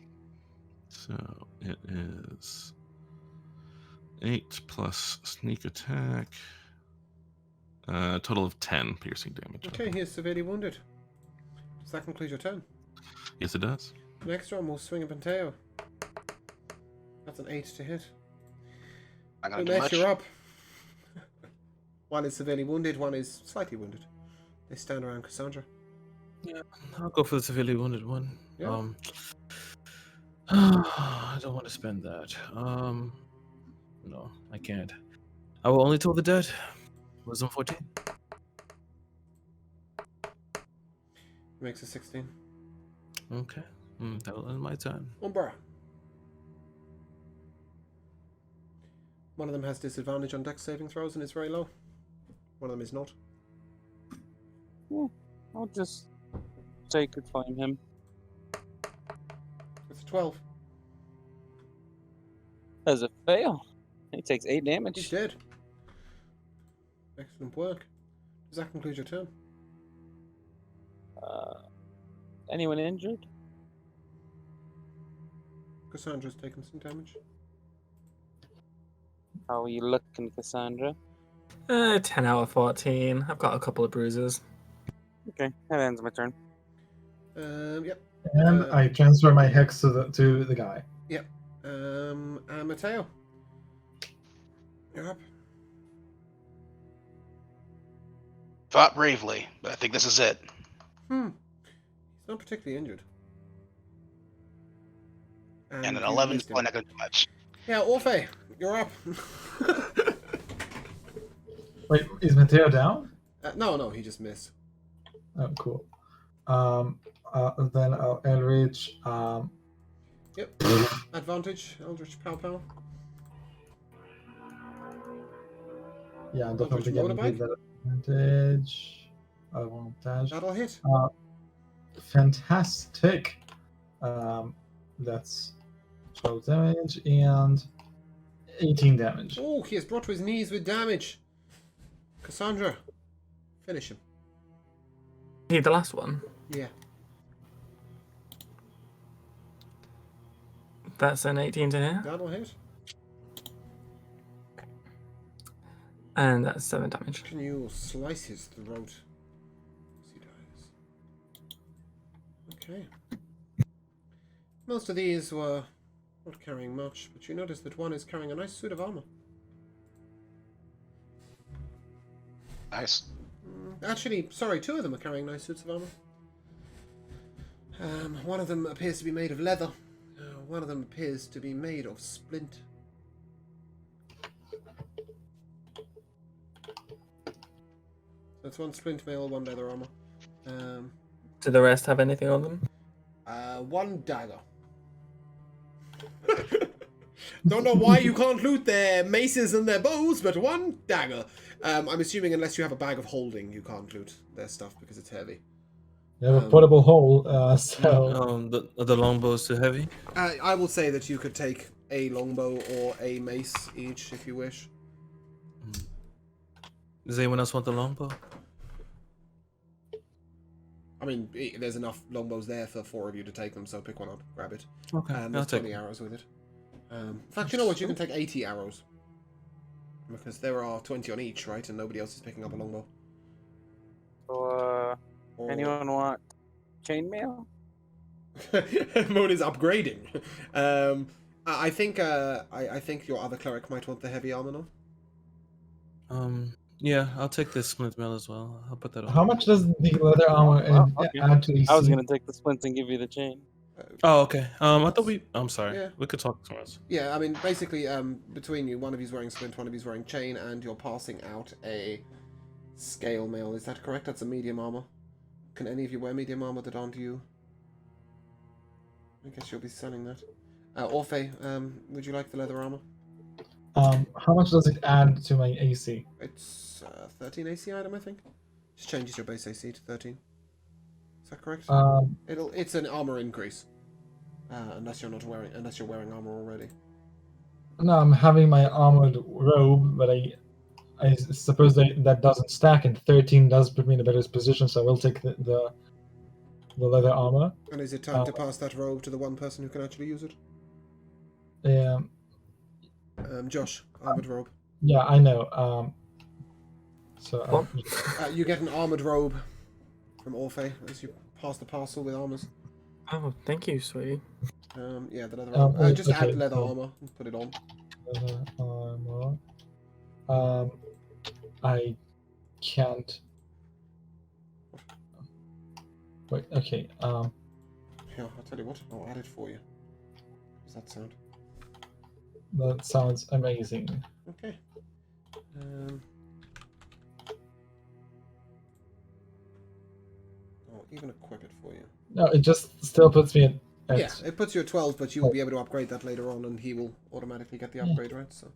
So it is 8 plus sneak attack. Total of 10 piercing damage. Okay, he is severely wounded. Does that conclude your turn? Yes, it does. Next one, we'll swing a Penteo. That's an 8 to hit. Not going to do Umesh, much. you're up. One is severely wounded, one is slightly wounded. They stand around Cassandra. Yeah, I'll go for the severely wounded one. Yeah. I don't want to spend that. No, I can't. I will only toll the dead. Wisdom 14. Makes a 16. Okay, that will end my turn. Umbra. One of them has disadvantage on dex saving throws and is very low. One of them is not. Yeah, I'll just sacred flame him. It's a 12. As a fail, he takes 8 He's damage. dead. Excellent work. Does that conclude your turn? Anyone injured? Cassandra's taken some damage. How are you looking, Cassandra? 10 out of 14. I've got a couple of bruises. Okay, that ends my turn. Yep. And I transfer my hex to the guy. Yep. And Mateo. You're up. Fought bravely, but I think this is it. He's not particularly injured. And an you 11 is missed him. probably not going to do much. Yeah, Orphe, you're up. Wait, is Mateo down? No, he just missed. Oh, cool. Then I'll Eldritch. Yep. Advantage, Eldritch Pow Pow. Yeah, I'm Eldritch definitely getting Motorbike? that advantage. I won't dash. That'll hit. Fantastic. That's 12 damage and 18 damage. Oh, he is brought to his knees with damage. Cassandra, finish him. Need the last one. Yeah. That's an 18 to hit. That'll hit. And that's 7 damage. Can you slice his throat as he dies? Okay. Most of these were not carrying much, but you notice that one is carrying a nice suit of armor. Nice. Actually, sorry, 2 of them are carrying nice suits of armor. One of them appears to be made of leather. One of them appears to be made of splint. So it's one splint mail, one leather armor. Do the rest have anything on them? One dagger. Don't know why you can't loot their maces and their bows, but one dagger. I'm assuming unless you have a bag of holding, you can't loot their stuff because it's heavy. You have a portable hole, so The longbow is too heavy. I will say that you could take a longbow or a mace each if you wish. Does anyone else want the longbow? I mean, there's enough longbows there for 4 of you to take them, so pick one up, grab it. Okay, I'll There's take 20 it. arrows with it. In fact, you know what? You can take 80 arrows. Because there are 20 on each, right? And nobody else is picking up a longbow. So, Or... anyone want chainmail? Moon is upgrading. I think I think your other cleric might want the heavy armor now. Yeah, I'll take this splint mail as well. I'll put that on. How much does the leather armor Well, okay. add to AC? I was gonna take the splints and give you the chain. Oh, okay. I thought we. I'm sorry. Yeah. We could talk tomorrow. Yeah, I mean, basically, between you, one of you's wearing splint, one of you's wearing chain, and you're passing out a scale mail. Is that correct? That's a medium armor. Can any of you wear medium armor that aren't you? I guess you'll be selling that. Orphe, would you like the leather armor? How much does it add to my AC? It's 13 AC item, I think. Just changes your base AC to 13. Is that correct? It's an armor increase. Unless you're wearing armor already. No, I'm having my armored robe, but I suppose that doesn't stack, and 13 does put me in a better position, so I will take the leather armor. And is it time to pass that robe to the one person who can actually use it? Yeah. Josh, armored robe. Yeah, I know. So you get an armored robe from Orphe as you pass the parcel with armors. Oh, thank you, sweetie. Yeah, the leather armor. Just okay, add leather armor and put it on. Leather armor. I can't. Wait. Okay. Here, I'll tell you what. I'll add it for you. How does that sound? That sounds amazing. Okay. I'll even equip it for you. No, it just still puts me at Yeah, it puts you at 12, but you will be able to upgrade that later on, and he will automatically get the upgrade, right? So.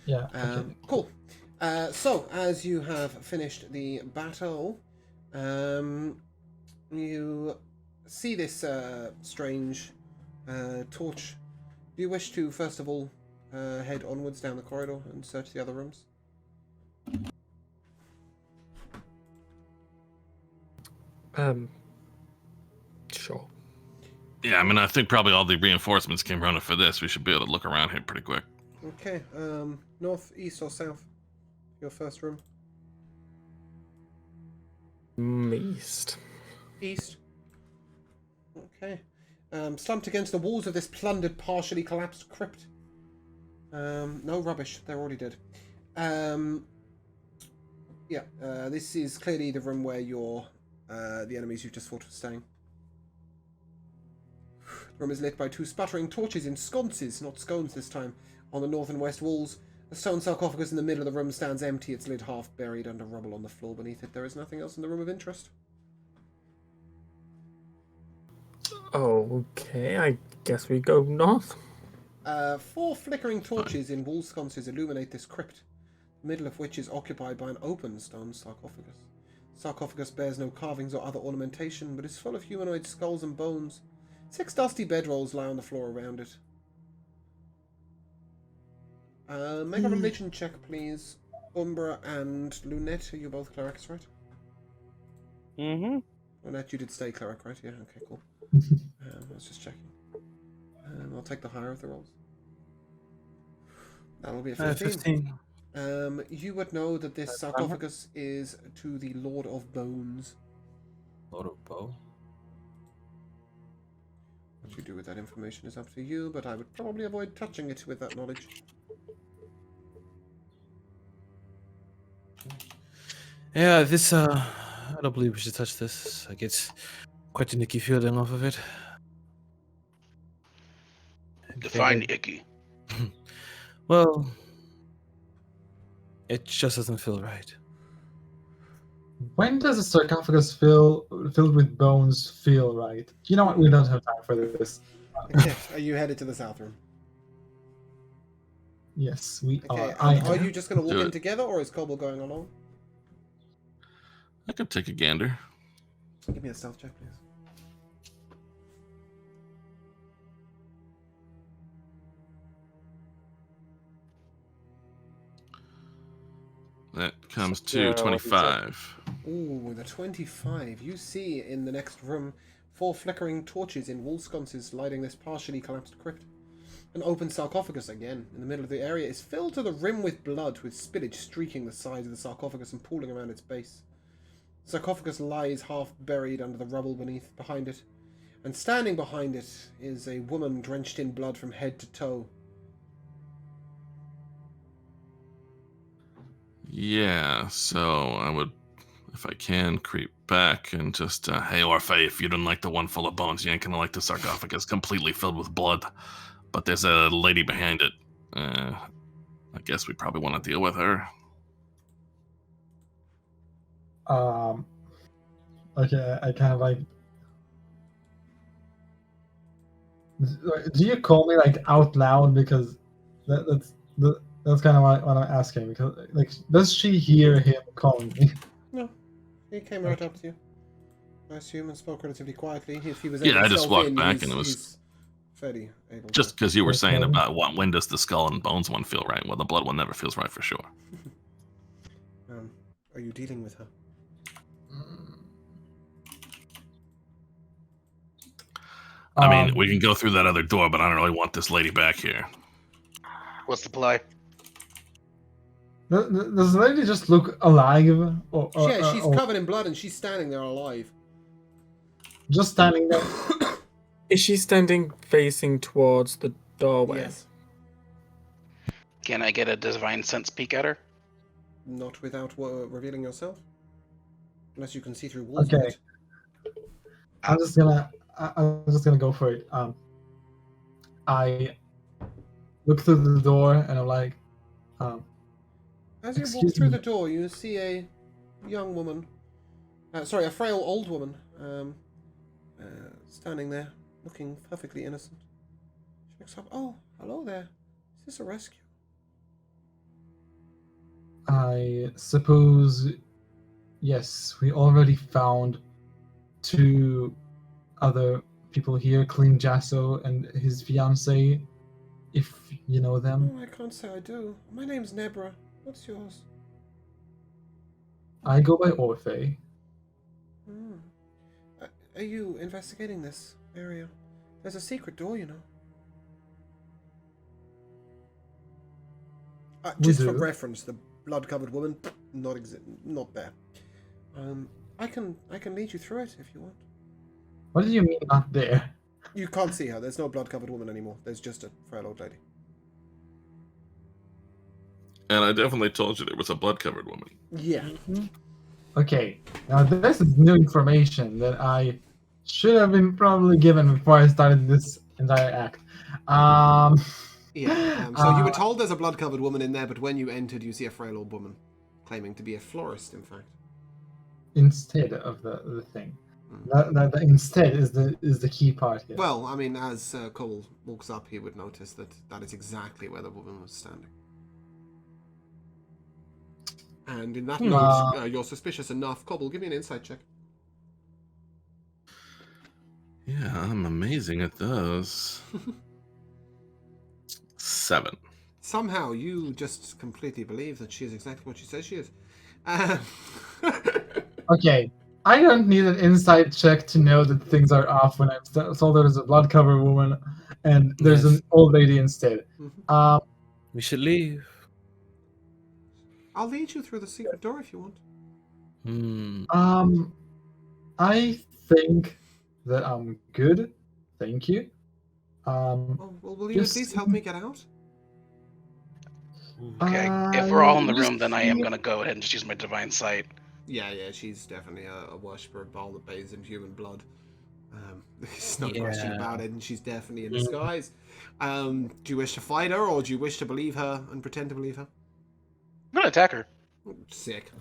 Yeah. Okay. Cool. So, as you have finished the battle, you see this strange torch. Do you wish to, first of all, head onwards down the corridor and search the other rooms? Sure. Yeah, I mean, I think probably all the reinforcements came running for this. We should be able to look around here pretty quick. Okay, north, east, or south? Your first room? East. East. Okay. Slumped against the walls of this plundered, partially collapsed crypt. No rubbish, they're already dead. This is clearly the room where the enemies you've just fought were staying. The room is lit by two sputtering torches in sconces, not scones this time, on the north and west walls. A stone sarcophagus in the middle of the room stands empty, its lid half buried under rubble on the floor beneath it. There is nothing else in the room of interest. Okay, I guess we go north. 4 flickering torches in wall sconces illuminate this crypt, the middle of which is occupied by an open stone sarcophagus. The sarcophagus bears no carvings or other ornamentation, but is full of humanoid skulls and bones. 6 dusty bedrolls lie on the floor around it. Make a religion check, please. Umbra and Lunette, are you both clerics, right? Mm-hmm. Lunette, you did stay cleric, right? Yeah, okay, cool. I was just checking. I'll take the higher of the rolls. That'll be a 15. You would know that this sarcophagus is to the Lord of Bones. Lord of Bow. What you do with that information is up to you, but I would probably avoid touching it with that knowledge. Yeah, this, I don't believe we should touch this. I get quite a nicky feeling off of it. Define icky. Well, it just doesn't feel right. When does a sarcophagus filled with bones feel right? You know what? We don't have time for this. Okay, are you headed to the south room? Yes, we Okay, are. are you just going to walk Do in it. together, or is Kobold going along? I could take a gander. Give me a stealth check, please. That comes to Yeah, 25. Ooh, the 25. You see in the next room 4 flickering torches in wall sconces lighting this partially collapsed crypt. An open sarcophagus again in the middle of the area is filled to the rim with blood, with spillage streaking the sides of the sarcophagus and pooling around its base. sarcophagus lies half buried under the rubble behind it. And standing behind it is a woman drenched in blood from head to toe. Yeah, so I would, if I can, creep back and just, hey, Orphe, if you didn't like the one full of bones, you ain't gonna like the sarcophagus completely filled with blood. But there's a lady behind it. I guess we probably want to deal with her. Okay, I kind of like. Do you call me like out loud because that's kind of what I'm asking, because like, does she hear him calling me? No, he came right up to you. I assume, and spoke relatively quietly. If he was Yeah, able to I just stealth walked in, back he's, and it was he's fairly able just because you were saying Okay. about when does the skull and bones one feel right? Well, the blood one never feels right for sure. Are you dealing with her? I mean, we can go through that other door, but I don't really want this lady back here. What's the play? Does the lady just look alive, or Yeah, she's or covered in blood and she's standing there alive. just standing there? Is she standing facing towards the doorway? Yes. Can I get a divine sense peek at her? Not without revealing yourself. Unless you can see through walls. Okay. I'm just gonna go for it. I look through the door and I'm like, As you walk excuse through me. the door, you see a young woman. Sorry, a frail old woman. Standing there, looking perfectly innocent. She looks up. Oh, hello there. Is this a rescue? I suppose, yes, we already found 2 other people here, Kling Jasso and his fiancée, if you know them. Oh, I can't say I do. My name's Nebra. What's yours? I go by Orphe. Hmm. Are you investigating this area? There's a secret door, you know. We Just for do. reference, the blood-covered woman, not there. I can lead you through it if you want. What do you mean not there? You can't see her. There's no blood-covered woman anymore. There's just a frail old lady. And I definitely told you there was a blood-covered woman. Yeah. Okay, now this is new information that I should have been probably given before I started this entire act. Yeah. So you were told there's a blood-covered woman in there, but when you entered, you see a frail old woman, claiming to be a florist, in fact. Instead of the thing. The instead is the key part here. Well, I mean, as Cole walks up, he would notice that is exactly where the woman was standing. And in that note, you're suspicious enough. Cobble, give me an insight check. Yeah, I'm amazing at those. 7. Somehow, you just completely believe that she is exactly what she says she is. Okay, I don't need an insight check to know that things are off when I'm told there's a blood-covered woman and there's Yes. an old lady instead. We should leave. I'll lead you through the secret door if you want. I think that I'm good. Thank you. Oh, well, will you at least help me get out? Okay, if we're all in the just room, then I am feel- gonna go ahead and just use my divine sight. Yeah, she's definitely a worshipper of Baal that bathes in human blood. There's no question about it, and she's definitely in disguise. Do you wish to fight her, or do you wish to believe her and pretend to believe her? I'm gonna attack her. Sick.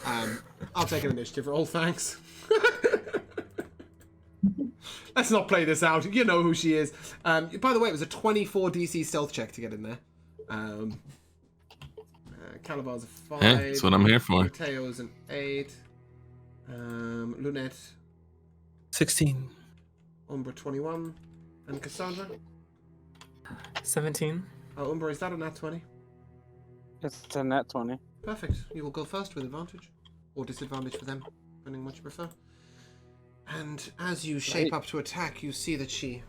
I'll take an initiative roll, thanks. Let's not play this out. You know who she is. By the way, it was a 24 DC stealth check to get in there. Calabar's a 5. Yeah, that's what I'm here for. Mateo's an 8. Lunette, 16. Umbra 21. And Cassandra? 17. Oh, Umbra, is that a nat 20? It's a net 20. Perfect. You will go first with advantage. Or disadvantage for them, depending on what you prefer. And as you shape up to attack, you see that she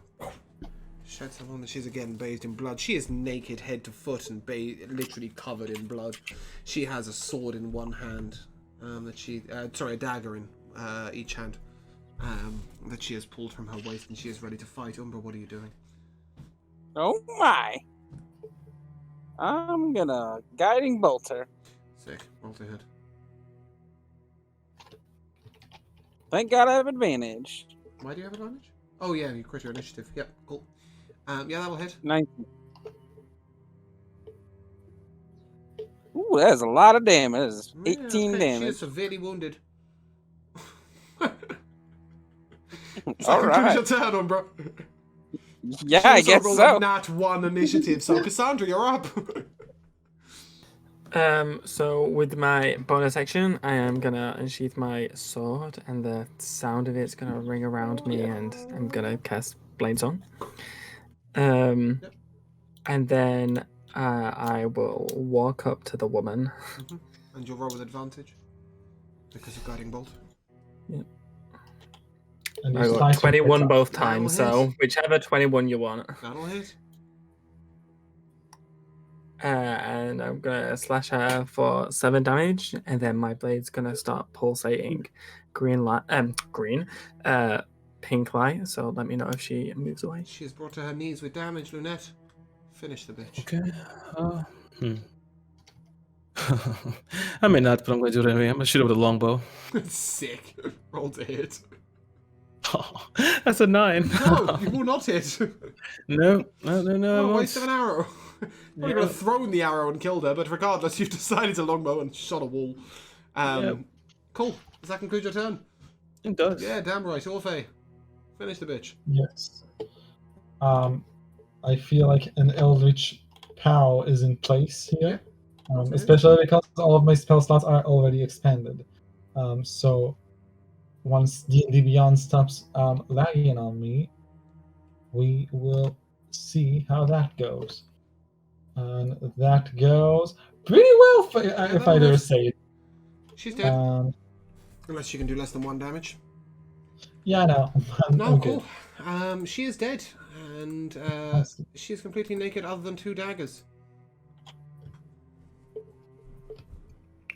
sheds her on that she's again bathed in blood. She is naked head to foot and literally covered in blood. She has a sword in one hand. a dagger in each hand that she has pulled from her waist, and she is ready to fight. Umbra, what are you doing? Oh my! I'm gonna guiding bolt her. Sick. Roll to hit. Thank God I have advantage. Why do you have advantage? Oh yeah, you crit your initiative. Yep, cool. Yeah, that will hit. 19. Ooh, that's a lot of damage. That is 18 She damage. is severely wounded. All right. Your turn, Umbra. Yeah, She I also guess rolled so. a nat 1 initiative, so Cassandra, you're up. So with my bonus action, I am gonna unsheath my sword, and the sound of it's gonna ring around me, and I'm gonna cast Blades on. Yep. And then I will walk up to the woman. And you'll roll with advantage because of guiding bolt. Yep. And I you got slice your 21 head both That'll times, hit. so whichever 21 you want. That'll hit. And I'm gonna slash her for 7 damage, and then my blade's gonna start pulsating pink light. So let me know if she moves away. She is brought to her knees with damage, Lunette. Finish the bitch. Okay. I may not, but I'm going to do it anyway. I'm going to shoot her with a longbow. Sick. Roll to hit. Oh, that's a 9. No, you will not hit. No. Oh, I waste of an arrow. Probably would have thrown the arrow and killed her, but regardless, you've decided to longbow and shot a wall. Yep. Cool. Does that conclude your turn? It does. Yeah, damn right. Orphe. Finish the bitch. Yes. I feel like an eldritch power is in place here, especially because all of my spell slots are already expanded. So once D&D Beyond stops lagging on me, we will see how that goes. And that goes pretty well, if I dare say it. She's dead. Unless she can do less than 1 damage. Yeah, no. No, I'm cool. good. She is dead, and she is completely naked other than 2 daggers.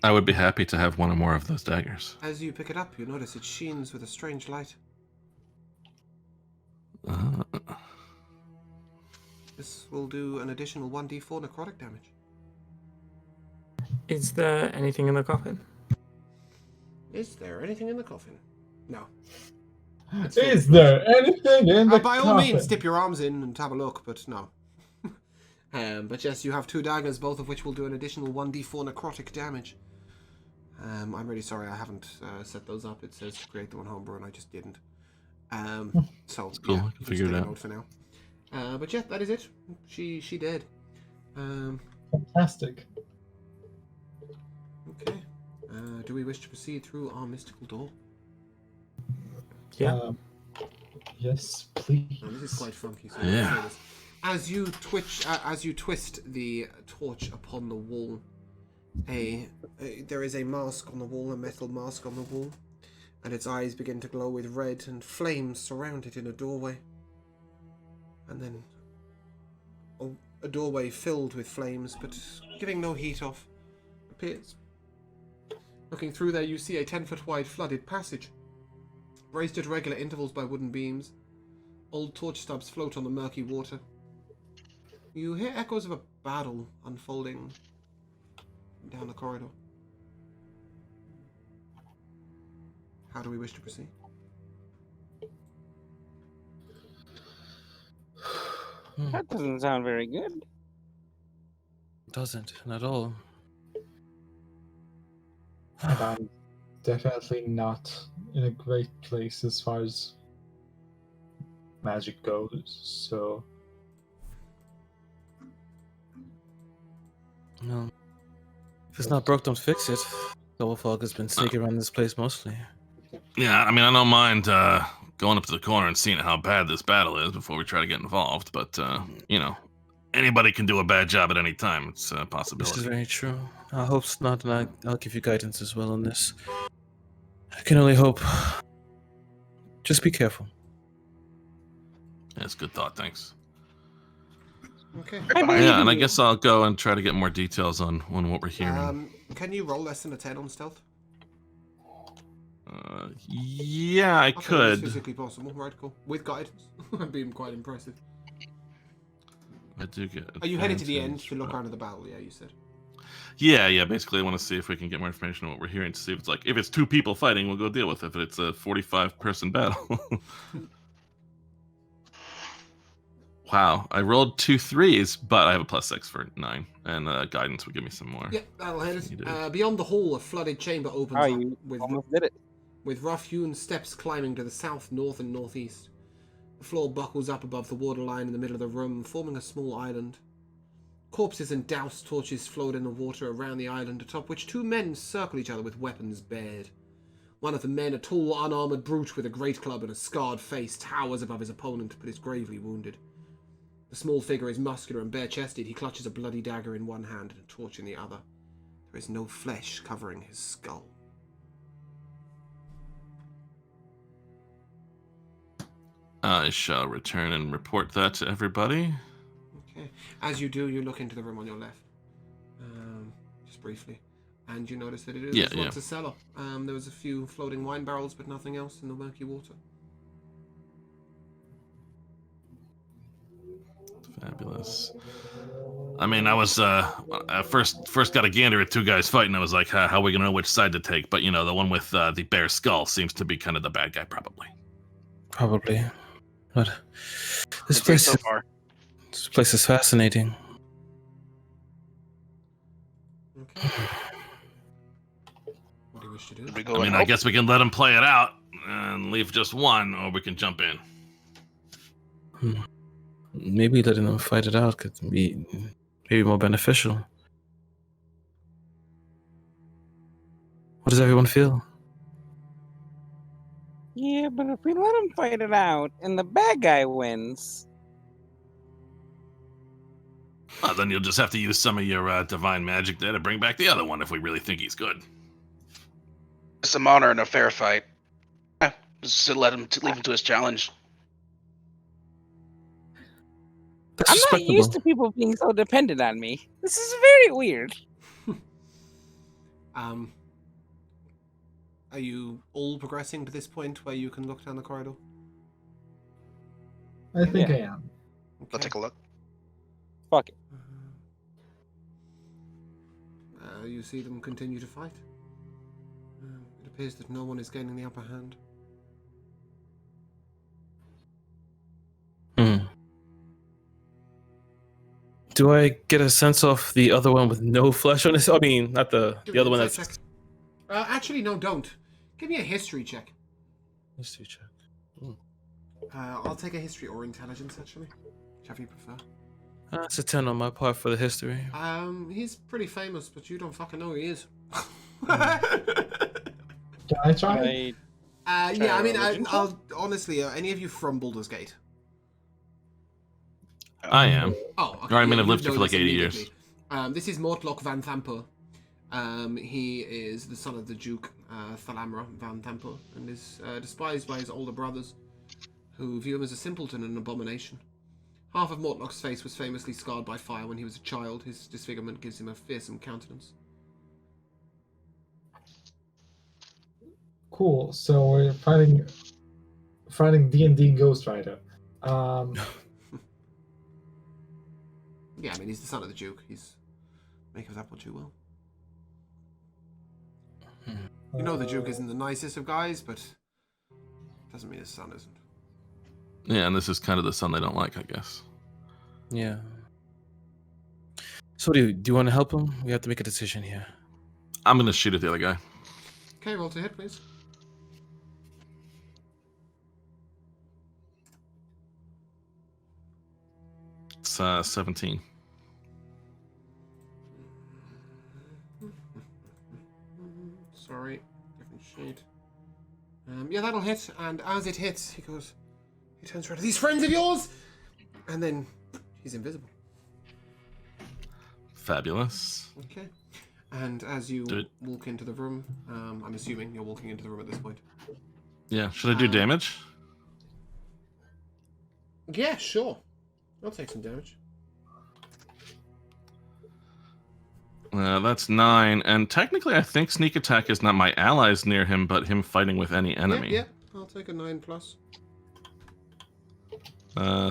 I would be happy to have one or more of those daggers. As you pick it up, you notice it sheens with a strange light. This will do an additional 1d4 necrotic damage. Is there anything in the coffin? Is there anything in the coffin? No. Is there anything in the by coffin? all means, dip your arms in and have a look, but no. But yes, you have 2 daggers, both of which will do an additional 1d4 necrotic damage. I'm really sorry I haven't set those up. It says to create them on Homebrew, and I just didn't. So It's cool. yeah, I can figure it out. for now. But yeah, that is it. She dead. Fantastic. Okay. Do we wish to proceed through our mystical door? Yeah. Yes, please. Oh, this is quite funky. So Yeah. As you twist the torch upon the wall, there is a mask on the wall, a metal mask on the wall, and its eyes begin to glow with red, and flames surround it in a doorway. And then a doorway filled with flames, but giving no heat off, appears. Looking through there, you see a 10-foot wide flooded passage, raised at regular intervals by wooden beams. Old torch stubs float on the murky water. You hear echoes of a battle unfolding down the corridor. How do we wish to proceed? That doesn't sound very good. Doesn't, not at all. I'm definitely not in a great place as far as magic goes, so... No. If it's not broke, don't fix it. Double Fog has been sneaking around this place mostly. Yeah, I mean, I don't mind going up to the corner and seeing how bad this battle is before we try to get involved, but, anybody can do a bad job at any time. It's a possibility. This is very true. I hope not, and I'll give you guidance as well on this. I can only hope. Just be careful. That's a good thought, thanks. Okay. Yeah, and I guess I'll go and try to get more details on what we're hearing. Can you roll less than a 10 on stealth? Yeah, I I think it's could. physically possible, right? Cool. With guidance. That'd be quite impressive. I do get. Are you headed to the end advantage, to look but- around at the battle? Yeah, you said. Yeah. Basically, I want to see if we can get more information on what we're hearing to see if it's like if it's 2 people fighting, we'll go deal with it. If it's a 45-person battle. Wow, I rolled 2 3s, but I have a +6 for 9, and guidance would give me some more. Yeah, that'll hit You it. did. Beyond the hall, a flooded chamber opens Oh, up you with almost did it. rough-hewn steps climbing to the south, north, and northeast. The floor buckles up above the waterline in the middle of the room, forming a small island. Corpses and doused torches float in the water around the island, atop which 2 men circle each other with weapons bared. One of the men, a tall, unarmored brute with a great club and a scarred face, towers above his opponent, but is gravely wounded. The small figure is muscular and bare-chested. He clutches a bloody dagger in one hand and a torch in the other. There is no flesh covering his skull. I shall return and report that to everybody. Okay. As you do, you look into the room on your left. Just briefly. And you notice that it is once a cellar. There was a few floating wine barrels, but nothing else in the murky water. Fabulous. I mean, I was I first got a gander at 2 guys fighting. I was like, how are we gonna know which side to take? But the one with the bare skull seems to be kind of the bad guy, probably. Probably. But Good day so far. this place is fascinating. Okay. What do you wish to do? Did we go I mean, and I help? guess we can let him play it out and leave just one, or we can jump in. Maybe letting them fight it out could be maybe more beneficial. What does everyone feel? Yeah, but if we let him fight it out and the bad guy wins, Well, then you'll just have to use some of your divine magic there to bring back the other one if we really think he's good. Some honor in a fair fight. Just to leave him to his challenge. That's I'm not used respectable. to people being so dependent on me. This is very weird. Are you all progressing to this point where you can look down the corridor? I think Yeah. I am. Let's take a look. Fuck it. You see them continue to fight. It appears that no one is gaining the upper hand. Do I get a sense of the other one with no flesh on his? I mean, not the Give the me other an one insight that's. check. Actually, no, don't. Give me a history check. History check. I'll take a history or intelligence, actually. Whichever you prefer. That's a 10 on my part for the history. He's pretty famous, but you don't fucking know who he is. Can I try? Yeah, I mean, religion check? I'll honestly, any of you from Baldur's Gate? I am. Oh, okay. Or I mean, yeah, I've you lived here know for like this 80 years. immediately. This is Mortlock van Thamper. He is the son of the Duke Thalamra van Thamper and is despised by his older brothers, who view him as a simpleton and an abomination. Half of Mortlock's face was famously scarred by fire when he was a child. His disfigurement gives him a fearsome countenance. Cool. So we're fighting D&D Ghost Rider. Yeah, I mean, he's the son of the Duke. He's make of that what you will. You know the Duke isn't the nicest of guys, but doesn't mean his son isn't. Yeah, and this is kind of the son they don't like, I guess. Yeah. So do you want to help him? We have to make a decision here. I'm gonna shoot at the other guy. Okay, roll to hit, please. It's 17. Sorry, different sheet. Yeah, that'll hit, and as it hits, he turns around to these friends of yours, and then he's invisible. Fabulous. Okay. And as you Do it. walk into the room, I'm assuming you're walking into the room at this point. Yeah, should I do damage? Yeah, sure. I'll take some damage. That's 9, and technically I think sneak attack is not my allies near him, but him fighting with any enemy. Yeah, I'll take a 9 plus.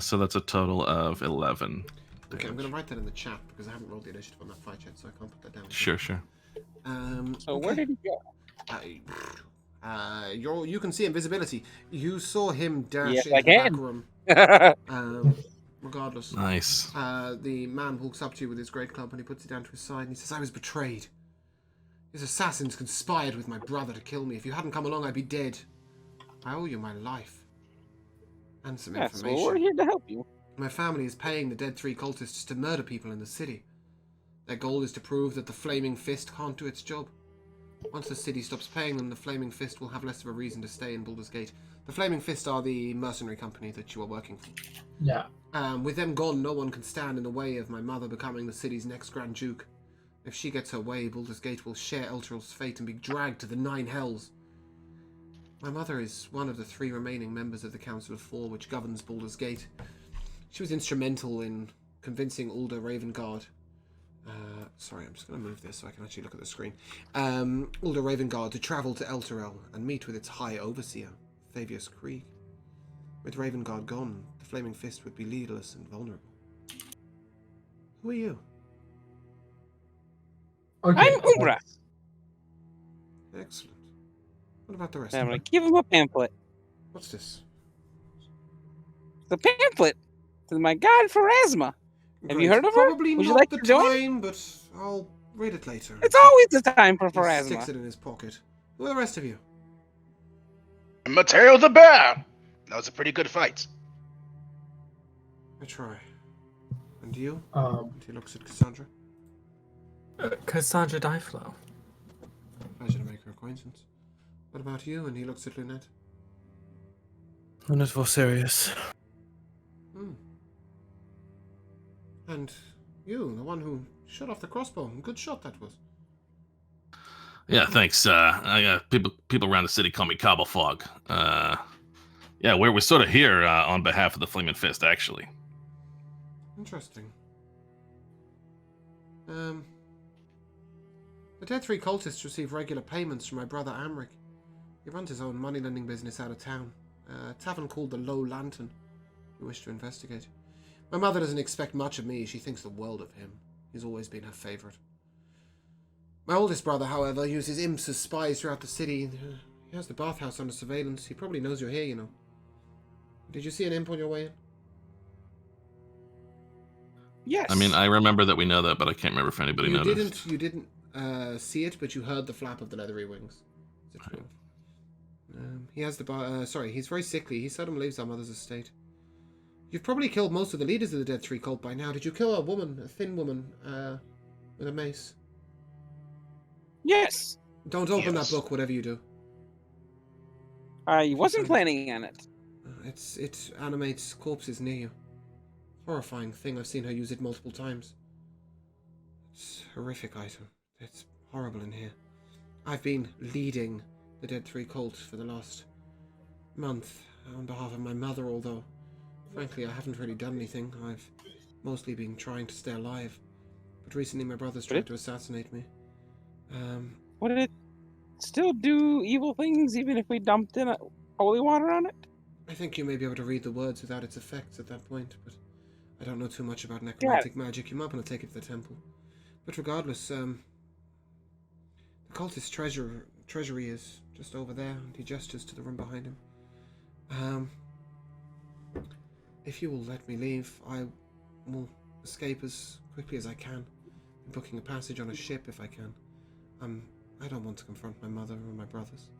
So that's a total of 11. Okay, I'm damage. going to write that in the chat because I haven't rolled the initiative on that fight yet, so I can't put that down. Sure. So where did he go? You can see invisibility. You saw him dash Yes, into I the back can. room. Regardless, Nice. the man walks up to you with his great club and he puts it down to his side and he says, "I was betrayed. His assassins conspired with my brother to kill me. If you hadn't come along, I'd be dead. I owe you my life and some Yes, information. well, we're here to help you. My family is paying the dead 3 cultists to murder people in the city. Their goal is to prove that the Flaming Fist can't do its job. Once the city stops paying them, the Flaming Fist will have less of a reason to stay in Baldur's Gate. The Flaming Fist are the mercenary company that you are working for. Yeah. With them gone, no one can stand in the way of my mother becoming the city's next Grand Duke. If she gets her way, Baldur's Gate will share Elturel's fate and be dragged to the 9 hells. My mother is one of the 3 remaining members of the Council of 4, which governs Baldur's Gate. She was instrumental in convincing Ulder Ravengard. Sorry, I'm just going to move this so I can actually look at the screen. Ulder Ravengard to travel to Elturel and meet with its High Overseer, Fabius Krieg. With Ravengard gone, the Flaming Fist would be leaderless and vulnerable. Who are you? Okay. I'm Umbra. Excellent. What about the rest? I'm gonna give him a pamphlet. What's this? The pamphlet to my god Pharasma. Have you Great. heard of her? Probably Would not you like the to join? time, but I'll read it later. It's always the time for He sticks Pharasma. it in his pocket. Who are the rest of you? Mateo the Bear! That was a pretty good fight. I try. And you? Um, And he looks at Cassandra. Cassandra Dyflow. Pleasure to make your acquaintance. What about you? And he looks at Lynette. And it's for serious. Hmm. And you, the one who shot off the crossbow. Good shot that was. Yeah, thanks. I got people around the city call me Cobble Fog. Yeah, we're sort of here on behalf of the Flaming Fist, actually. Interesting. The Dead 3 cultists receive regular payments from my brother Amric. He runs his own money-lending business out of town. A tavern called the Low Lantern. You wish to investigate. My mother doesn't expect much of me. She thinks the world of him. He's always been her favorite. My oldest brother, however, uses imps as spies throughout the city. He has the bathhouse under surveillance. He probably knows you're here, you know. Did you see an imp on your way in? Yes. I mean, I remember that we know that, but I can't remember if anybody noticed. You didn't see it, but you heard the flap of the leathery wings. Is it true? He has the sorry, he's very sickly. He seldom leaves our mother's estate. You've probably killed most of the leaders of the Dead 3 cult by now. Did you kill a woman, a thin woman, with a mace? Yes. Don't open Yes. that book, whatever you do. I wasn't planning on it. It animates corpses near you. Horrifying thing. I've seen her use it multiple times. It's a horrific item. It's horrible in here. I've been leading the Dead 3 cult for the last month on behalf of my mother, although, frankly, I haven't really done anything. I've mostly been trying to stay alive. But recently my brother's tried to assassinate me. Would it still do evil things even if we dumped in holy water on it? I think you may be able to read the words without its effects at that point, but I don't know too much about necromantic magic. You might want to take it to the temple. But regardless, the cultist treasury is just over there, and he gestures to the room behind him. If you will let me leave, I will escape as quickly as I can. I'm booking a passage on a ship if I can. I don't want to confront my mother or my brothers.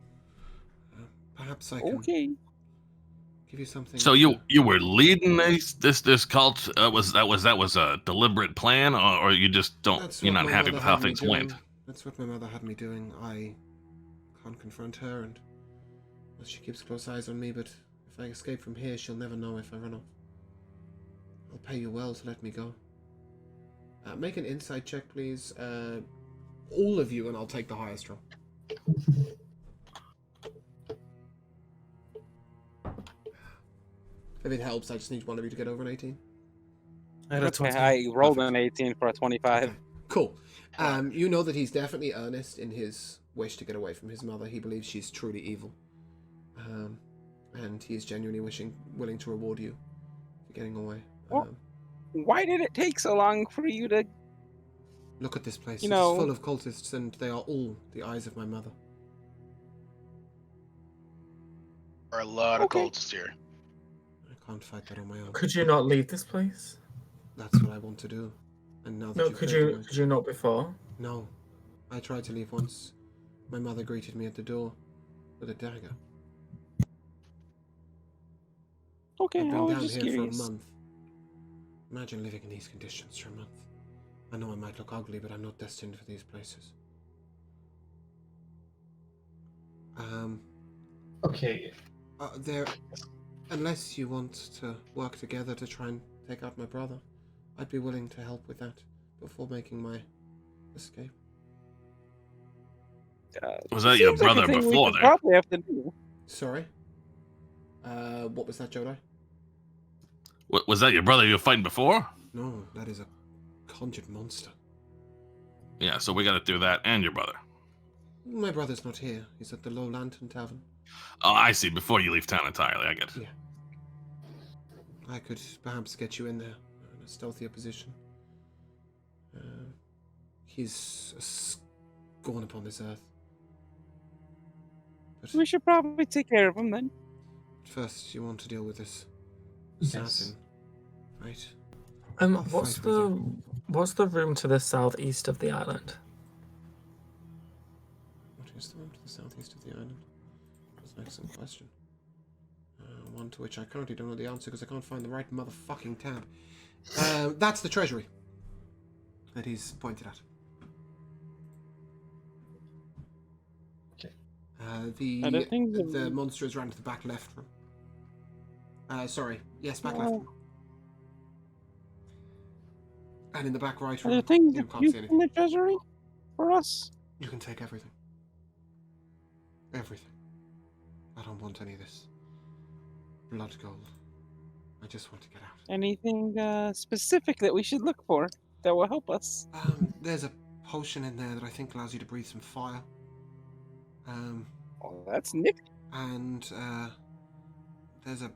Perhaps I can give you something. So you were leading this cult? Was that a deliberate plan, or you just don't? You're not happy with how things went? That's what my mother had me doing. I can't confront her, and she keeps close eyes on me. But if I escape from here, she'll never know if I run off. I'll pay you well to let me go. Make an insight check, please. All of you, and I'll take the highest roll. If it helps, I just need one of you to get over an 18. I had a 20. I rolled an 18 for a 25. Okay, cool. You know that he's definitely earnest in his wish to get away from his mother. He believes she's truly evil. And he is genuinely willing to reward you for getting away. Well, why did it take so long for you to... Look at this place. You It's know- full of cultists, and they are all the eyes of my mother. There are a lot Okay. of cultists here. I can't fight that on my own. Could you not leave this place? That's what I want to do. And now that No, you've could heard the you? words- Could you not before? No. I tried to leave once. My mother greeted me at the door with a dagger. Okay, I've I been was down just here curious. for a month. Imagine living in these conditions for a month. I know I might look ugly, but I'm not destined for these places. Okay. Unless you want to work together to try and take out my brother, I'd be willing to help with that before making my escape. Was that your Seems like a brother thing we before could there? probably have to do. Sorry? What was that, Jodai? Was that your brother you were fighting before? No, that is a conjured monster. Yeah, so we got to do that and your brother. My brother's not here. He's at the Low Lantern Tavern. Oh, I see. Before you leave town entirely, I get it. Yeah. I could perhaps get you in there in a stealthier position. He's a scorn upon this earth. But We should probably take care of him then. first, you want to deal with this Yes. assassin, right? I'll What's fight with what's the room to the southeast of the island? What is the room to the southeast of the island? That's an excellent question. One to which I currently don't know the answer because I can't find the right motherfucking tab. That's the treasury that he's pointed at. Okay. Are there things The in- monster is around to the back left room. Sorry. Yes, back left Oh. room. And in the back right Are room, there things you that can't you see in anything. the treasury for us? You can take everything. Everything. I don't want any of this blood gold. I just want to get out. Anything specific that we should look for that will help us? There's a potion in there that I think allows you to breathe some fire. Oh, that's nifty. And there's a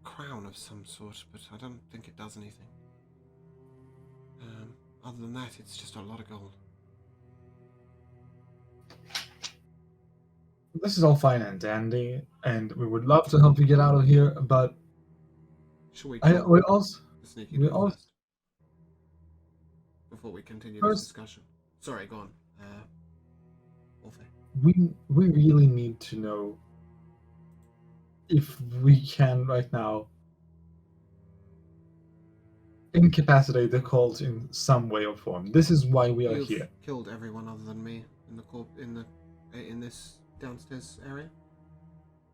crown of some sort, but I don't think it does anything. Other than that, it's just a lot of gold. This is all fine and dandy, and we would love to help you get out of here, but Should we we call also the sneaky we bit also- first? Before we continue First- this discussion. Sorry, go on. Wolfie. we really need to know if we can right now incapacitate the cult in some way or form. This is why we are You've here. killed everyone other than me in this downstairs area.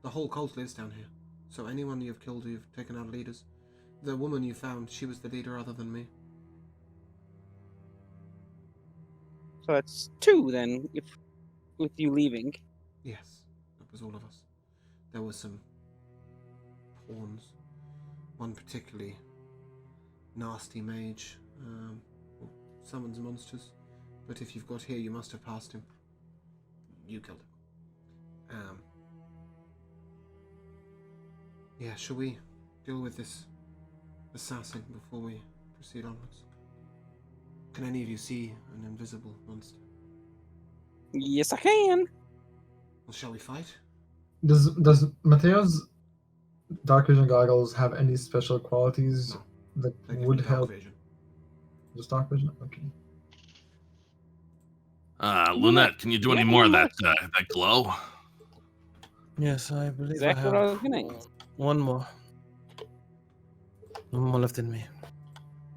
The whole cult lives down here. So anyone you've killed, you've taken out leaders. The woman you found, she was the leader other than me. So that's two then, if with you leaving. Yes, that was all of us. There were some pawns. One particularly nasty mage who summons monsters. But if you've got here, you must have passed him. You killed him. Yeah, shall we deal with this assassin before we proceed onwards? Can any of you see an invisible monster? Yes, I can. Well, shall we fight? Does Mateo's dark vision goggles have any special qualities No. that They give would me dark help? vision. Just dark vision? Okay. Lunette, can you do any more of that glow? Yes, I believe Exactly I have what I was gonna ask. one more. One more left in me.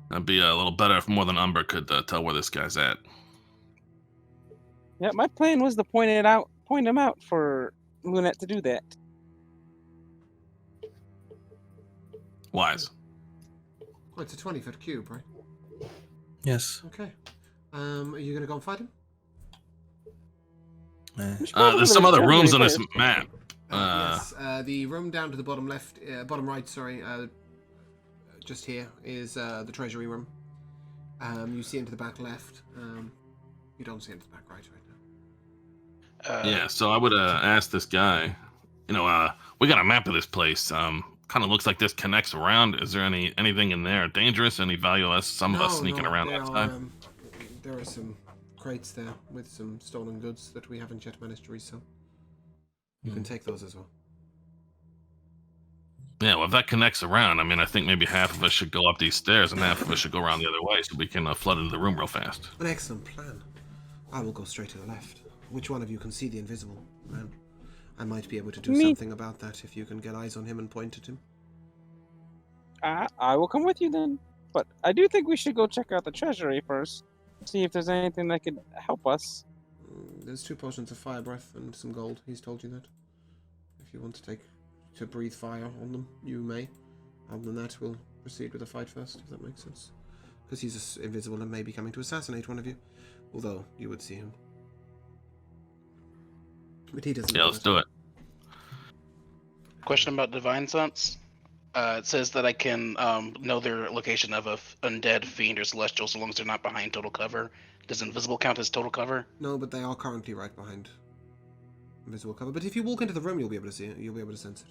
That'd be a little better if more than Umber could tell where this guy's at. Yeah, my plan was to point him out for Lunette to do that. Wise. Oh, it's a 20-foot cube, right? Yes. Okay. Are you gonna go and fight him? We should probably There's go some to other the rooms on treasury this first. map. Yes. The room down to the bottom left, bottom right. Sorry. Just here is the treasury room. You see into the back left. You don't see into the back right now. Yeah, so I would ask this guy, we got a map of this place. Kind of looks like this connects around. Is there anything in there dangerous? Any value of us? Some of us sneaking around that side? There are some crates there with some stolen goods that we haven't yet managed to resell. You can take those as well. Yeah, well, if that connects around, I mean, I think maybe half of us should go up these stairs and half of us should go around the other way so we can flood into the room real fast. An excellent plan. I will go straight to the left. Which one of you can see the invisible man? I might be able to do something about that if you can get eyes on him and point at him. I will come with you then. But I do think we should go check out the treasury first. See if there's anything that could help us. There's 2 potions of fire breath and some gold. He's told you that. If you want to breathe fire on them, you may. Other than that, we'll proceed with the fight first, if that makes sense. Because he's invisible and may be coming to assassinate one of you. Although, you would see him. But he doesn't. Yeah, let's do it. Question about Divine Sense. It says that I can know their location of a undead, fiend, or celestial so long as they're not behind total cover. Does invisible count as total cover? No, but they are currently right behind invisible cover. But if you walk into the room, you'll be able to see it. You'll be able to sense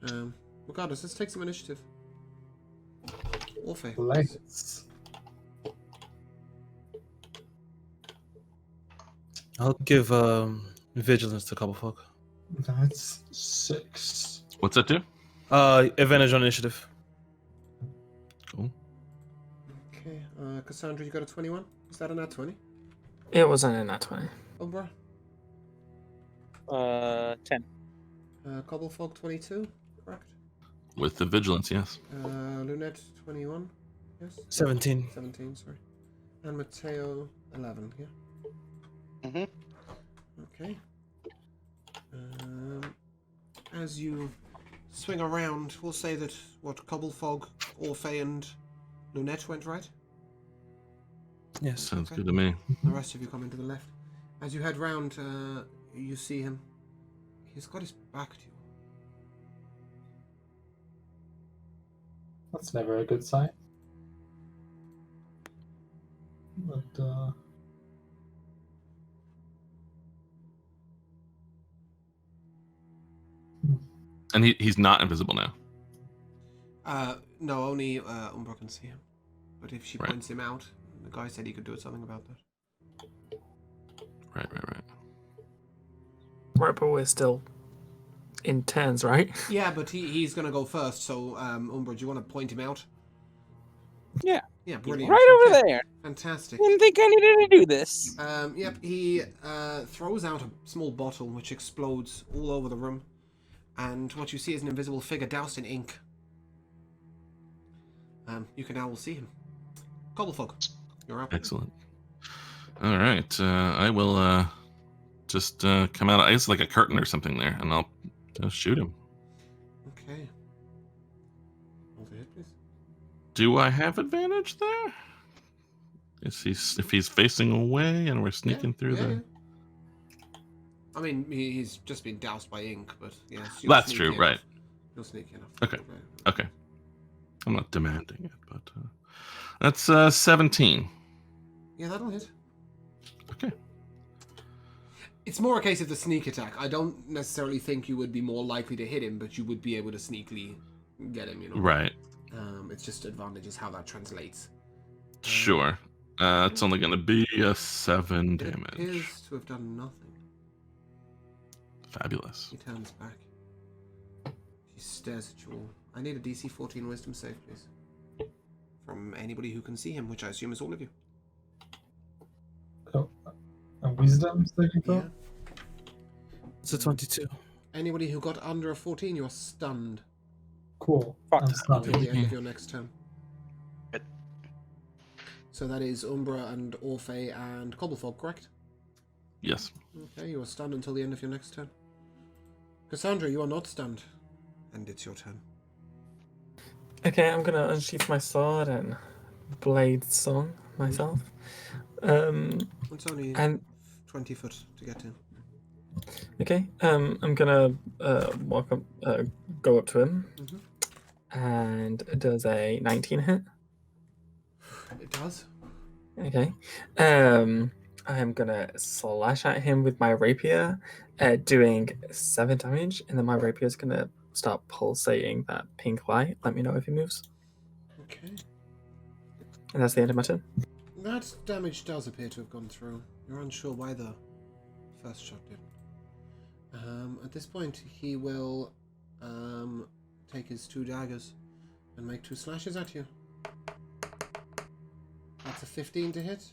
it. Regardless, let's take some initiative. Orphe. Let's. I'll give vigilance to Cobblefolk. That's 6. What's that do? Advantage on initiative. Cool. Okay, Cassandra, you got a 21? Is that a nat 20? It wasn't in that 20. Umbra? 10. Cobblefolk 22, correct? With the vigilance, yes. Lunette 21, yes? 17. 17, sorry. And Mateo 11, yeah? Okay. As you swing around, we'll say that, Cobblefog, Orphe, and Lunette went right? Yes. Sounds good to me. The rest of you come into the left. As you head round, you see him. He's got his back to you. That's never a good sign. But, And he's not invisible now. No, only Umbra can see him. But if she Right. points him out, the guy said he could do something about that. Right. Right, but we're still in turns, right? Yeah, but he's gonna go first, so Umbra, do you want to point him out? Yeah. Yeah, brilliant. Right over Okay. there. Fantastic. Didn't think I needed to do this. Yep, he throws out a small bottle which explodes all over the room. And what you see is an invisible figure doused in ink. You can now all see him. Cobblefolk, you're up. Excellent. All right. I will just come out. I guess like a curtain or something there, and I'll shoot him. Okay. Roll the hit, please. Do I have advantage there? If he's facing away and we're sneaking through the. Yeah. I mean, he's just been doused by ink, but yes. That's true, right? You'll sneak enough. Okay. Okay. I'm not demanding it, but that's 17. Yeah, that'll hit. Okay. It's more a case of the sneak attack. I don't necessarily think you would be more likely to hit him, but you would be able to sneakily get him, Right. It's just advantageous how that translates. Sure. It's only going to be a 7 It damage. appears to have done nothing. Fabulous. He turns back. He stares at you all. I need a DC 14 wisdom save, please. From anybody who can see him, which I assume is all of you. cool. A wisdom saving throw? Yeah. It's a 22. Anybody who got under a 14, you're stunned Cool. Fuck. I'm stunned. until the end of your next turn. So that is Umbra and Orphe and Cobblefog, correct? Yes. Okay, you are stunned until the end of your next turn. Cassandra, you are not stunned. And it's your turn. Okay, I'm gonna unsheath my sword and blade song myself. It's only And 20 foot to get in. okay, I'm gonna walk up, go up to him, and does a 19 hit? It does. Okay, I am gonna slash at him with my rapier, doing 7 damage, and then my rapier is gonna start pulsating that pink light. Let me know if he moves. Okay. And that's the end of my turn. That damage does appear to have gone through. You're unsure why the first shot didn't. At this point, he will take his 2 daggers and make 2 slashes at you. That's a 15 to hit.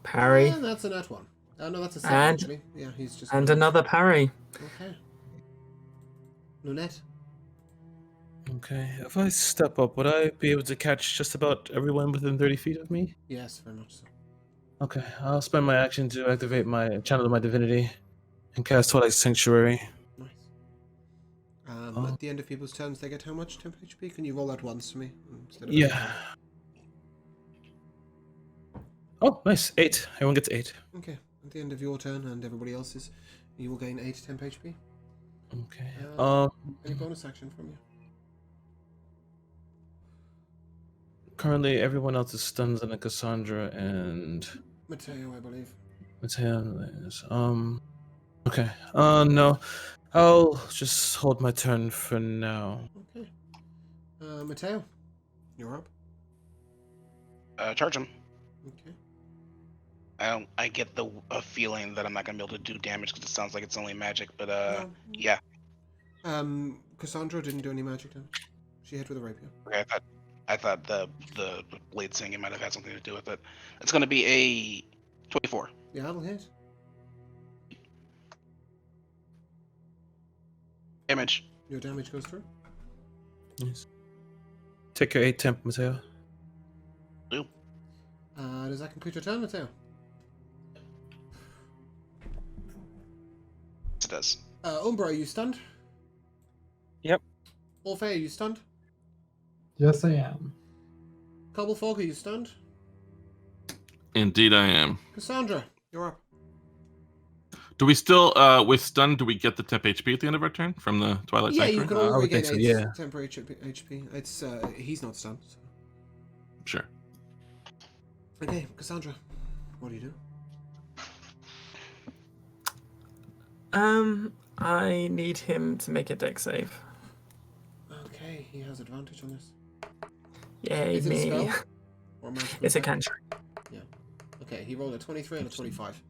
Parry. And that's a nat 1. No, that's a 7 And- actually. Yeah, he's just... And another parry. Okay. Lunette. Okay, if I step up, would I be able to catch just about everyone within 30 feet of me? Yes, very much so. Okay, I'll spend my action to activate my channel of my divinity and cast Twilight Sanctuary. Nice. Oh. At the end of people's turns, they get how much temp HP? Can you roll that once for me? Instead of Yeah. Oh, nice. 8. Everyone gets 8. Okay. At the end of your turn and everybody else's, you will gain 8 temp HP. Okay. Any bonus action from you? Currently, everyone else is stunned than Cassandra and Mateo, I believe. Mateo is. Okay. No. I'll just hold my turn for now. Okay. Mateo, you're up. Charge him. Okay. I get a feeling that I'm not gonna be able to do damage because it sounds like it's only magic, but No. yeah. Cassandra didn't do any magic damage. She hit with a rapier. Okay, I thought the blade singing might have had something to do with it. It's gonna be a 24. Yeah, that'll hit. Damage. Your damage goes through. Nice. Take your 8 temp, Mateo. Does that conclude your turn, Mateo? It does. Umbra, are you stunned? Yep. Orphe, are you stunned? Yes, I am. Cobblefog, are you stunned? Indeed, I am. Cassandra, you're up. Do we still, with stun, do we get the temp HP at the end of our turn from the Twilight Yeah, Sanctuary? you can I all would regain think 8 so, yeah. temporary HP. It's he's not stunned. So. Sure. Okay, Cassandra, what do you do? I need him to make a dex save. Okay, he has advantage on this. Yay, Is it a me. spell? Or a magical It's a effect? cantrip. Okay, he rolled a 23 and a 25.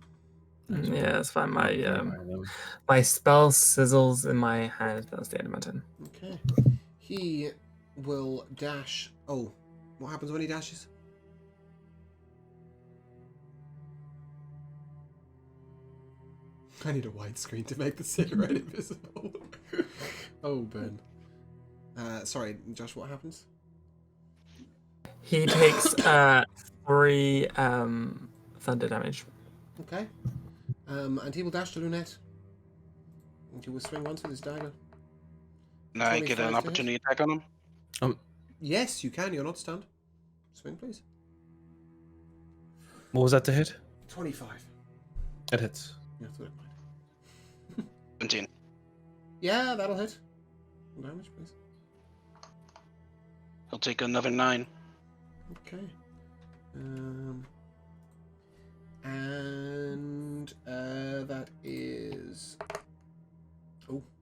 Yeah, that's fine. My Random. my spell sizzles in my hand. That's the end of my turn. Okay. He will dash. Oh, what happens when he dashes? I need a widescreen to make the silhouette invisible. Oh, Ben. Sorry, Josh, what happens? He takes 3 thunder damage. Okay. And he will dash to Lunette. And he will swing once with his dagger. And I get 25 an to hit. opportunity attack on him. Yes, you can. You're not stunned. Swing, please. What was that to hit? 25. That hits. Yeah, that's what it might. 17. Yeah, that'll hit. Damage, please. He'll take another 9. Okay. And that is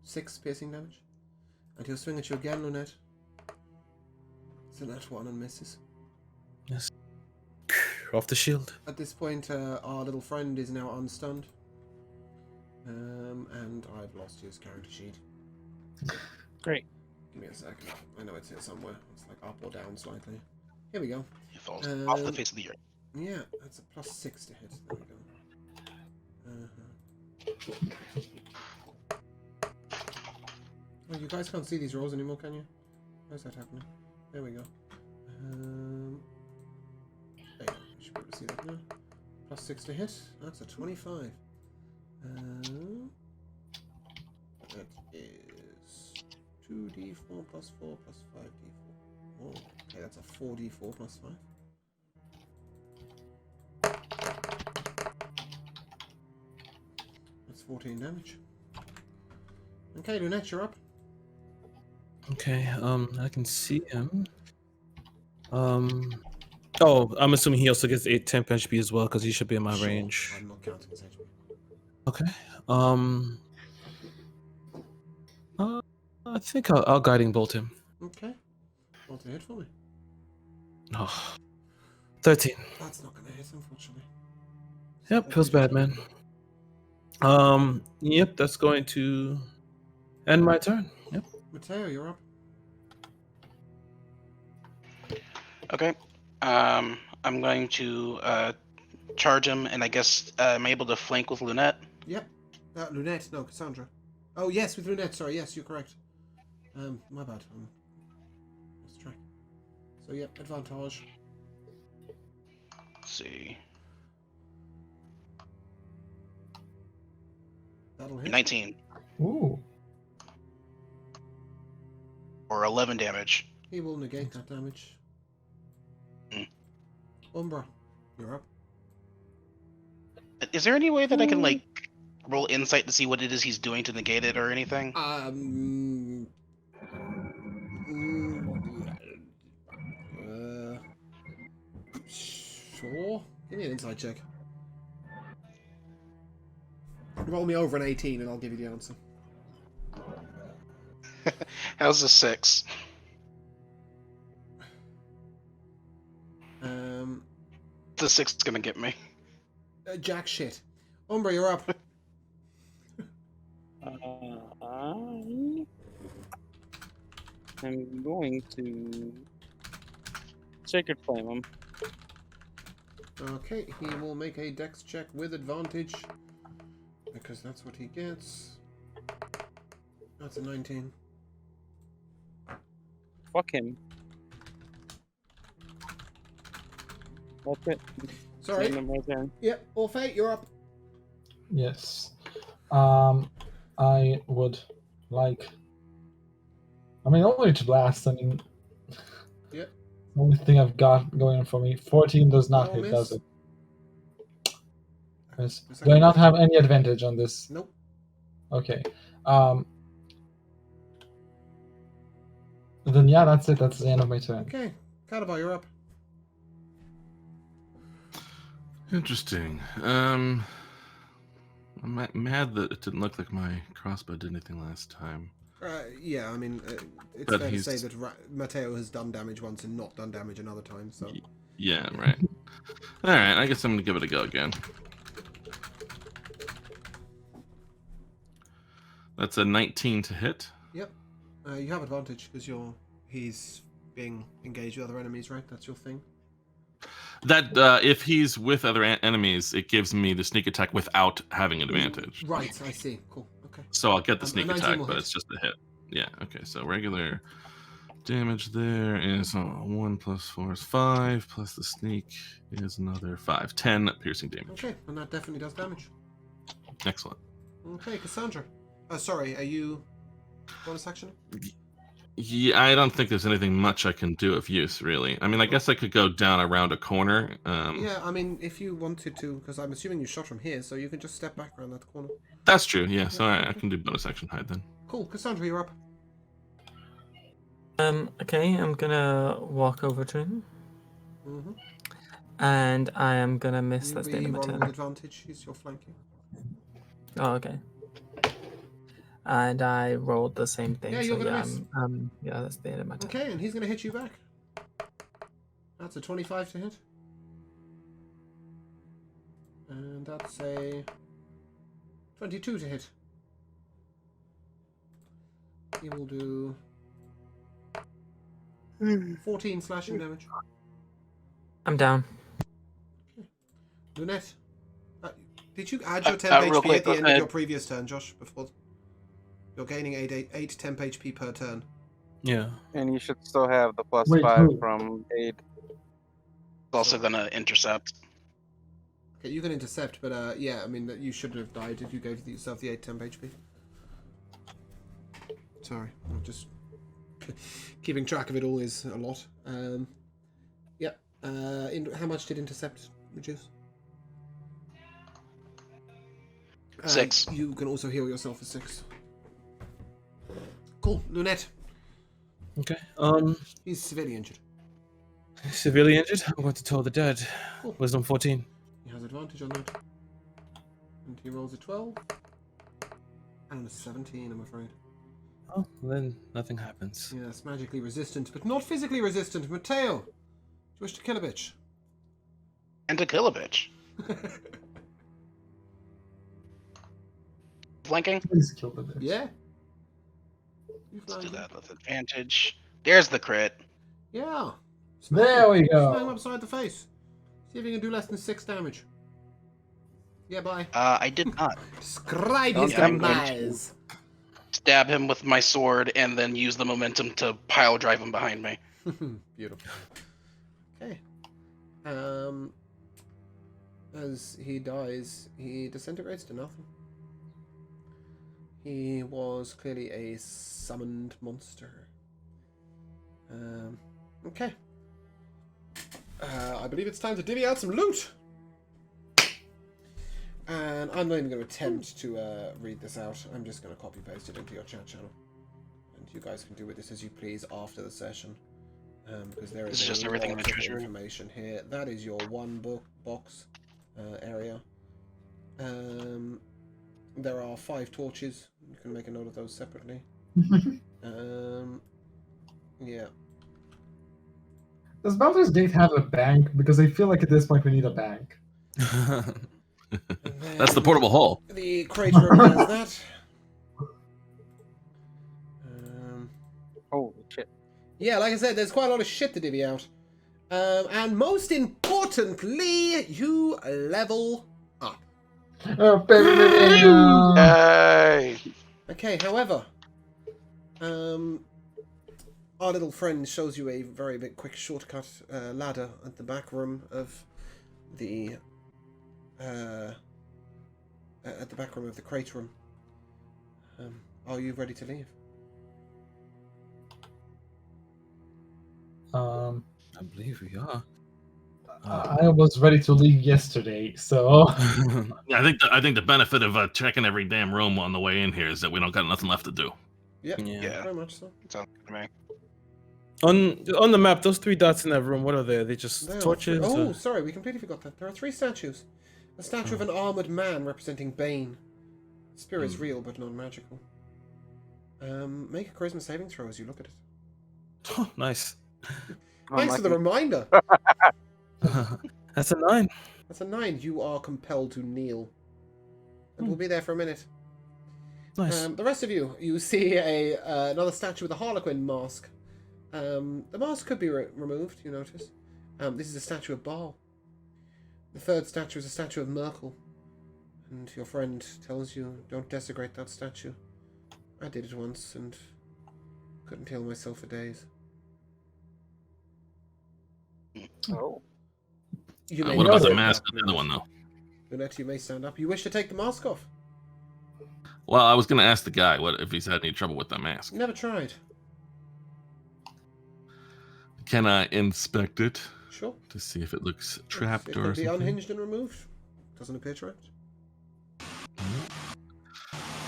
6 piercing damage. And he'll swing at you again, Lunette. So that one and misses. Yes. Off the shield. At this point, our little friend is now unstunned. And I've lost his character sheet. Great. Give me a second. I know it's here somewhere. It's like up or down slightly. Here we go. He falls off the face of the earth. Yeah, that's a +6 to hit. There we go. Oh, you guys can't see these rolls anymore, can you? How's that happening? There we go. There you go. You should be able to see that now. +6 to hit. That's a 25. That is 2d4 plus 4 plus 5d4. Oh, okay, that's a 4d4 plus 5. That's 14 damage. Okay, Lunette, you're up. Okay, I can see him. Oh, I'm assuming he also gets 8 temp HP as well because he should be in my Sure, range. I'm not counting his HP. Okay. I think I'll guiding bolt him. Okay. Roll to hit for me. Oh, 13. That's not going to hit, unfortunately. Yep, feels bad, man. Yep, that's going to end my turn. Yep. Mateo, you're up. Okay. I'm going to charge him, and I guess I'm able to flank with Lunette. Yep. Lunette, no, Cassandra. Oh, yes, with Lunette, sorry, yes, you're correct. My bad. Lost track. So, yep, advantage. Let's see. That'll hit. 19 Ooh. or 11 damage. He will negate that damage. Mm. Umbra, you're up. Is there any way that I can like roll insight to see what it is he's doing to negate it or anything? Sure. Give me an insight check. Roll me over an 18 and I'll give you the answer. How's a 6? The 6 is gonna get me. Jack shit. Umbra, you're up. I'm going to Sacred Flame him. Okay, he will make a dex check with advantage. Because that's what he gets. That's a 19. Fuck him. That's it. Sorry. End of my turn. Yep, Orphe, you're up. Yes. I would like. I mean, only to blast. I mean, Yep. the only thing I've got going for me. 14 does not No hit, miss. does it? Yes. The Do I second not miss. have any advantage on this? Nope. Okay. Then yeah, that's it. That's the end of my turn. Okay, Calabar, you're up. Interesting. I'm mad that it didn't look like my crossbow did anything last time. Yeah, I mean, it's But fair to he's- say that Mateo has done damage once and not done damage another time, so... Yeah, right. All right, I guess I'm gonna give it a go again. That's a 19 to hit. Yep. You have advantage because he's being engaged with other enemies, right? That's your thing. That if he's with other enemies, it gives me the sneak attack without having an advantage. Right, I see. Cool. Okay. So I'll get the A sneak 19 attack, will but hit. it's just a hit. Yeah. Okay. So regular damage there is 1 plus 4 is 5, plus the sneak is another 5. 10 piercing damage. Okay, and that definitely does damage. Excellent. Okay, Cassandra. Sorry, are you bonus action? Yeah, I don't think there's anything much I can do of use, really. I mean, I guess I could go down around a corner. Yeah, I mean, if you wanted to, because I'm assuming you shot from here, so you can just step back around that corner. That's true. Yeah. So I can do bonus action hide then. Cool, Cassandra, you're up. Okay, I'm gonna walk over to him, Mm-hmm. and I am gonna miss You'll that be state of my rolling with turn. advantage. He's your flanking. Oh, okay. And I rolled the same thing. Yeah, you're so gonna yeah, miss. yeah, that's the end of my turn. Okay, and he's going to hit you back. That's a 25 to hit. And that's a 22 to hit. He will do 14 slashing damage. I'm down. Lunette, did you add your 10 real HP quick, at the end of uh, your previous turn, Josh? Before you're gaining 8 temp HP per turn. Yeah. And you should still have the plus Wait, 5 who? from aid. It's also gonna intercept. Okay, you can intercept, but yeah, I mean, you shouldn't have died if you gave yourself the 8 temp HP. Sorry, I'm just keeping track of it all is a lot. Yeah, how much did intercept reduce? 6. You can also heal yourself for 6. Cool, Lunette. Okay. He's severely injured. Severely injured. I'm going to toll the dead. Cool. Wisdom 14. He has advantage on that. And he rolls a 12. And a 17, I'm afraid. Oh, then nothing happens. Yes, magically resistant, but not physically resistant. Mateo, do you wish to kill a bitch? And to kill a bitch. Flanking? Please kill the bitch. Yeah. Let's do that with advantage. There's the crit. Yeah. There we Smack him go. upside the face. See if you can do less than 6 damage. Yeah, bye. I did not. Describe Don't his I'm going demise. Stab him with my sword and then use the momentum to pile drive him behind me. Beautiful. Okay. As he dies, he disintegrates to nothing. He was clearly a summoned monster. Okay. I believe it's time to divvy out some loot. And I'm not even going to attempt to read this out. I'm just going to copy paste it into your chat channel. And you guys can do with this as you please after the session. Because there This is is just everything in lot my of treasury. information here. That is your one box area. There are 5 torches. You can make a note of those separately. Yeah. Does Baldur's Gate have a bank? Because I feel like at this point we need a bank. And That's the then portable hole. the crate room has that. Holy shit. Yeah, like I said, there's quite a lot of shit to divvy out. And most importantly, you level up. Yay! Okay, however, our little friend shows you a very big, quick shortcut ladder at the back room of the crate room. Are you ready to leave? I believe we are. I was ready to leave yesterday, so Yeah, I think the benefit of checking every damn room on the way in here is that we don't got nothing left to do. Yep, Yeah. very much so. Sounds good to me. On the map, those 3 dots in that room, what are they? Are they just There are torches? three- Oh, or- sorry, we completely forgot that. There are 3 statues. A statue of an armored man representing Bane. Spirit's real, but not magical. Make a charisma saving throw as you look at it. Oh, nice. Thanks for the reminder. That's a 9. That's a 9. You are compelled to kneel. And we'll be there for a minute. Nice. The rest of you, you see another statue with a Harlequin mask. The mask could be removed, you notice. This is a statue of Baal. The third statue is a statue of Merkel. And your friend tells you, don't desecrate that statue. I did it once and couldn't heal myself for days. Oh. You may What about the stand mask up, on the other one, though? Lunette, you may stand up. You wish to take the mask off? Well, I was going to ask the guy what if he's had any trouble with that mask. Never tried. Can I inspect it Sure. to see if it looks trapped It or can be something? unhinged and removed. Doesn't appear trapped.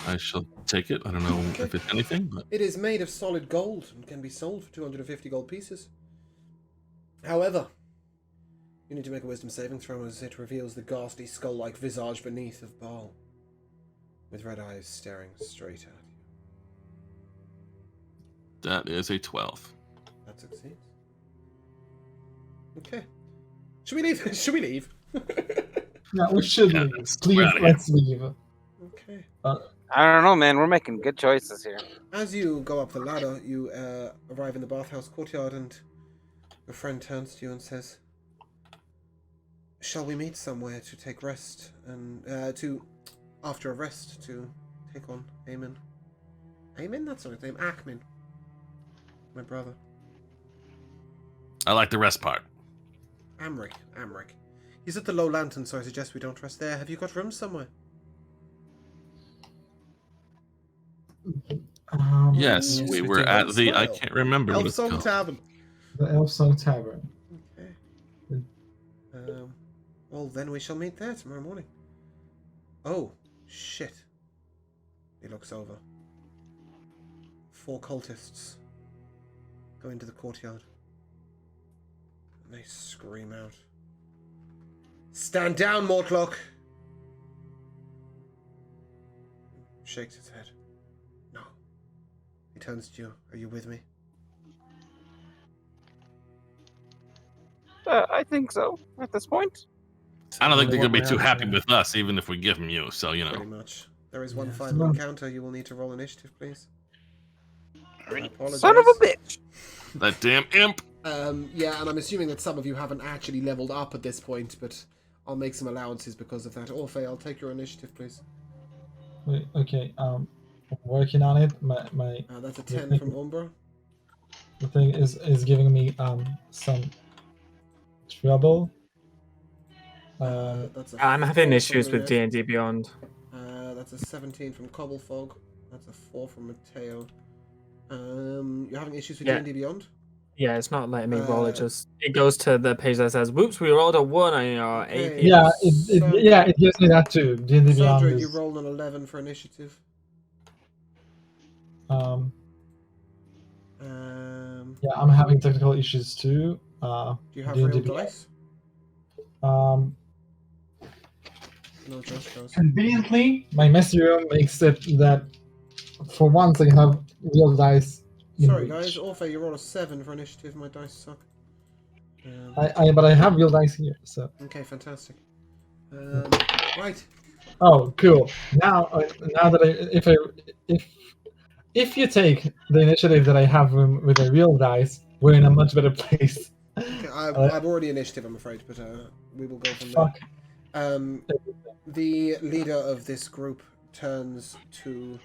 I shall take it. I don't know if it's anything, but It is made of solid gold and can be sold for 250 gold pieces. However, you need to make a wisdom saving throw as it reveals the ghastly skull-like visage beneath of Baal, with red eyes staring straight at you. that is a 12. That succeeds. Okay. Should we leave? Should we leave? yeah, we should Yeah, leave. we're outta here. Let's leave. Okay. I don't know, man. We're making good choices here. As you go up the ladder, you arrive in the bathhouse courtyard, and your friend turns to you and says, "Shall we meet somewhere to take rest and after a rest to take on Eamon? Eamon? That's not his name. Ackman. My brother. I like the rest part. Amric. He's at the Low Lantern, so I suggest we don't rest there. Have you got rooms somewhere?" Yes, Yes, we we were do. at the. I Style. can't remember what it's Elfsong called. Tavern. The Elfsong Tavern. Okay. Well, then we shall meet there tomorrow morning. Oh, shit. He looks over. 4 cultists go into the courtyard. And they scream out. Stand down, Mortlock! Shakes his head. No. He turns to you. Are you with me? I think so at this point. I don't think they're What gonna be too my happy answer- with us, even if we give them you. So you know. Pretty much. There is one Yes. final encounter. You will need to roll initiative, please. I Alrighty. apologize. Son of a bitch. That damn imp. Yeah, and I'm assuming that some of you haven't actually leveled up at this point, but I'll make some allowances because of that. Orphe, I'll take your initiative, please. Wait, okay, I'm working on it. That's a 10 from Umbra. The thing is giving me some trouble. That's a I'm 4 having from issues with Lunette. D&D Beyond. That's a 17 from Cobblefog. That's a 4 from Mateo. You're having issues with Yeah. D&D Beyond? Yeah, it's not letting me roll. It Uh, it goes to the page that says, "Whoops, we rolled a 1 on your Okay. AP." Yeah, Sandra- it gives me that too. D&D Beyond Sandra, is, you rolled an 11 for initiative. um, Do yeah, I'm having technical issues too. you have D&D real Beyond. dice? No, Josh does. Conveniently, my messy room makes it that for once I have real dice. In Sorry, reach. guys. Orphe, you rolled a 7 for initiative. My dice suck. But I have real dice here, so. Okay, fantastic. Right. Oh, cool. Now that if you take the initiative that I have with a real dice, we're in a much better place. Okay, I'm already initiative, I'm afraid, but we will go from there. Fuck. The leader of this group turns to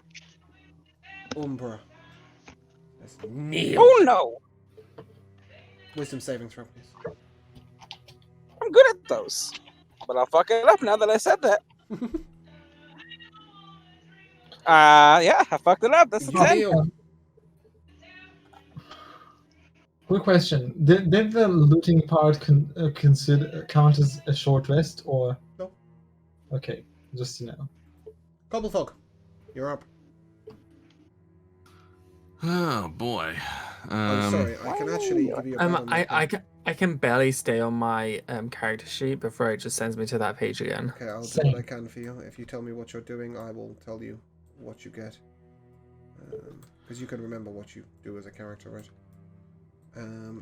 Umbra. Says, kneel. Oh no! Wisdom saving throw, please. I'm good at those. But I'll fuck it up now that I said that. Yeah, I fucked it up. That's a You 10. kneel. Quick question: Did the looting part count as a short rest or? No. Okay, just to know. Cobblefog, you're up. Oh boy. I'm sorry, I can actually give you a battle map. I can barely stay on my character sheet before it just sends me to that page again. Okay, I'll do Same. what I can for you. If you tell me what you're doing, I will tell you what you get. Because you can remember what you do as a character, right?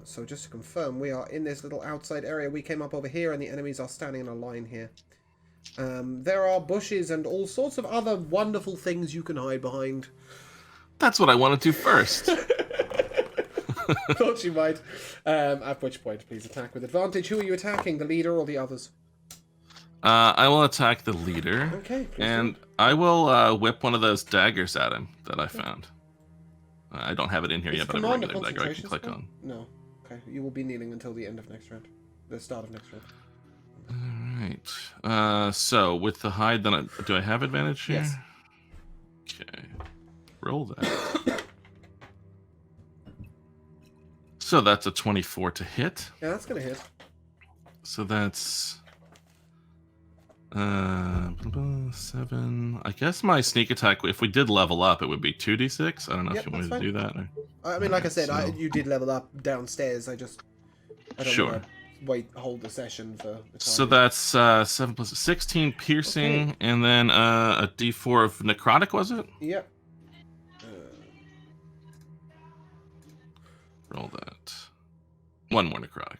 So just to confirm, we are in this little outside area. We came up over here, and the enemies are standing in a line here. There are bushes and all sorts of other wonderful things you can hide behind. That's what I wanted to first. Thought you might. At which point, please attack with advantage. Who are you attacking, the leader or the others? I will attack the leader. Okay, please And do. I will whip one of those daggers at him that I found. I don't have it in here Is yet, but I have a command a regular dagger I can concentration click spell? on. No. Okay, you will be kneeling until the end of next round. The start of next round. Alright. So with the hide, then do I have advantage here? Yes. Okay. Roll that. So that's a 24 to hit. Yeah, that's gonna hit. So that's 7. I guess my sneak attack, if we did level up, it would be 2d6. I don't know Yep, if you want me that's to do that. Or... I mean, like I said, So- you did level up downstairs. I don't Sure. want to hold the session for the time. So that's 7 plus 16 piercing, Okay. and then a d4 of necrotic, was it? Yep. Roll that. 1 more necrotic.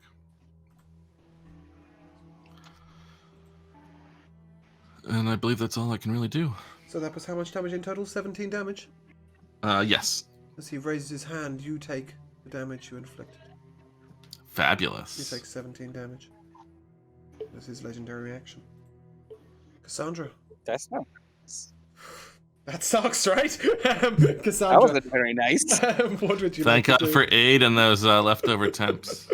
And I believe that's all I can really do. So that was how much damage in total? 17 damage? Yes. As he raises his hand, you take the damage you inflicted. You Fabulous. take 17 damage. That's his legendary reaction. Cassandra. That's not. That sucks, right? That Cassandra. wasn't very nice. What would you Thank like God to do? for aid and those leftover temps.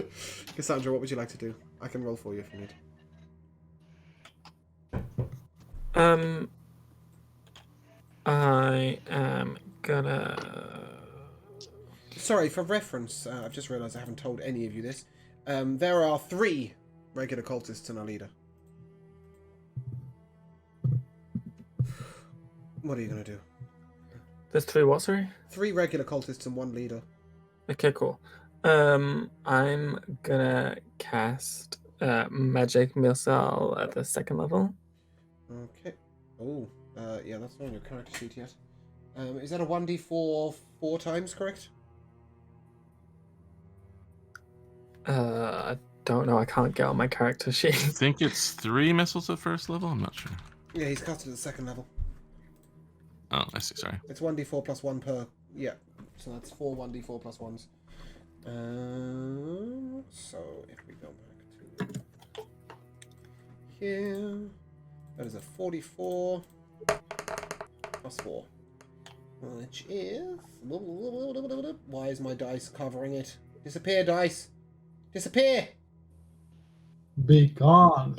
Cassandra, what would you like to do? I can roll for you if you need. I am gonna. Sorry, for reference, I've just realised I haven't told any of you this. There are 3 regular cultists in our leader. What are you going to do? There's 3 what, sorry? 3 regular cultists and 1 leader. Okay, cool. I'm gonna cast magic missile at the second level. Okay. Oh, yeah, that's not on your character sheet yet. Is that a 1d4 4 times, correct? I don't know. I can't get on my character I sheet. think it's 3 missiles at first level. I'm not sure. Yeah, he's casted at the second level. Oh, I see. Sorry. It's 1d4 plus 1 per... Yeah, so that's 4 1d4 plus 1s. So, if we go back to here... That is a 44 plus 4. Which is... Why is my dice covering it? Disappear, dice! Disappear! Be gone.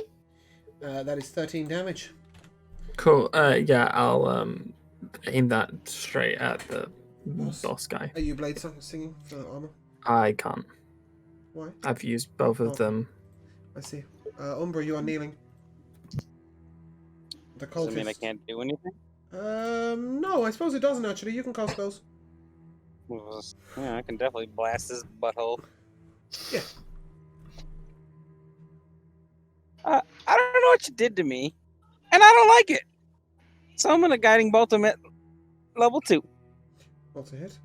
That is 13 damage. Cool. Yeah, I'll aim that straight at the boss guy. Are you blade singing for armor? I can't. Why? I've used both of Oh. them. I see. Umbra, you are kneeling. The Does it mean I cultist. can't do anything? No, I suppose it doesn't actually. You can cast spells. Yeah, I can definitely blast his butthole. Yeah. I don't know what you did to me, and I don't like it. So I'm gonna guiding bolt him at level 2. What's a hit?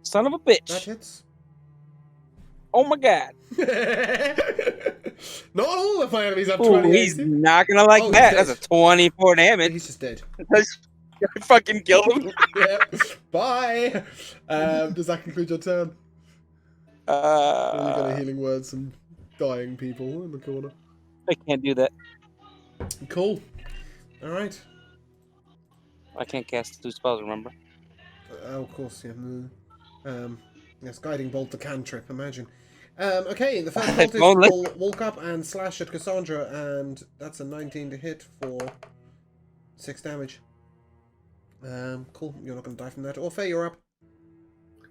Son of a That bitch! hits. Oh my god! Not all of my enemies have Ooh, 20 he's AC. not gonna like Oh, he's that. dead. That's a 24 damage. He's just dead. I fucking killed him. Yeah. Bye. Does that conclude your turn? Then you got a healing words and dying people in the corner. I can't do that. Cool. All right. I can't cast 2 spells, remember? Of course, yeah. Yes, guiding bolt the cantrip. Imagine. Okay, the first If cultist only. will walk up and slash at Cassandra, and that's a 19 to hit for 6 damage. Cool. You're not going to die from that. Orphe, you're up.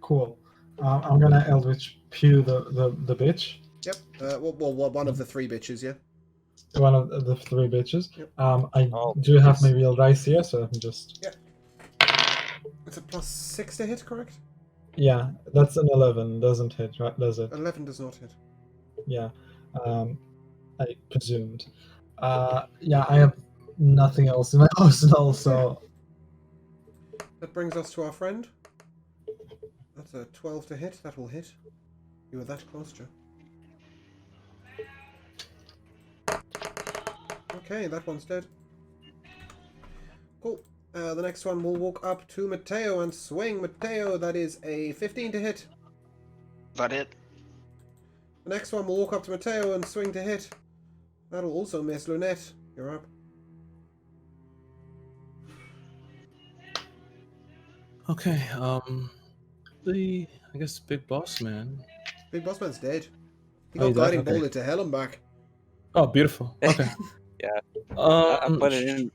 Cool. I'm gonna Eldritch Pew the bitch. Yep. Well, one of the 3 bitches, yeah. One of the 3 bitches. Yep. I Oh, do have my yes. real dice here, so let me just. Yep. It's a plus 6 to hit, correct? Yeah, that's an 11. Doesn't hit, right? Does it? 11 does not hit. Yeah. I presumed. Yeah, I have nothing else in my arsenal, so. That brings us to our friend. That's a 12 to hit. That will hit. You were that close, Joe. Okay, that one's dead. Cool. The next one will walk up to Mateo and swing. Mateo, that is a 15 to hit. Is that it? The next one will walk up to Mateo and swing to hit. That'll also miss. Lunette, you're up. Okay. I guess big boss man. Big Boss Man's dead. He Oh, got he's dead? guiding Okay. bolt to hell and back. Oh, beautiful. Okay. Yeah. I Um. put it in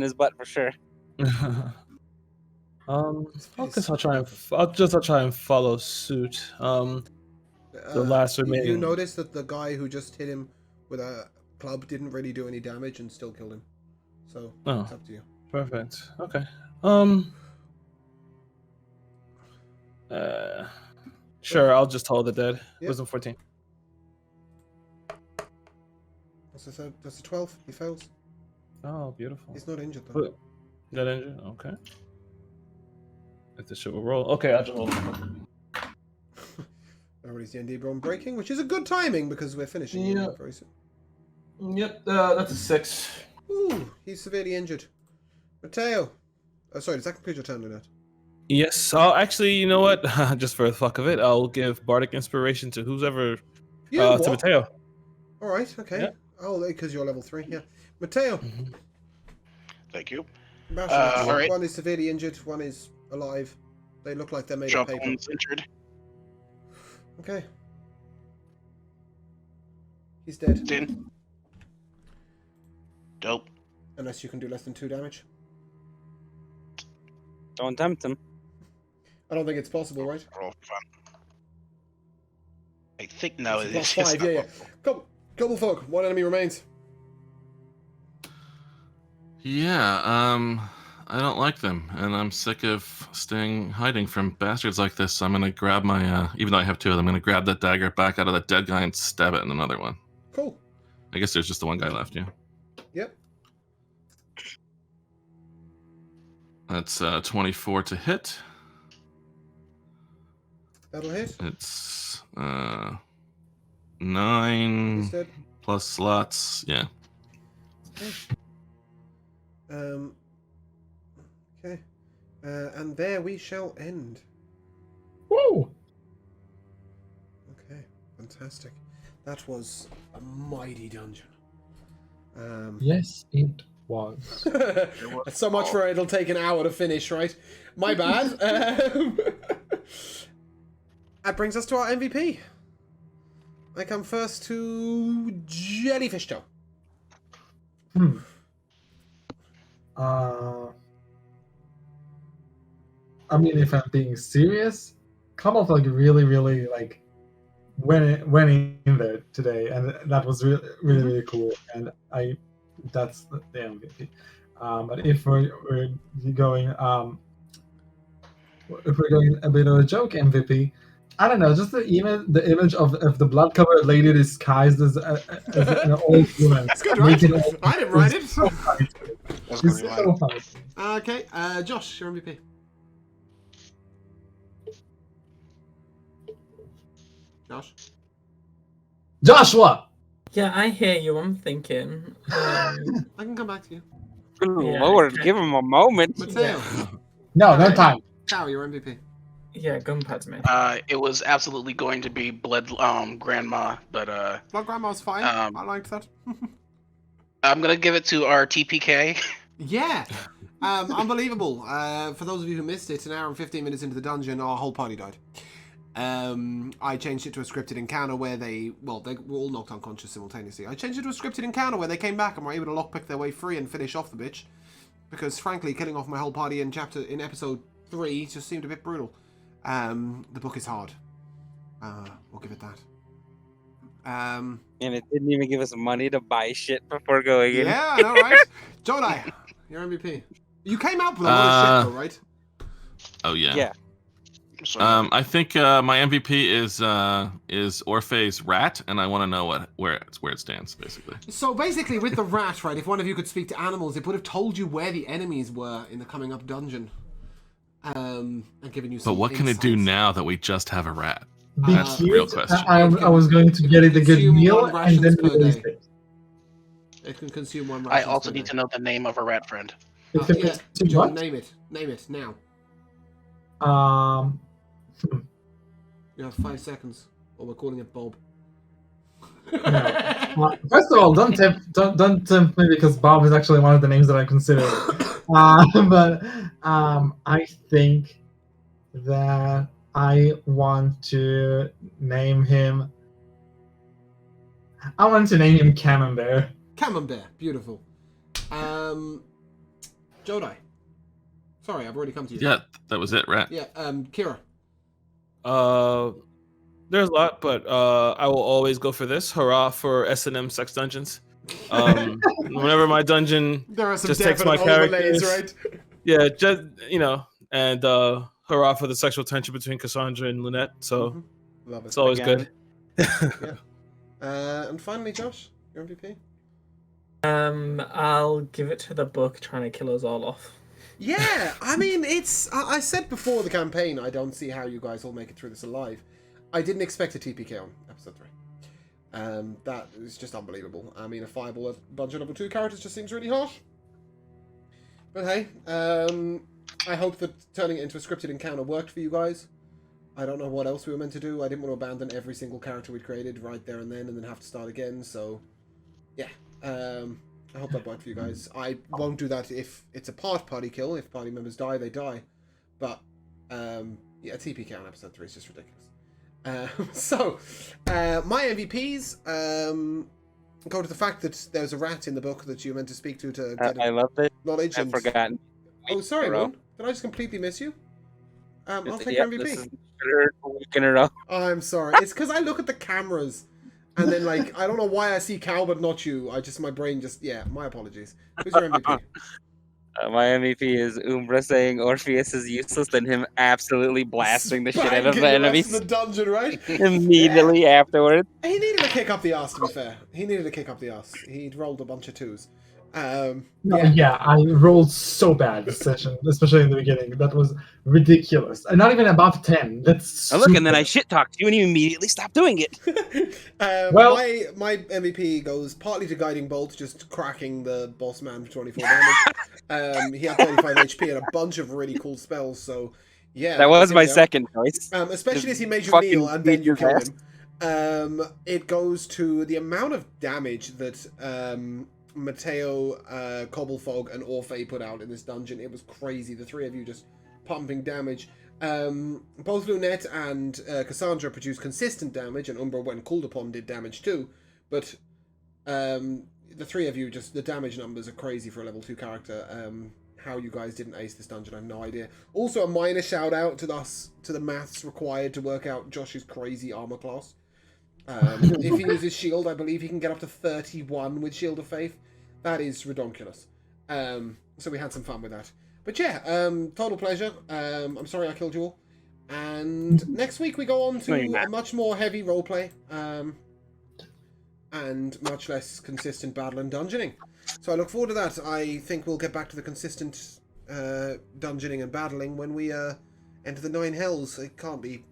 his butt for sure. I guess I'll try and follow suit. The last You remaining. notice that the guy who just hit him with a club didn't really do any damage and still killed him. So Oh. it's up to you. Perfect. Okay. Sure. I'll just hold the dead. Yep. Wisdom 14. That's a 12. He fails. Oh, beautiful. He's not injured though. But- That engine. Okay. If this shit will roll. Okay, I'll just roll. Everybody's D&D Brawn breaking, which is a good timing because we're finishing Yeah. very soon. Yep. That's a 6. Ooh, he's severely injured. Mateo. Oh, sorry, does that conclude your turn, Lunette? Yes. I'll actually. You know what? Just for the fuck of it, I'll give bardic inspiration to whoever. You know To what? Mateo. Alright, okay. Yeah. Oh, because you're level 3, yeah. Mateo. Thank you. Bastion, alright. One is severely injured, one is alive. They look like they're made of Drop paper. one's injured. Okay. He's dead. In. Dope. Unless you can do less than 2 damage. Don't tempt him. I don't think it's possible, right? Roll for fun. I think no, it Plus is. 5, yeah. Couple folk, 1 enemy remains. Yeah. I don't like them, and I'm sick of hiding from bastards like this. So I'm gonna grab my, even though I have two of them, I'm gonna grab that dagger back out of that dead guy and stab it in another one. Cool. I guess there's just the one guy left, yeah. Yep. That's 24 to hit. That'll hit. It's 9 He's dead. plus slots, yeah. Okay. And there we shall end. Woo! Okay. Fantastic. That was a mighty dungeon. Yes, it was. So much for it'll take an hour to finish, right? My bad. That brings us to our MVP. I come first to Jellyfish Joe. I mean, if I'm being serious, Club like really like went in there today, and that was really cool. And that's the MVP. But if we're going a bit of a joke MVP, I don't know, just the image of the blood covered lady disguised as an old woman. That's good, right? I didn't write it. So funny. That's It's gonna be so fun. funny. Okay, Josh, your MVP. Josh? Joshua! Yeah, I hear you. I'm thinking. I can come back to you. Good Yeah, Lord, okay. give him a moment. Mateo. No time. Cow, your MVP. Yeah, gunpad's me. It was absolutely going to be Blood Grandma, but Blood Grandma's fine. I liked that. I'm gonna give it to our TPK. Yeah. Unbelievable. For those of you who missed it, an hour and 15 minutes into the dungeon, our whole party died. I changed it to a scripted encounter where they were all knocked unconscious simultaneously. I changed it to a scripted encounter where they came back and were able to lockpick their way free and finish off the bitch. Because frankly, killing off my whole party in episode 3 just seemed a bit brutal. The book is hard. We'll give it that. And it didn't even give us money to buy shit before going in. Yeah, I know, right? Jodai, your MVP. You came out with a lot of shit, though, right? Oh yeah. Yeah. So, I think my MVP is Orphe's rat, and I want to know where it stands, basically. So basically, with the rat, right, if one of you could speak to animals, it would have told you where the enemies were in the coming up dungeon. And given you some But what can it do insights. now that we just have a rat? Be That's the cute. real question. I was going to get it a good Consume meal one and then rations per release day. it. It can consume one rat. I also need to know the name of a rat friend. It can Yeah, do John, what? name it. Name it now. You have 5 seconds, or we're calling it Bob. Well, first of all, don't tempt me because Bob is actually one of the names that I consider. But I think that I want to name him. I want to name him Camembert. Camembert, beautiful. Jodai. Sorry, I've already come to you. Yeah, that was it, rat. Yeah, Kira. There's a lot, but I will always go for this. Hurrah for S&M Sex Dungeons. Whenever my dungeon There are some just takes definite my overlays, characters, right? yeah, just and hurrah for the sexual tension between Cassandra and Lynette. So Love it. it's always Again. good. And finally, Josh, your MVP. I'll give it to the book trying to kill us all off. Yeah, I mean, I said before the campaign, I don't see how you guys will make it through this alive. I didn't expect a TPK on episode 3. That is just unbelievable. I mean, a fireball at bunch of level 2 characters just seems really harsh. But hey, I hope that turning it into a scripted encounter worked for you guys. I don't know what else we were meant to do. I didn't want to abandon every single character we'd created right there and then have to start again, so yeah. I hope that worked for you guys. I won't do that if it's a party kill. If party members die, they die. But, yeah, TPK on episode 3 is just ridiculous. My MVPs go to the fact that there's a rat in the book that you're meant to speak to get I love it. knowledge. I've forgotten. Oh, sorry, Bro. Moon. Did I just completely miss you? I'll take Yep, your this MVP. is the third week in a row. Oh, I'm sorry. It's because I look at the cameras and then, like, I don't know why I see Cal but not you. My brain just, yeah, my apologies. Who's your MVP? My MVP is Umbra saying Orpheus is useless, then him absolutely blasting the shit out of Spanking the rest enemies of the dungeon, right? immediately afterwards. He needed a kick up the arse, to be fair. He needed a kick up the arse. He'd rolled a bunch of 2s. No, Yeah. yeah, I rolled so bad this session, especially in the beginning. That was ridiculous. And not even above 10. That's And look, and then I super. shit talked you, and you immediately stopped doing it. Well- my MVP goes partly to Guiding Bolt, just cracking the boss man for 24 damage. He had 35 HP and a bunch of really cool spells, so yeah. That was there my you go. second choice. Especially as he made you fucking kneel and then beat you your killed ass. him. It goes to the amount of damage that Mateo, Cobblefog, and Orphe put out in this dungeon. It was crazy. The three of you just pumping damage. Both Lunette and Cassandra produced consistent damage, and Umbra, when called upon, did damage too. But the three of you, just the damage numbers are crazy for a level 2 character. How you guys didn't ace this dungeon, I have no idea. Also, a minor shout out to the maths required to work out Josh's crazy armor class. If he uses shield, I believe he can get up to 31 with Shield of Faith. That is redonkulous. So we had some fun with that. But yeah, total pleasure. I'm sorry I killed you all. And next week we go on to a much more heavy roleplay. And much less consistent battle and dungeoning. So I look forward to that. I think we'll get back to the consistent dungeoning and battling when we enter the 9 Hells. It can't be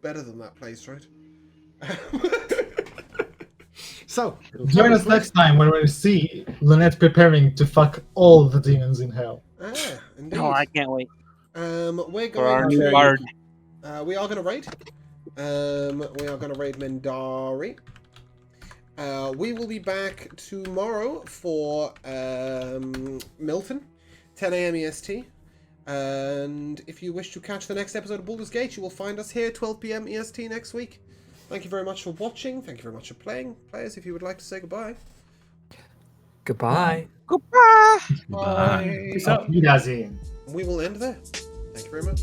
better than that place, right? So, Join us next time when we see Lynette preparing to fuck all the demons in hell. Indeed. Oh, I can't wait. We're For our going new to... bard. we are going to raid. We are going to raid Mendari. We will be back tomorrow for Milton, 10 a.m. EST. And if you wish to catch the next episode of Baldur's Gate, you will find us here 12 p.m. EST next week. Thank you very much for watching. Thank you very much for playing. Players, if you would like to say goodbye. Goodbye. Goodbye. Bye. Peace out. Wiedersehen. We will end there. Thank you very much.